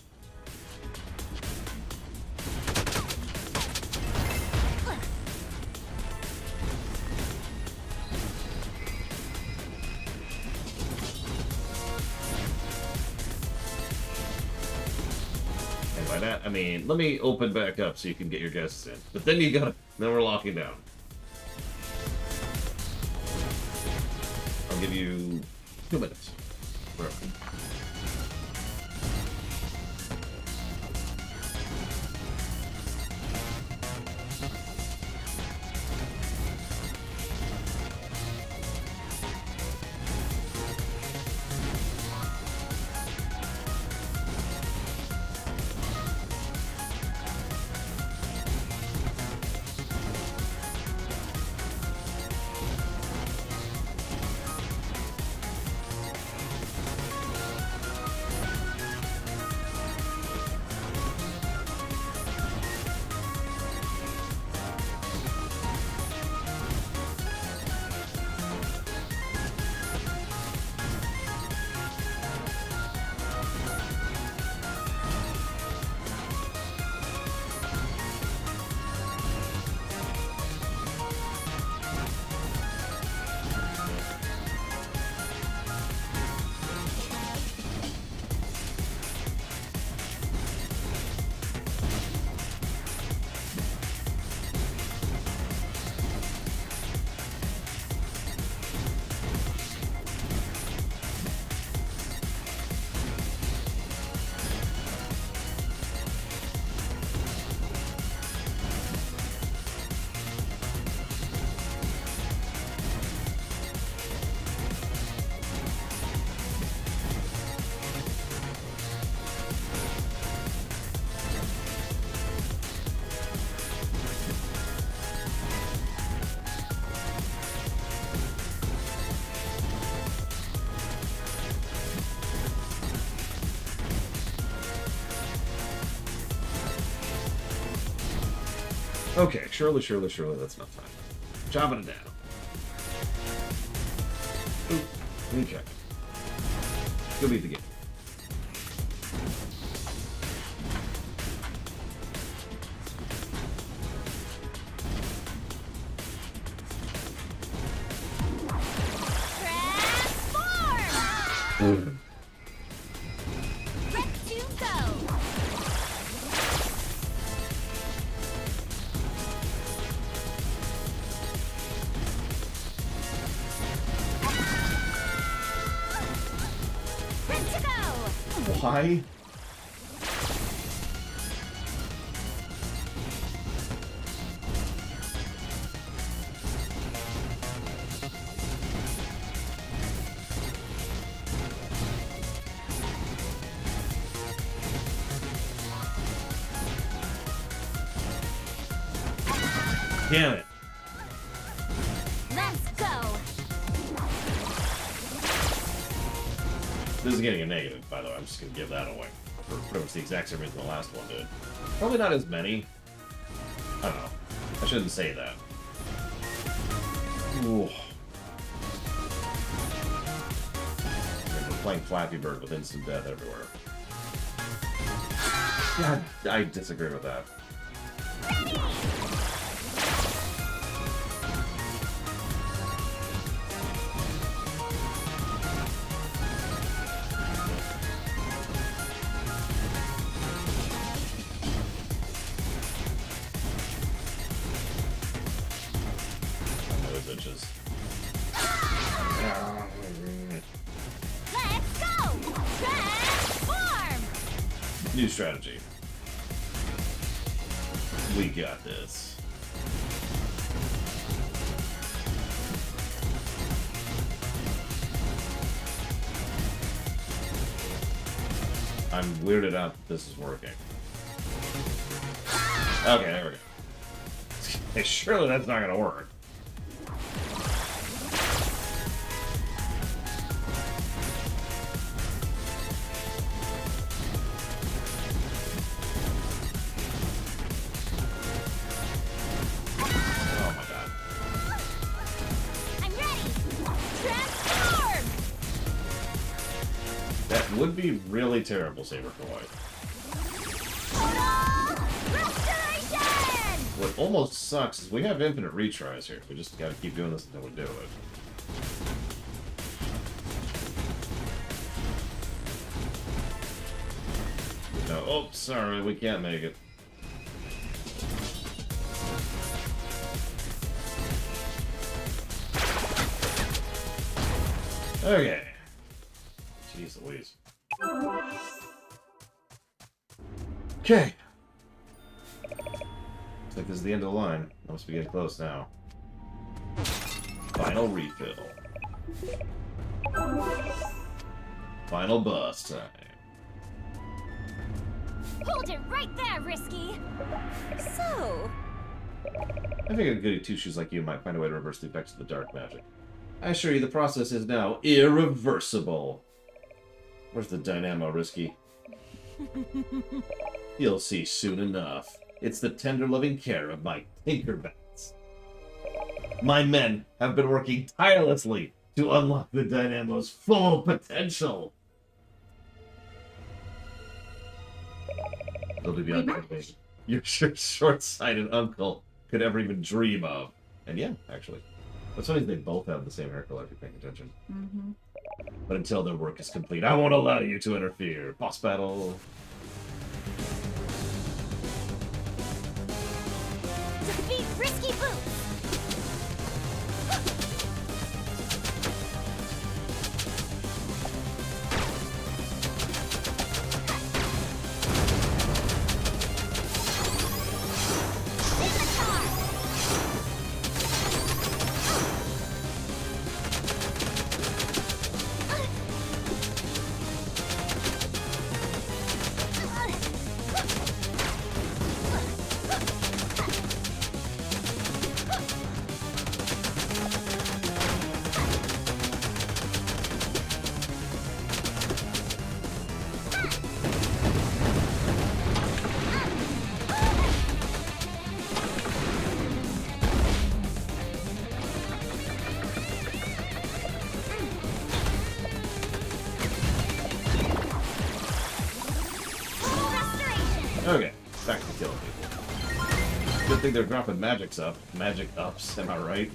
S3: And by that, I mean, let me open back up so you can get your guesses in. But then then we're locking down. I'll give you 2 minutes. Wherever. Okay, surely, that's enough time. Chopping it down. Ooh, okay. Go beat the game.
S2: Transform! Ready to go!
S3: Why? Damn it.
S2: Let's go.
S3: This is getting a negative, by the way. I'm just going to give that away. For pretty much the exact same reason the last one did. Probably not as many. I don't know. I shouldn't say that. Ooh. We're playing Flappy Bird with instant death everywhere. God, I disagree with that. Those itches.
S2: Let's go. Transform.
S3: New strategy. We got this. I'm weirded out that this is working. Okay, there we go. Hey, surely that's not gonna work. Oh my god.
S2: I'm ready. Transform.
S3: That would be really terrible, Saberboy.
S2: Total restoration.
S3: What almost sucks is we have infinite retries here. We just gotta keep doing this until we do it. No, oh, sorry, we can't make it. Okay. Jeez Louise. Okay. Looks like this is the end of the line. I must be getting close now. Final refill. Final boss time.
S2: Hold it right there, Risky. So,
S3: I figured a goody two-shoes like you might find a way to reverse the effects of the dark magic. I assure you the process is now irreversible. Where's the dynamo, Risky? You'll see soon enough. It's the tender loving care of my Tinkerbats. My men have been working tirelessly to unlock the dynamo's full potential. They'll be beyond anything your short-sighted uncle could ever even dream of. And yeah, actually. What's funny is they both have the same hair color if you're paying attention.
S5: Mm-hmm.
S3: But until their work is complete, I won't allow you to interfere. Boss battle.
S2: defeat Risky Boots.
S3: Okay, back to killing people. Good thing they're dropping magics up. Magic ups, am I right?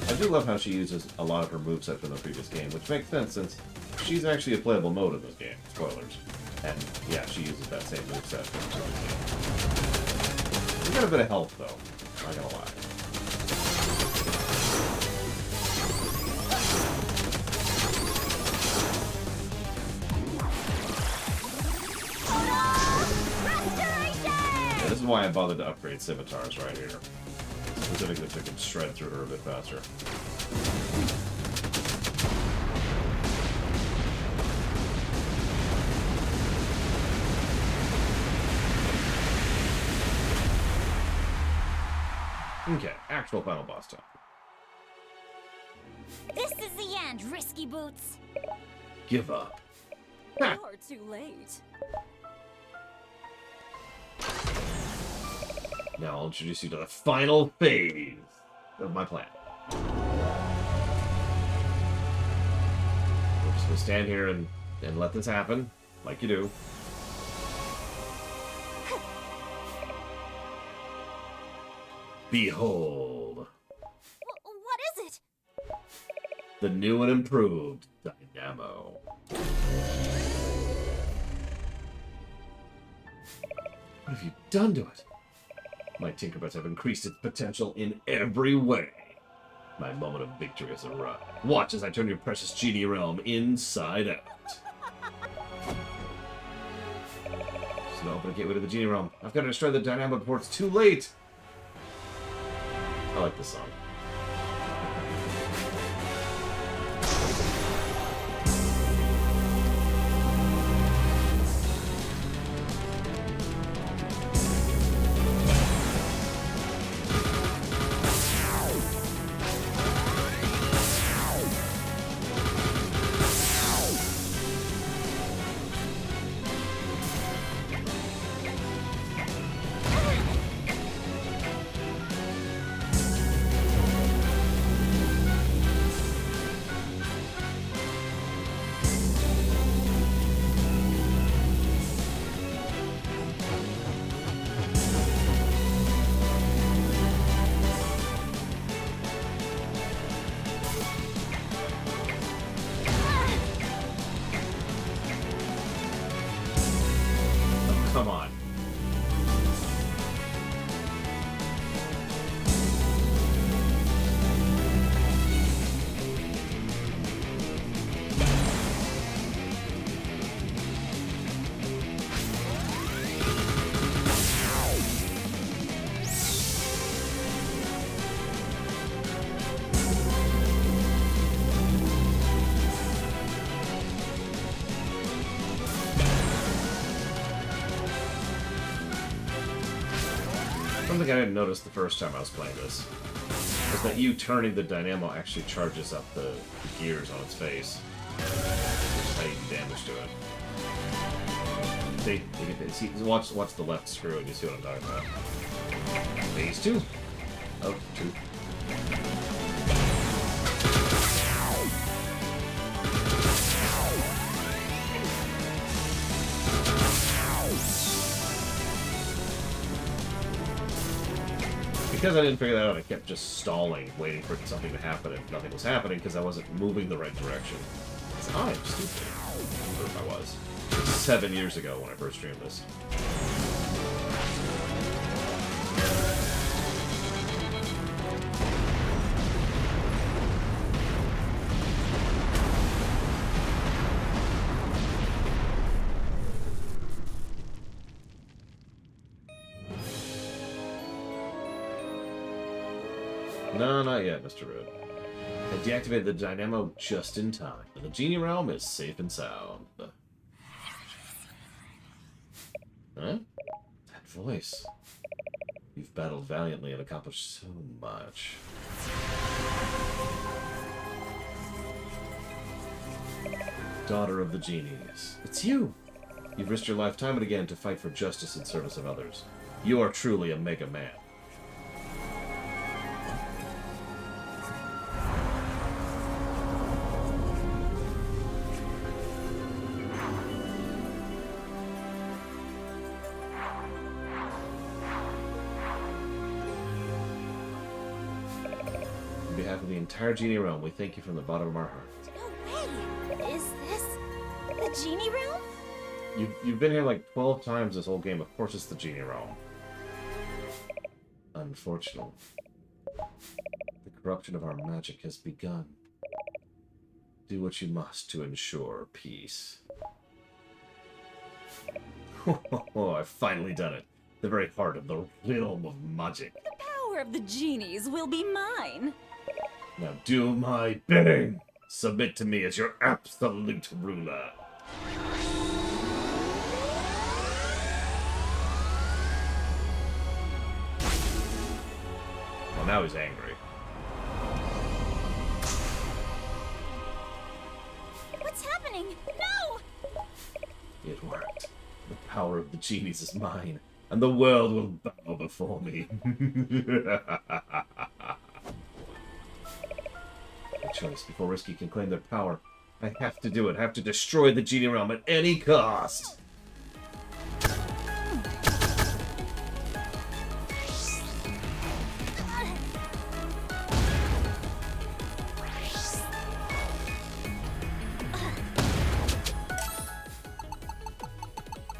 S3: I do love how she uses a lot of her moveset from the previous game, which makes sense since she's actually a playable mode in this game. Spoilers. And yeah, she uses that same moveset from the previous game. She's got a bit of health though, not gonna lie. why I bothered to upgrade scimitars right here. Specifically so I can shred through her a bit faster. Okay, actual final boss time.
S2: This is the end, Risky Boots.
S3: Give up. Ha!
S5: You're too late.
S3: Now I'll introduce you to the final phase of my plan. We're just gonna stand here and let this happen, like you do. Behold,
S2: What is it?
S3: the new and improved Dynamo. What have you done to it? My Tinkerbells have increased its potential in every way. My moment of victory has arrived. Watch as I turn your precious Genie realm inside out. Just gonna open a gateway to the Genie realm. I've got to destroy the Dynamo before it's too late. I like this song. Come on. Something I didn't notice the first time I was playing this is that you turning the Dynamo actually charges up the gears on its face, which is how you do damage to it. See, watch the left screw and you see what I'm talking about. Phase 2 of 2. Because I didn't figure that out, I kept just stalling, waiting for something to happen, and nothing was happening because I wasn't moving the right direction. I'm stupid. Or if I was. 7 years ago when I first streamed this. No, not yet, Mr. Rude. I deactivated the Dynamo just in time, and the Genie realm is safe and sound. Huh? That voice. You've battled valiantly and accomplished so much. Daughter of the Genies. It's you! You've risked your life time and again to fight for justice in service of others. You are truly a mega man. On behalf of the entire Genie realm, we thank you from the bottom of our hearts.
S2: No way! Is this the Genie realm?
S3: You've been here like 12 times this whole game. Of course it's the Genie realm. Unfortunately, the corruption of our magic has begun. Do what you must to ensure peace. Oh, I've finally done it. the very heart of the realm of magic.
S5: The power of the genies will be mine.
S3: Now do my bidding. Submit to me as your absolute ruler. Well, now he's angry.
S2: What's happening? No!
S3: It worked. The power of the genies is mine, and the world will bow before me. No choice. Before Risky can claim their power, I have to do it. I have to destroy the genie realm at any cost.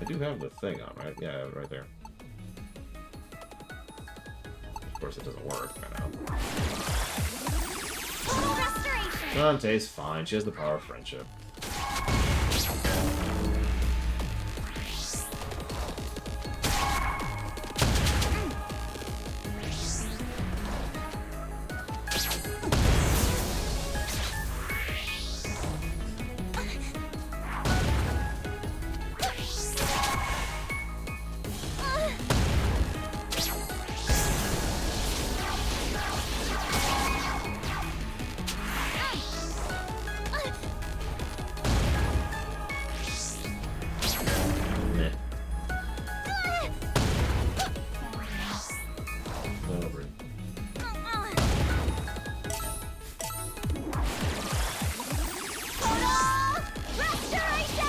S3: I do have the thing on, right? Yeah, right there. Of course, it doesn't work right now.
S2: Total restoration!
S3: Shantae's fine. She has the power of friendship. Meh. Over it.
S2: Total restoration!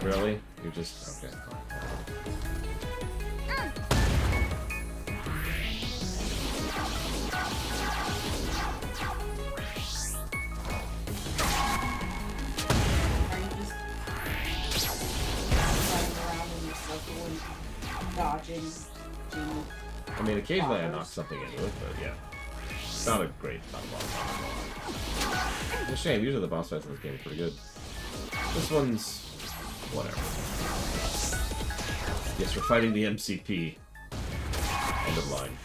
S3: Really? You're just... Okay, fine.
S6: Are you just running around in your circle and dodging Genie?
S3: I mean, occasionally I knock something into it, but yeah. It's not a great boss fight. It's a shame. Usually the boss fights in this game are pretty good. This one's... whatever. Yes, we're fighting the MCP. End of line.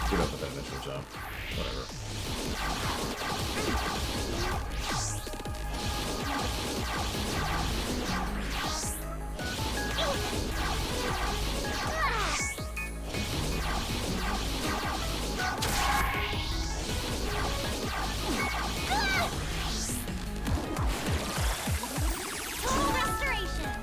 S3: Screwed up with that initial jump. Whatever.
S2: Total restoration!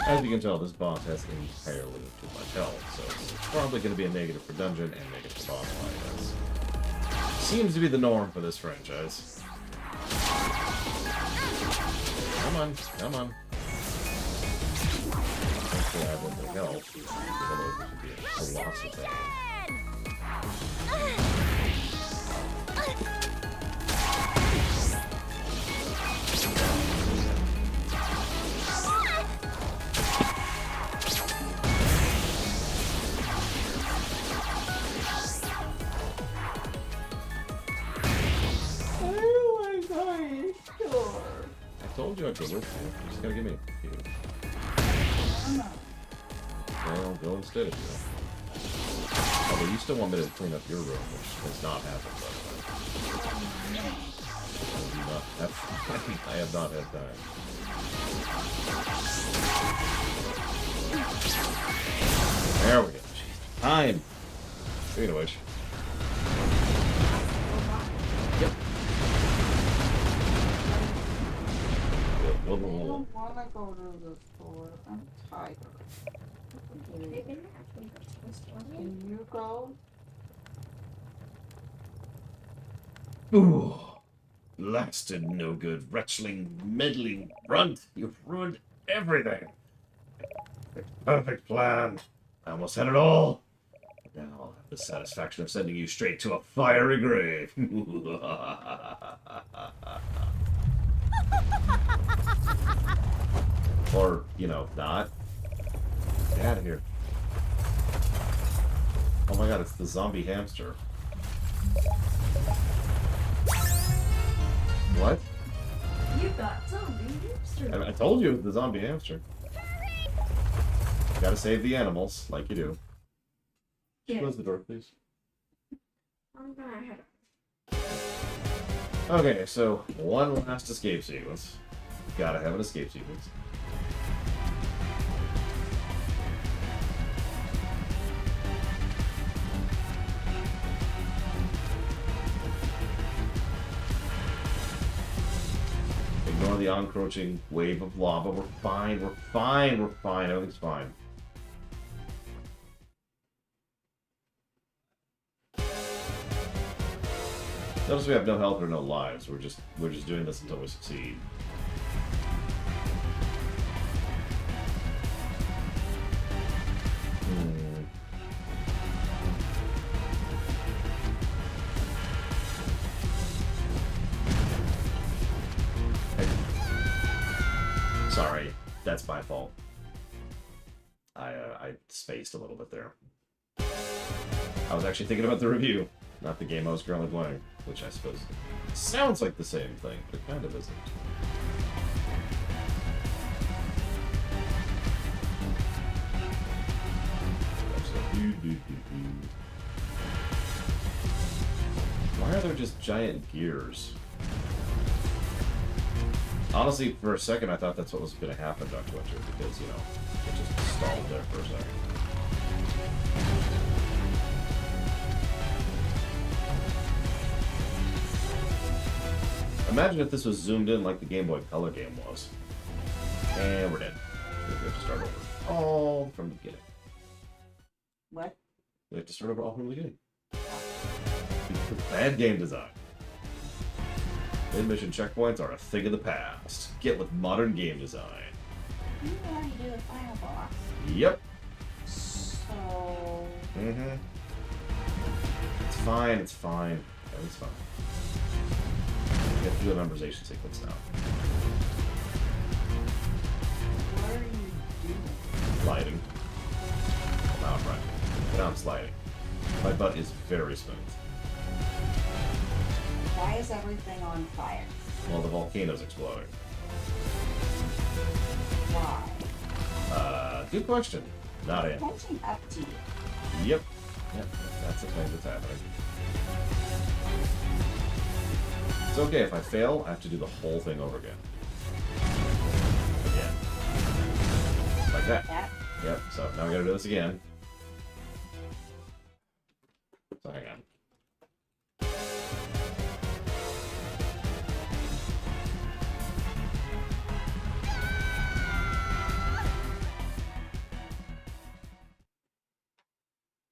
S3: As you can tell, this boss has entirely too much health, so it's probably going to be a negative for dungeon and negative for boss fight. That seems to be the norm for this franchise. Come on, come on. Thankfully, I have one more health, because otherwise it would be a colossal thing. told you I'd go with you. You just gotta give me a few.
S6: I'm not.
S3: Well, I'll go instead of you. Although you still want me to clean up your room, which has not happened, by the way. I have not had time. There we go. Jeez. Time! Speaking of which. Yep.
S6: I don't want to go to the store. I'm tired. Can you go?
S4: Ooh. Blasted no good, wretchling, meddling runt. You've ruined everything. Perfect plan. I almost had it all. Now I'll have the satisfaction of sending you straight to a fiery grave.
S3: Or, you know, not. Get out of here. Oh my god, it's the zombie hamster. What?
S7: You got zombie hamster.
S3: I told you, the zombie hamster. Gotta save the animals, like you do.
S7: Yeah.
S3: Close the door, please.
S7: I'm gonna head.
S3: Okay, so one last escape sequence. Gotta have an escape sequence. Ignore the encroaching wave of lava. We're fine, we're fine, we're fine. Everything's fine. Notice we have no health or no lives. We're just doing this until we succeed. Sorry, that's my fault. I spaced a little bit there. I was actually thinking about the review, not the game I was currently playing, which I suppose sounds like the same thing, but it kind of isn't. Why are there just giant gears? Honestly, for a second, I thought that's what was going to happen, Dr. Winter, because, you know, it just stalled there for a second. Imagine if this was zoomed in like the Game Boy Color game was. And we're dead. We have to start over. All from the beginning.
S6: What?
S3: We have to start over all from the beginning. Bad game design. Mid-mission checkpoints are a thing of the past. Get with modern game design.
S6: You already do the final boss.
S3: Yep.
S6: So.
S3: Mm-hmm. It's fine, it's fine. Everything's fine. We have to do a memorization sequence now.
S6: What are you doing?
S3: Sliding. Now I'm right. Now I'm sliding. My butt is very smooth.
S6: Why is everything on fire?
S3: Well, the volcano's exploding.
S6: Why?
S3: Good question. Not it.
S6: Catching up to you.
S3: Yep. Yep. That's the thing that's happening. It's okay if I fail, I have to do the whole thing over again. Again. Like that.
S6: That?
S3: Yep, so now we gotta do this again. So hang on.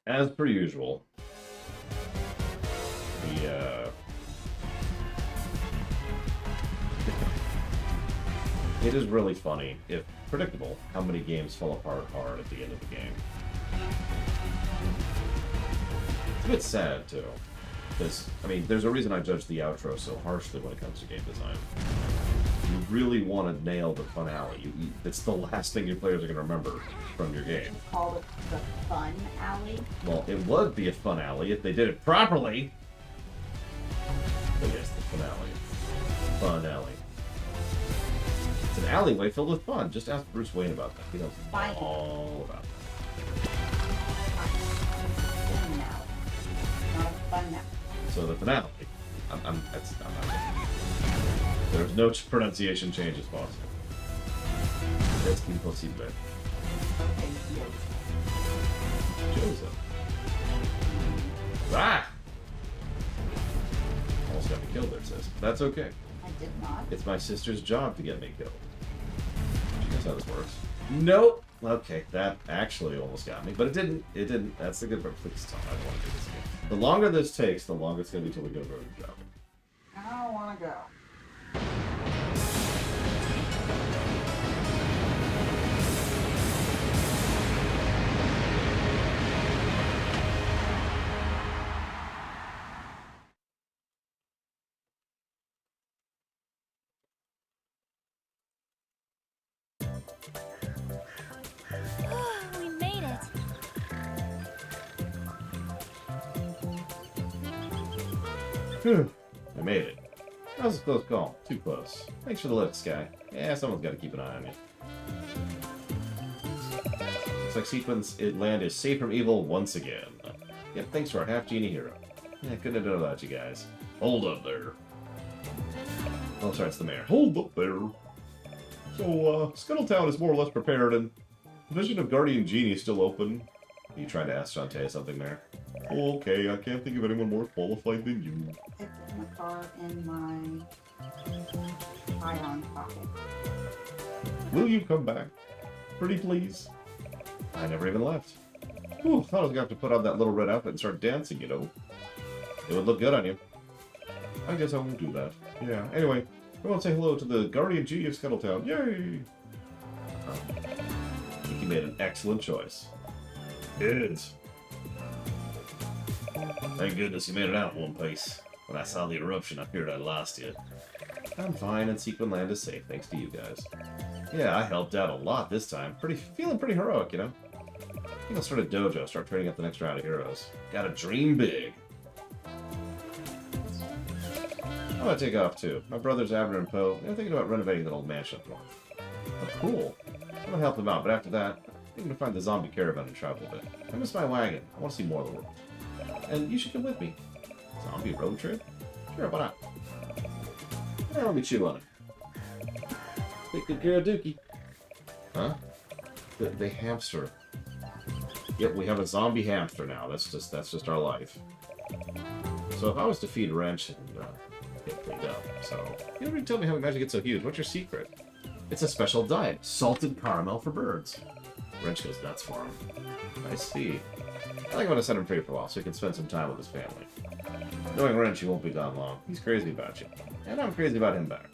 S3: As per usual, it is really funny, if predictable, how many games fall apart hard at the end of the game. It's a bit sad, too. Because, I mean, there's a reason I judge the outro so harshly when it comes to game design. You really want to nail the finale. It's the last thing your players are going to remember from your game.
S6: It's called the fun alley.
S3: Well, it would be a fun alley if they did it properly. But yes, the finale. Fun alley. alleyway filled with fun. Just ask Bruce Wayne about that. He knows
S6: Fine.
S3: all about that.
S6: Fun now. Not fun now.
S3: So the finale. I'm not gonna. There's no pronunciation changes possible. That's impossible.
S6: Okay, yes.
S3: Joseph. Ah! Almost got me killed there, sis. That's okay.
S6: I did not.
S3: It's my sister's job to get me killed. She knows how this works. Nope. Okay, that actually almost got me, but it didn't. It didn't. That's the good part. Please stop. I don't want to do this again. The longer this takes, the longer it's going to be till we go to the job.
S6: I don't want to go.
S2: We made it.
S3: I made it. That was a close call. Too close. Thanks for the lift, Sky. Yeah, someone's got to keep an eye on you. Looks like Sequence Land is safe from evil once again. Yep, thanks to our half-genie hero. Yeah, couldn't have done it without you guys. Hold up there. Oh, sorry, it's the mayor. Hold up there. So, Scuttletown is more or less prepared, and the vision of Guardian Genie is still open. Are you trying to ask Shantae something there? Okay, I can't think of anyone more qualified than you.
S6: I put my car in my ion pocket.
S3: Will you come back? Pretty please? I never even left. Ooh, thought I was gonna have to put on that little red outfit and start dancing, you know. It would look good on you. I guess I won't do that. Yeah, anyway, I want to say hello to the Guardian Genie of Scuttletown. Yay! I think you made an excellent choice. Good. Thank goodness you made it out in one piece. When I saw the eruption, I feared I'd lost you. I'm fine, and Sequin Land is safe, thanks to you guys. Yeah, I helped out a lot this time. Feeling pretty heroic, you know? I think I'll start a dojo, start training up the next round of heroes. Gotta dream big. I'm gonna take off too. My brothers Abner and Poe, they're thinking about renovating that old mansion up north. Oh, cool. I'm gonna help them out, but after that, I'm gonna find the zombie caravan and travel a bit. I miss my wagon. I want to see more of the world. And you should come with me. Zombie road trip? Sure, why not? Yeah, let me chew on it. Take good care of Dookie. Huh? The hamster. Yep, we have a zombie hamster now. That's just our life. So if I was to feed Wrench and get cleaned up, so you never tell me how we managed to get so huge. What's your secret? It's a special diet, salted caramel for birds. Wrench goes nuts for him. I see. I think I'm gonna send him free for a while so he can spend some time with his family. Knowing Wrench, he won't be gone long. He's crazy about you, and I'm crazy about him back.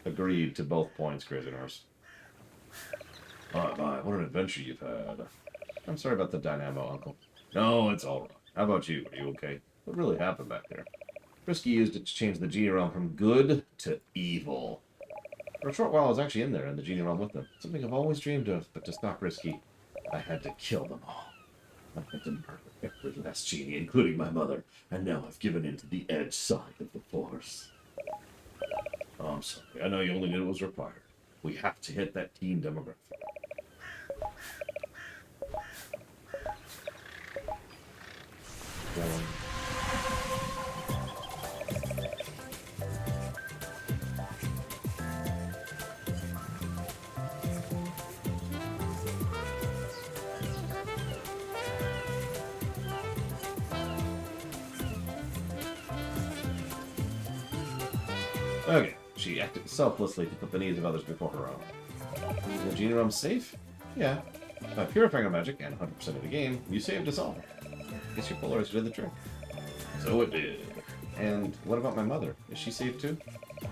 S3: Agreed to both points, Crazy Nurse. My, what an adventure you've had. I'm sorry about the dynamo, Uncle. No, it's all right. How about you? Are you okay? What really happened back there? Frisky used it to change the Genie realm from good to evil. For a short while, I was actually in there, in the Genie realm with them. Something I've always dreamed of, but to stop Frisky, I had to kill them all. I had to murder every last Genie, including my mother, and now I've given in to the edge side of the Force. Oh, I'm sorry. I know you only did what was required. We have to hit that teen demographic. Okay, she acted selflessly to put the needs of others before her own. Is the Genie realm safe? Yeah. By purifying our magic and 100% of the game, you saved us all. Guess your polarizer did the trick. So it did. And what about my mother? Is she safe too?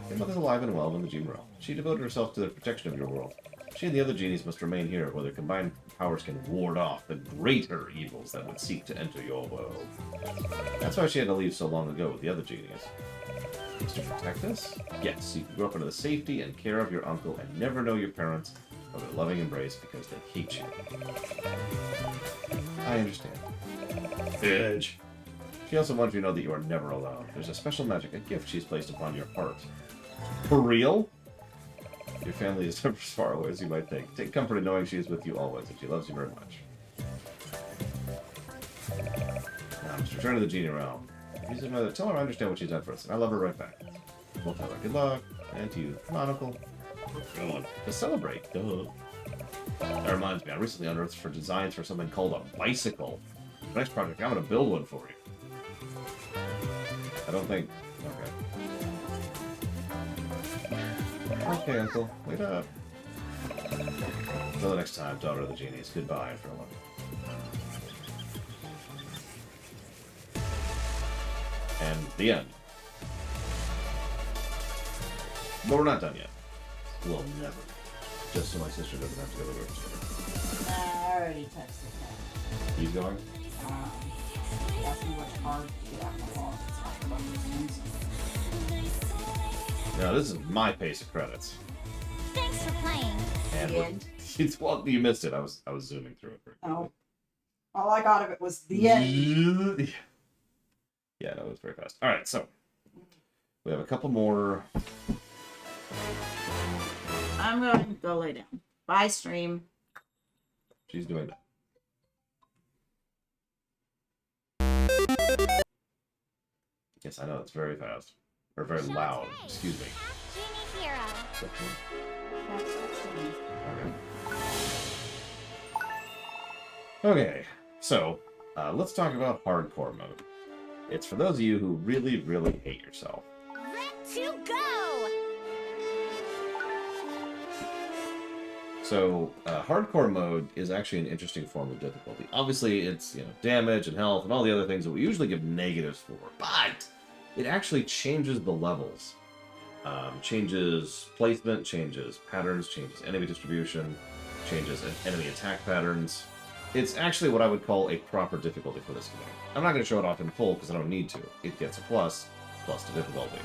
S3: Your mother's alive and well in the Genie realm. She devoted herself to the protection of your world. She and the other genies must remain here, where their combined powers can ward off the greater evils that would seek to enter your world. That's why she had to leave so long ago with the other genies. To protect us? Yes, so you can grow up under the safety and care of your uncle and never know your parents or their loving embrace because they hate you. I understand. Edge. She also wants you to know that you are never alone. There's a special magic, a gift she's placed upon your heart. For real? Your family is never as far away as you might think. Take comfort in knowing she is with you always, and she loves you very much. Now, let's return to the Genie realm. Tell her I understand what she's done for us, and I love her right back. We'll tell her good luck, and to you. Come on, Uncle. Good. To celebrate. Duh. That reminds me, I recently unearthed for designs for something called a bicycle. Next project, I'm gonna build one for you. I don't think... Okay. Okay, Uncle. Wait up. Until the next time, daughter of the Genies. Goodbye, farewell. And the end. But we're not done yet. We'll never. Just so my sister doesn't have to go to work.
S6: Nah, I already texted him.
S3: He's going?
S6: He asked me which card to get out of the law. It's not about these things.
S3: No, this is my pace of credits.
S2: Thanks for playing.
S3: And
S6: The end.
S3: it's well, you missed it. I was zooming through it. Very
S6: Oh. All I got of it was the end.
S3: Yeah, no, it was very fast. All right, so we have a couple more.
S6: I'm going to go lay down. Bye, stream.
S3: She's doing that. Yes, I know it's very fast or very loud.
S2: Shantae,
S3: Excuse me.
S2: Ask Genie Hero.
S3: Okay, so let's talk about hardcore mode. It's for those of you who really, really hate yourself.
S2: Red to go.
S3: So, hardcore mode is actually an interesting form of difficulty. Obviously, it's, damage and health and all the other things that we usually give negatives for, but it actually changes the levels. Changes placement, changes patterns, changes enemy distribution, changes enemy attack patterns. It's actually what I would call a proper difficulty for this game. I'm not going to show it off in full because I don't need to. It gets a plus to difficulty.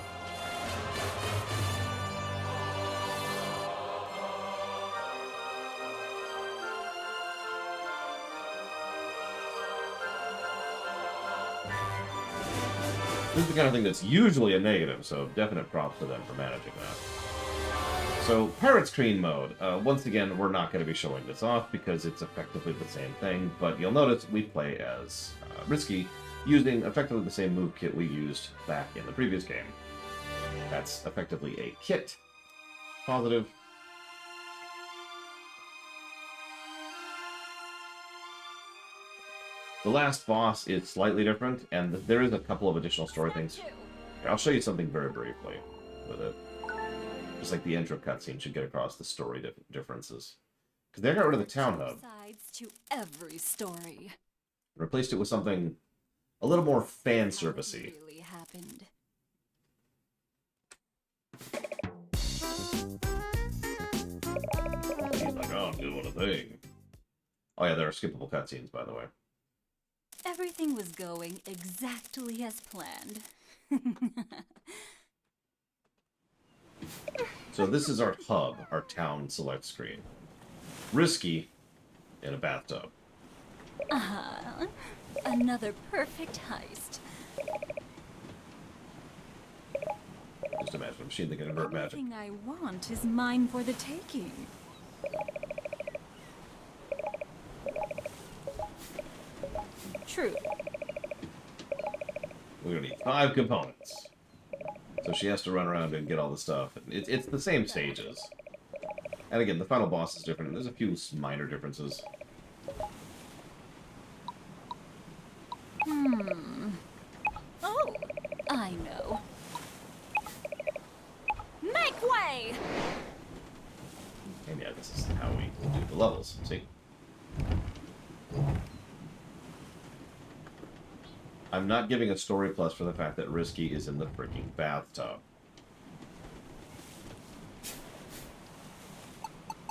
S3: This is the kind of thing that's usually a negative, so definite props to them for managing that. So, Pirates Screen mode. Once again, we're not going to be showing this off because it's effectively the same thing, but you'll notice we play as Risky, using effectively the same move kit we used back in the previous game. That's effectively a kit. Positive. The last boss is slightly different, and there is a couple of additional story things. Here, I'll show you something very briefly with it. Just like the intro cutscene should get across the story differences. Because they got rid of the town hub.
S5: Sides to every story.
S3: Replaced it with something a little more fan servicey.
S5: What really happened?
S3: He's like, oh, I'm doing a thing. Oh yeah, there are skippable cutscenes, by the way.
S5: Everything was going exactly as planned.
S3: So this is our hub, our town select screen. Risky in a bathtub.
S5: Another perfect heist.
S3: Just imagine a machine that can invert magic.
S5: Everything I want is mine for the taking. True.
S3: We're gonna need 5 components. So she has to run around and get all the stuff. It's the same stages. And again, the final boss is different. There's a few minor differences.
S5: Oh, I know. Make way!
S3: And yeah, this is how we do the levels. See? I'm not giving a story plus for the fact that Risky is in the freaking bathtub.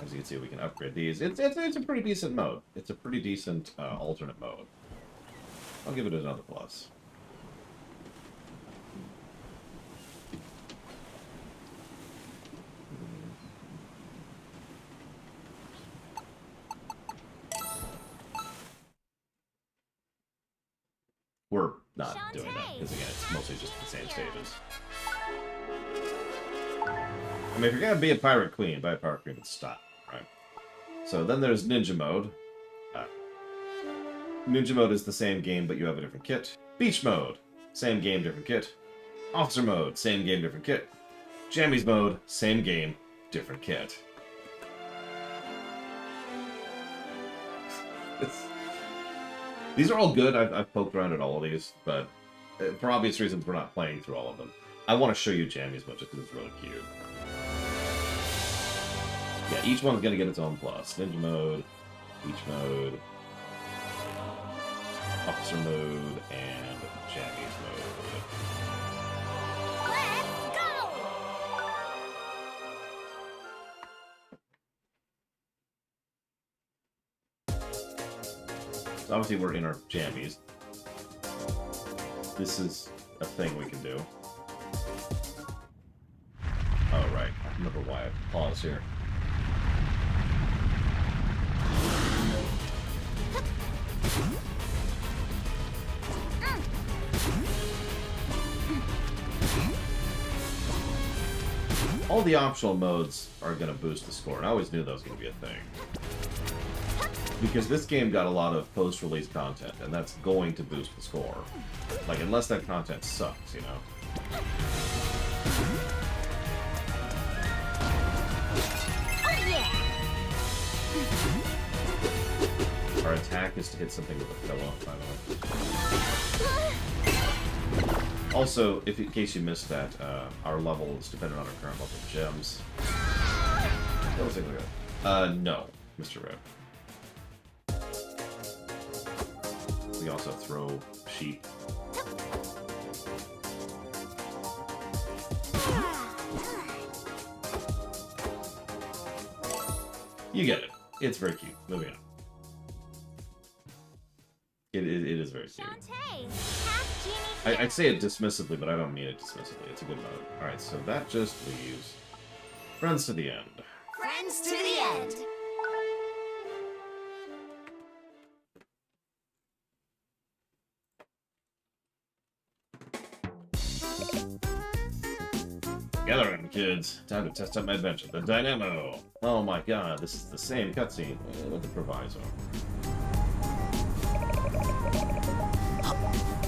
S3: As you can see, we can upgrade these. It's a pretty decent mode. It's a pretty decent alternate mode. I'll give it another plus. We're not doing that, because again, it's mostly just the same stages. I mean, if you're gonna be a pirate queen, buy a pirate queen with style, right? So then there's ninja mode. Ninja mode is the same game, but you have a different kit. Beach mode, same game, different kit. Officer mode, same game, different kit. Jammies mode, same game, different kit. These are all good. I've poked around at all of these, but for obvious reasons, we're not playing through all of them. I want to show you Jammies mode just because it's really cute. Yeah, each one's going to get its own plus. Ninja mode, beach mode, officer mode, and Jammies mode.
S2: Let's go!
S3: So obviously we're in our jammies. This is a thing we can do. Oh, right. I remember why I paused here. All the optional modes are going to boost the score, and I always knew that was going to be a thing. Because this game got a lot of post-release content, and that's going to boost the score. Like, unless that content sucks, you know?
S2: Oh yeah!
S3: Our attack is to hit something with a pillow, by the way. Also, if in case you missed that, our level is dependent on our current level of gems. What was it gonna go? No, Mr. Red. We also throw sheep. You get it. It's very cute. Moving on. It is very cute.
S2: Shantae, half Genie.
S3: I'd say it dismissively, but I don't mean it dismissively. It's a good mode. Alright, so that just leaves Friends to the End.
S2: Friends to the end.
S3: Gather in, kids. Time to test out my adventure. The Dynamo. Oh my god, this is the same cutscene with the proviso.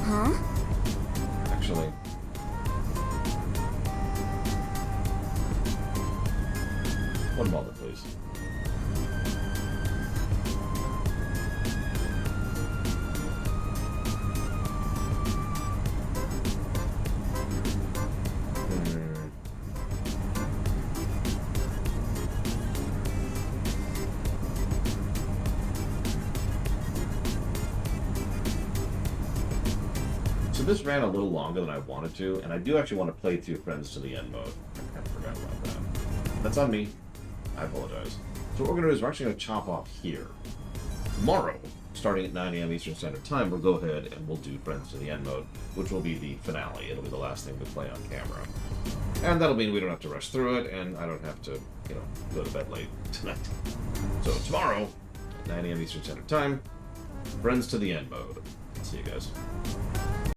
S2: Huh?
S3: Actually, one moment, please. So this ran a little longer than I wanted to, and I do actually want to play through Friends to the End mode. I kind of forgot about that. That's on me. I apologize. So what we're going to do is we're actually going to chop off here. Tomorrow, starting at 9 a.m. Eastern Standard Time, we'll go ahead and we'll do Friends to the End mode, which will be the finale. It'll be the last thing we play on camera. And that'll mean we don't have to rush through it, and I don't have to, you know, go to bed late tonight. So tomorrow, at 9 a.m. Eastern Standard Time, Friends to the End mode. See you guys.